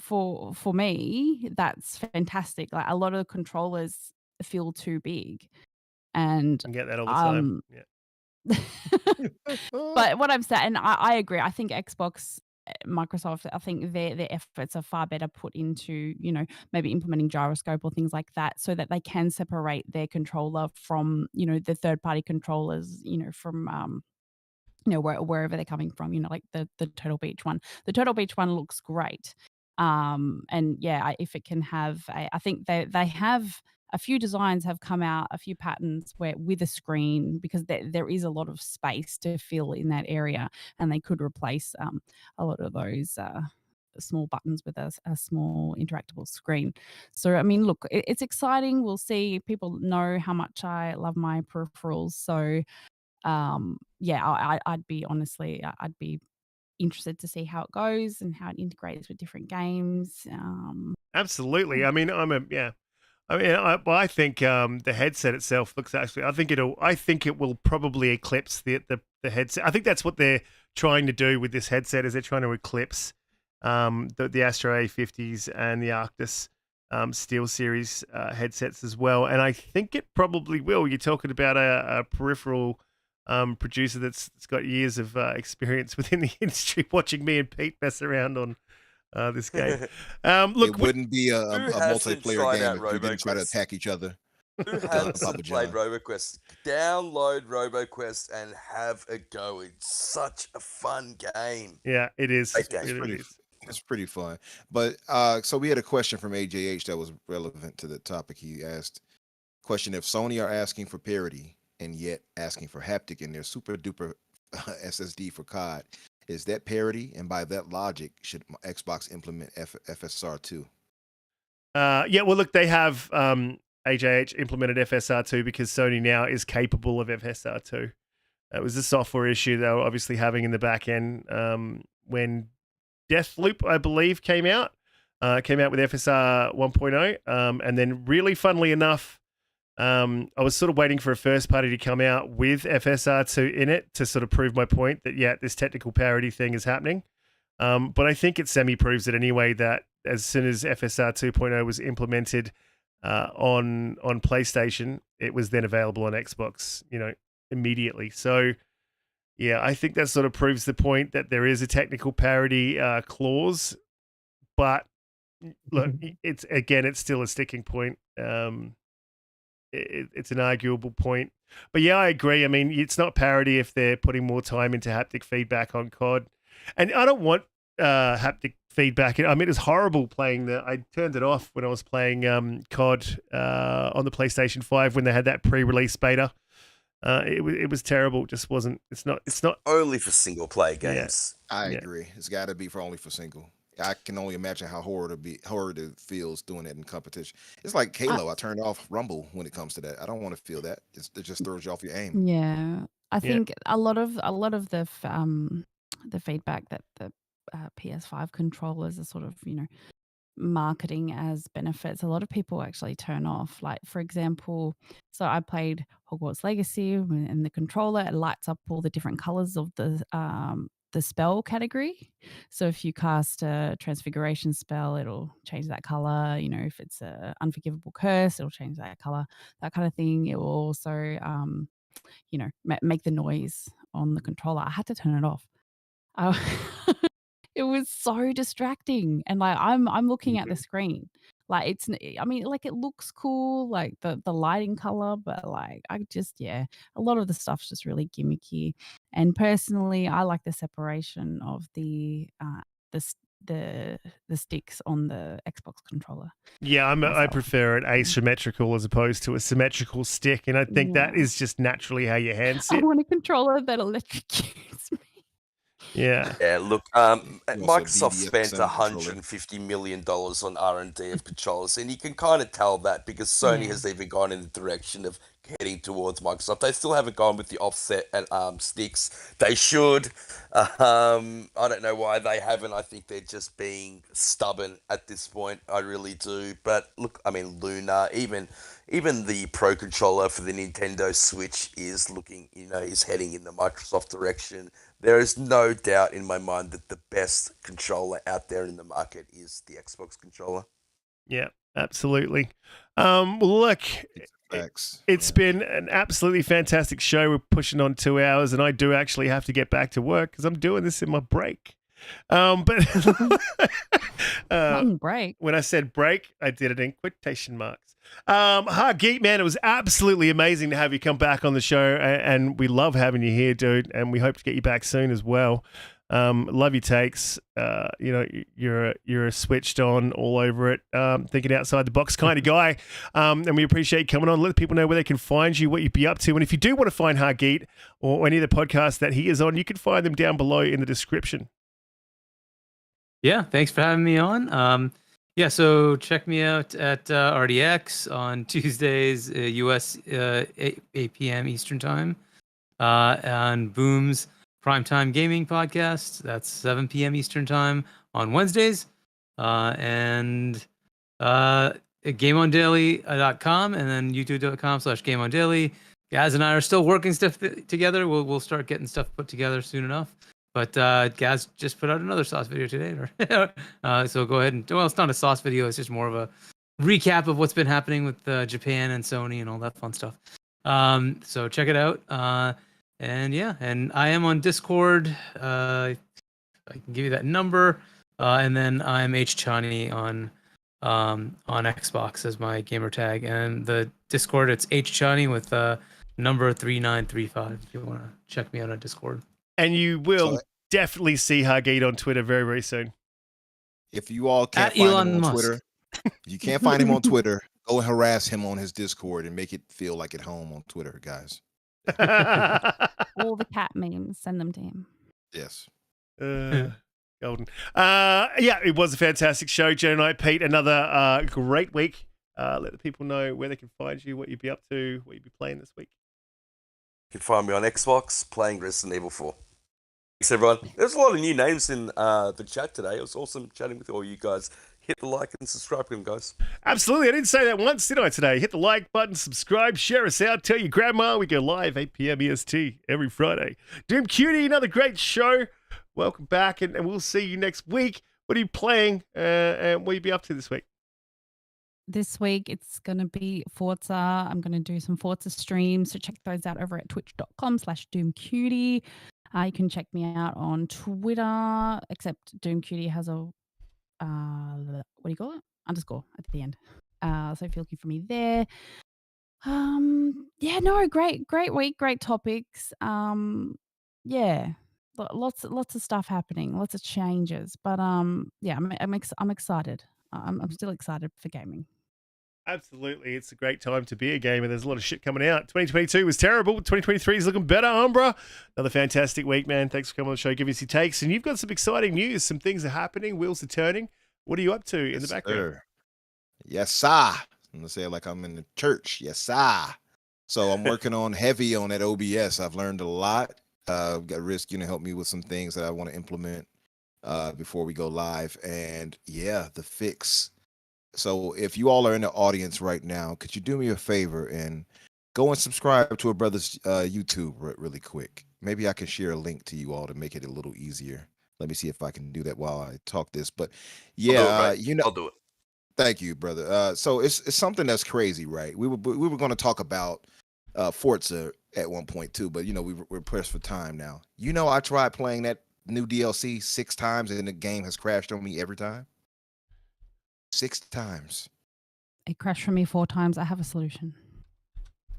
for me, that's fantastic. Like a lot of controllers feel too big, and I get that all the time. Yeah. but what I'm saying, and I agree. I think Xbox, Microsoft, I think their efforts are far better put into maybe implementing gyroscope or things like that, so that they can separate their controller from the third party controllers, from wherever they're coming from. Like the Turtle Beach one. The Turtle Beach one looks great. And yeah, if it can have, I think they have a few designs have come out, a few patterns where with a screen, because there is a lot of space to fill in that area, and they could replace a lot of those small buttons with a small interactable screen. So I mean, look, it's exciting. We'll see. People know how much I love my peripherals, so yeah, I'd be interested to see how it goes and how it integrates with different games. Absolutely. I mean, I think the headset itself looks actually. I think it will probably eclipse the headset. I think that's what they're trying to do with this headset. Is they're trying to eclipse the Astro A50s and the Arctis Steel Series headsets as well. And I think it probably will. You're talking about a peripheral producer that's got years of experience within the industry, watching me and Pete mess around on this game. Look, It wouldn't be a Who hasn't multiplayer tried game out if you didn't try to RoboQuest? attack each other. Who Papa hasn't John. played RoboQuest? Download RoboQuest and have a go. It's such a fun game. yeah, it is. Great game. It really is. It's pretty fun. But so we had a question from AJH that was relevant to the topic. He asked, question, if Sony are asking for parity and yet asking for haptic in their super duper SSD for COD, is that parity? And by that logic, should Xbox implement FSR2? Yeah, well, look, they have AJH implemented FSR2 because Sony now is capable of FSR2. It was a software issue they were obviously having in the back end when Deathloop, I believe, came out. Came out with FSR 1.0. And then really funnily enough, I was sort of waiting for a first party to come out with FSR2 in it to sort of prove my point that, yeah, this technical parity thing is happening. But I think it semi-proves it anyway that as soon as FSR 2.0 was implemented on PlayStation, it was then available on Xbox, immediately. So, yeah, I think that sort of proves the point that there is a technical parity clause. But look, it's still a sticking point. It's an arguable point. But yeah, I agree. I mean, it's not parity if they're putting more time into haptic feedback on COD. And I don't want haptic feedback. I mean, it was horrible playing I turned it off when I was playing COD on the PlayStation 5 when they had that pre-release beta. It was terrible. It just wasn't. It's not Only for single player games. I agree. It's got to be for only for single. I can only imagine how horrid it feels doing it in competition. It's like Halo. I turned off Rumble when it comes to that. I don't want to feel that. It just throws you off your aim. Yeah, I think a lot of the feedback that the PS5 controllers are sort of marketing as benefits, a lot of people actually turn off. Like, for example, so I played Hogwarts Legacy, and the controller, it lights up all the different colors of the spell category. So if you cast a transfiguration spell, it'll change that color. If it's a unforgivable curse, it'll change that color, that kind of thing. It will also make the noise on the controller. I had to turn it off. It was so distracting, and like I'm looking at the screen, like I mean, like it looks cool, like the lighting color, but like a lot of the stuff's just really gimmicky. And personally, I like the separation of the sticks on the Xbox controller. Yeah, I myself. prefer it asymmetrical as opposed to a symmetrical stick, and I think that is just naturally how your hands I sit. want a controller that electrocutes me. Yeah. Yeah, look, Also Microsoft DDXM spent controller. $150 million on R&D of controllers, and you can kind of tell that because Sony Yeah. has even gone in the direction of heading towards Microsoft. They still haven't gone with the offset and sticks. They should. I don't know why they haven't. I think they're just being stubborn at this point. I really do. But look, I mean, Luna, even the Pro controller for the Nintendo Switch is looking, is heading in the Microsoft direction. There is no doubt in my mind that the best controller out there in the market is the Xbox controller. Yeah, absolutely. Look, Facts. it's been an absolutely fantastic show. We're pushing on 2 hours, and I do actually have to get back to work because I'm doing this in my break. But Break. when I said break, I did it in quotation marks. Hargeet, man, it was absolutely amazing to have you come back on the show, and we love having you here, dude, and we hope to get you back soon as well. Love your takes. You're a switched on, all over it, thinking outside the box kind of guy. And we appreciate you coming on. Let people know where they can find you, what you'd be up to. And if you do want to find Hargeet or any of the podcasts that he is on, you can find them down below in the description. Yeah, thanks for having me on. So check me out at RDX on Tuesdays, US 8 p.m. Eastern Time, on Boom's Primetime Gaming Podcast. That's 7 p.m. Eastern Time on Wednesdays, and GameOnDaily.com, and then YouTube.com/GameOnDaily. Gaz and I are still working stuff together. We'll start getting stuff put together soon enough. But Gaz just put out another sauce video today. So go ahead and, well, it's not a sauce video. It's just more of a recap of what's been happening with Japan and Sony and all that fun stuff. So check it out. And I am on Discord. I can give you that number. And then I'm Chani on Xbox as my gamer tag. And the Discord, it's Chani with number 3935 if you want to check me out on Discord. And you will definitely see Hargeet on Twitter very, very soon. If you all can't find him on Twitter, if you can't find him on Twitter, go and harass him on his Discord and make it feel like at home on Twitter, guys. All the cat memes, send them to him. Yes. Golden. It was a fantastic show, JediKnightPete. Another great week. Let the people know where they can find you, what you'd be up to, what you'd be playing this week. You can find me on Xbox playing Resident Evil 4. Thanks, everyone. There's a lot of new names in the chat today. It was awesome chatting with all you guys. Hit the like and subscribe to them, guys. Absolutely. I didn't say that once, did I, today? Hit the like button, subscribe, share us out, tell your grandma. We go live 8 p.m. EST every Friday. DoomCutie, another great show. Welcome back, and we'll see you next week. What are you playing, and what will you be up to this week? This week, it's going to be Forza. I'm going to do some Forza streams, so check those out over at twitch.com/DoomCutie. You can check me out on Twitter, except DoomCutie has a, what do you call it? Underscore at the end. So if you're looking for me there. Great week, great topics. Lots of stuff happening, lots of changes. But I'm excited. I'm still excited for gaming. Absolutely. It's a great time to be a gamer. There's a lot of shit coming out. 2022 was terrible. 2023 is looking better, Umbra. Another fantastic week, man. Thanks for coming on the show, giving us your takes. And you've got some exciting news. Some things are happening. Wheels are turning. What are you up to in the background? Sir. Yes, sir. I'm going to say it like I'm in the church. Yes, sir. So I'm working on heavy on that OBS. I've learned a lot. Got Riskit to help me with some things that I want to implement before we go live. And yeah, the fix. So if you all are in the audience right now, could you do me a favor and go and subscribe to a brother's YouTube really quick? Maybe I can share a link to you all to make it a little easier. Let me see if I can do that while I talk this. But yeah, I'll do it. Thank you, brother. So it's something that's crazy, right? We were going to talk about Forza at one point too, but we're pressed for time now. I tried playing that new DLC 6 times and the game has crashed on me every time. 6 times. It crashed for me 4 times. I have a solution.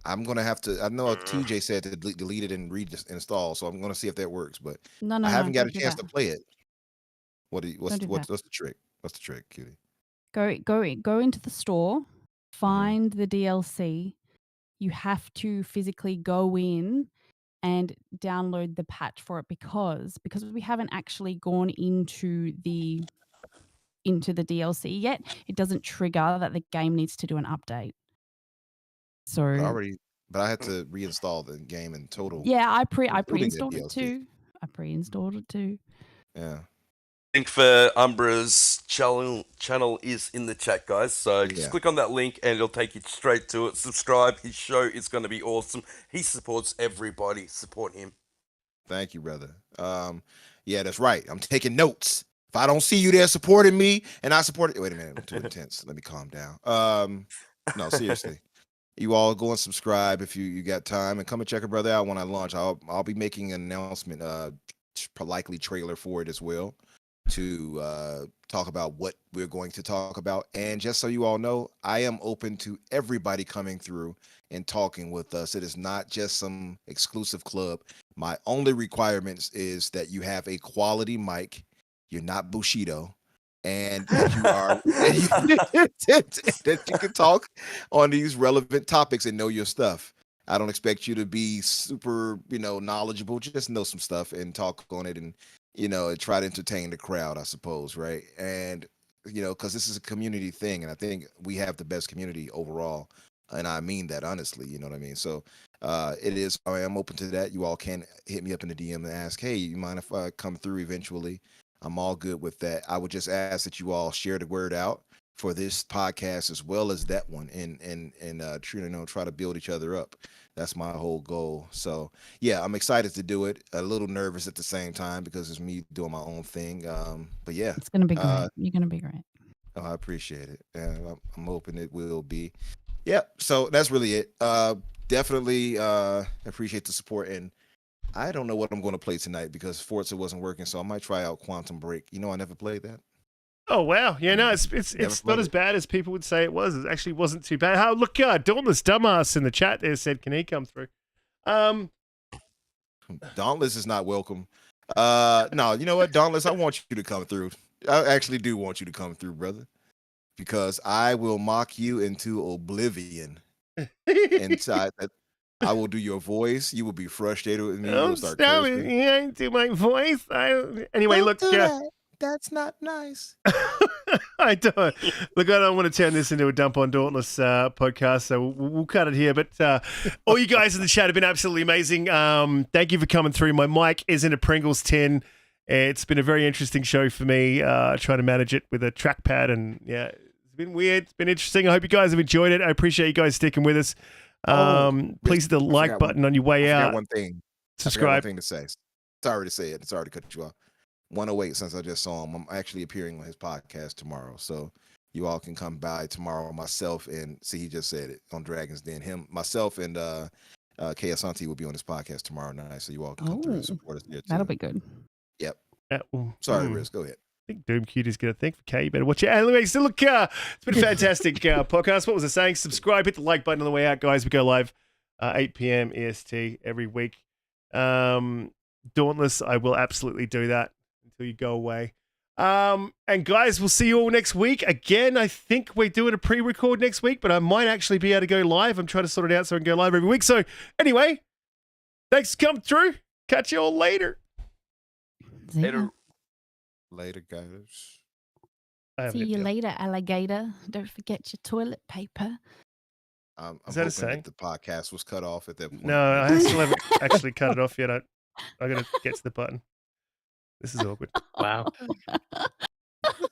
I'm gonna have to. I know TJ said to delete it and reinstall, so I'm gonna see if that works. But No, I haven't got a don't do chance that. to play it. What's Don't do that. the trick? What's the trick, Cutie? Go into the store, find the DLC. You have to physically go in and download the patch for it because we haven't actually gone into the DLC yet. It doesn't trigger that the game needs to do an update. So But I had to reinstall the game in total. yeah, I including the pre-installed it DLC. too. Yeah. Link for Umbra's channel is in the chat, guys. So just Yeah. click on that link and it'll take you straight to it. Subscribe. His show is going to be awesome. He supports everybody. Support him. Thank you, brother. Yeah, that's right. I'm taking notes. If I don't see you there supporting me and I support it, wait a minute, I'm too intense. Let me calm down. No, seriously. You all go and subscribe if you got time and come and check a brother out when I launch. I'll be making an announcement, likely trailer for it as well, to talk about what we're going to talk about. And just so you all know, I am open to everybody coming through and talking with us. It is not just some exclusive club. My only requirements is that you have a quality mic, you're not Bushido, and that you are that you can talk on these relevant topics and know your stuff. I don't expect you to be super, knowledgeable. Just know some stuff and talk on it, and try to entertain the crowd, I suppose, right? And because this is a community thing, and I think we have the best community overall, and I mean that honestly. You know what I mean? So it is. I am open to that. You all can hit me up in the DM and ask, "Hey, you mind if I come through eventually?" I'm all good with that. I would just ask that you all share the word out for this podcast as well as that one, and try to build each other up. That's my whole goal. So yeah, I'm excited to do it. A little nervous at the same time because it's me doing my own thing. But yeah, It's gonna be great. You're gonna be great. oh, I appreciate it. And I'm hoping it will be. Yeah. So that's really it. Definitely appreciate the support, and I don't know what I'm going to play tonight because Forza wasn't working, so I might try out Quantum Break. I never played that. Oh wow, yeah, no, it's not as bad as people would say it was. It actually wasn't too bad. Oh, look, Dauntless Dumbass in the chat there said, "Can he come through?" Dauntless is not welcome. No, you know what, Dauntless, I want you to come through. I actually do want you to come through, brother, because I will mock you into oblivion. Inside that, I will do your voice. You will be frustrated with me. You'll start stop cursing. it! You ain't do my voice. Anyway, Don't look. do that. That's not nice. I don't look. I don't want to turn this into a dump on Dauntless podcast, so we'll cut it here. But all you guys in the chat have been absolutely amazing. Thank you for coming through. My mic is in a Pringles tin. It's been a very interesting show for me. Trying to manage it with a trackpad, and yeah, it's been weird. It's been interesting. I hope you guys have enjoyed it. I appreciate you guys sticking with us. Please hit the like button on your way out. One thing. Subscribe. One thing to say. Sorry to say it. Sorry to cut you off. 108, since I just saw him, I'm actually appearing on his podcast tomorrow, so you all can come by tomorrow. Myself and he just said it on Dragon's Den. Myself, and Kay Asante will be on his podcast tomorrow night, so you all can come through and support us there too. That'll be good. Yep. Sorry, Riz. Go ahead. I think DoomCutie's got a thing for Kay. You better watch it. Anyway, so look, it's been a fantastic podcast. What was I saying? Subscribe, hit the like button on the way out, guys. We go live 8 p.m. EST every week. Dauntless, I will absolutely do that until you go away. And guys, we'll see you all next week. Again, I think we're doing a pre-record next week, but I might actually be able to go live. I'm trying to sort it out so I can go live every week. So anyway, thanks for coming through. Catch you all later. Later, guys. See you later, alligator. Don't forget your toilet paper. Is that a saying? The podcast was cut off at that point. No, I still haven't actually cut it off yet. I got to get to the button. This is awkward. Wow.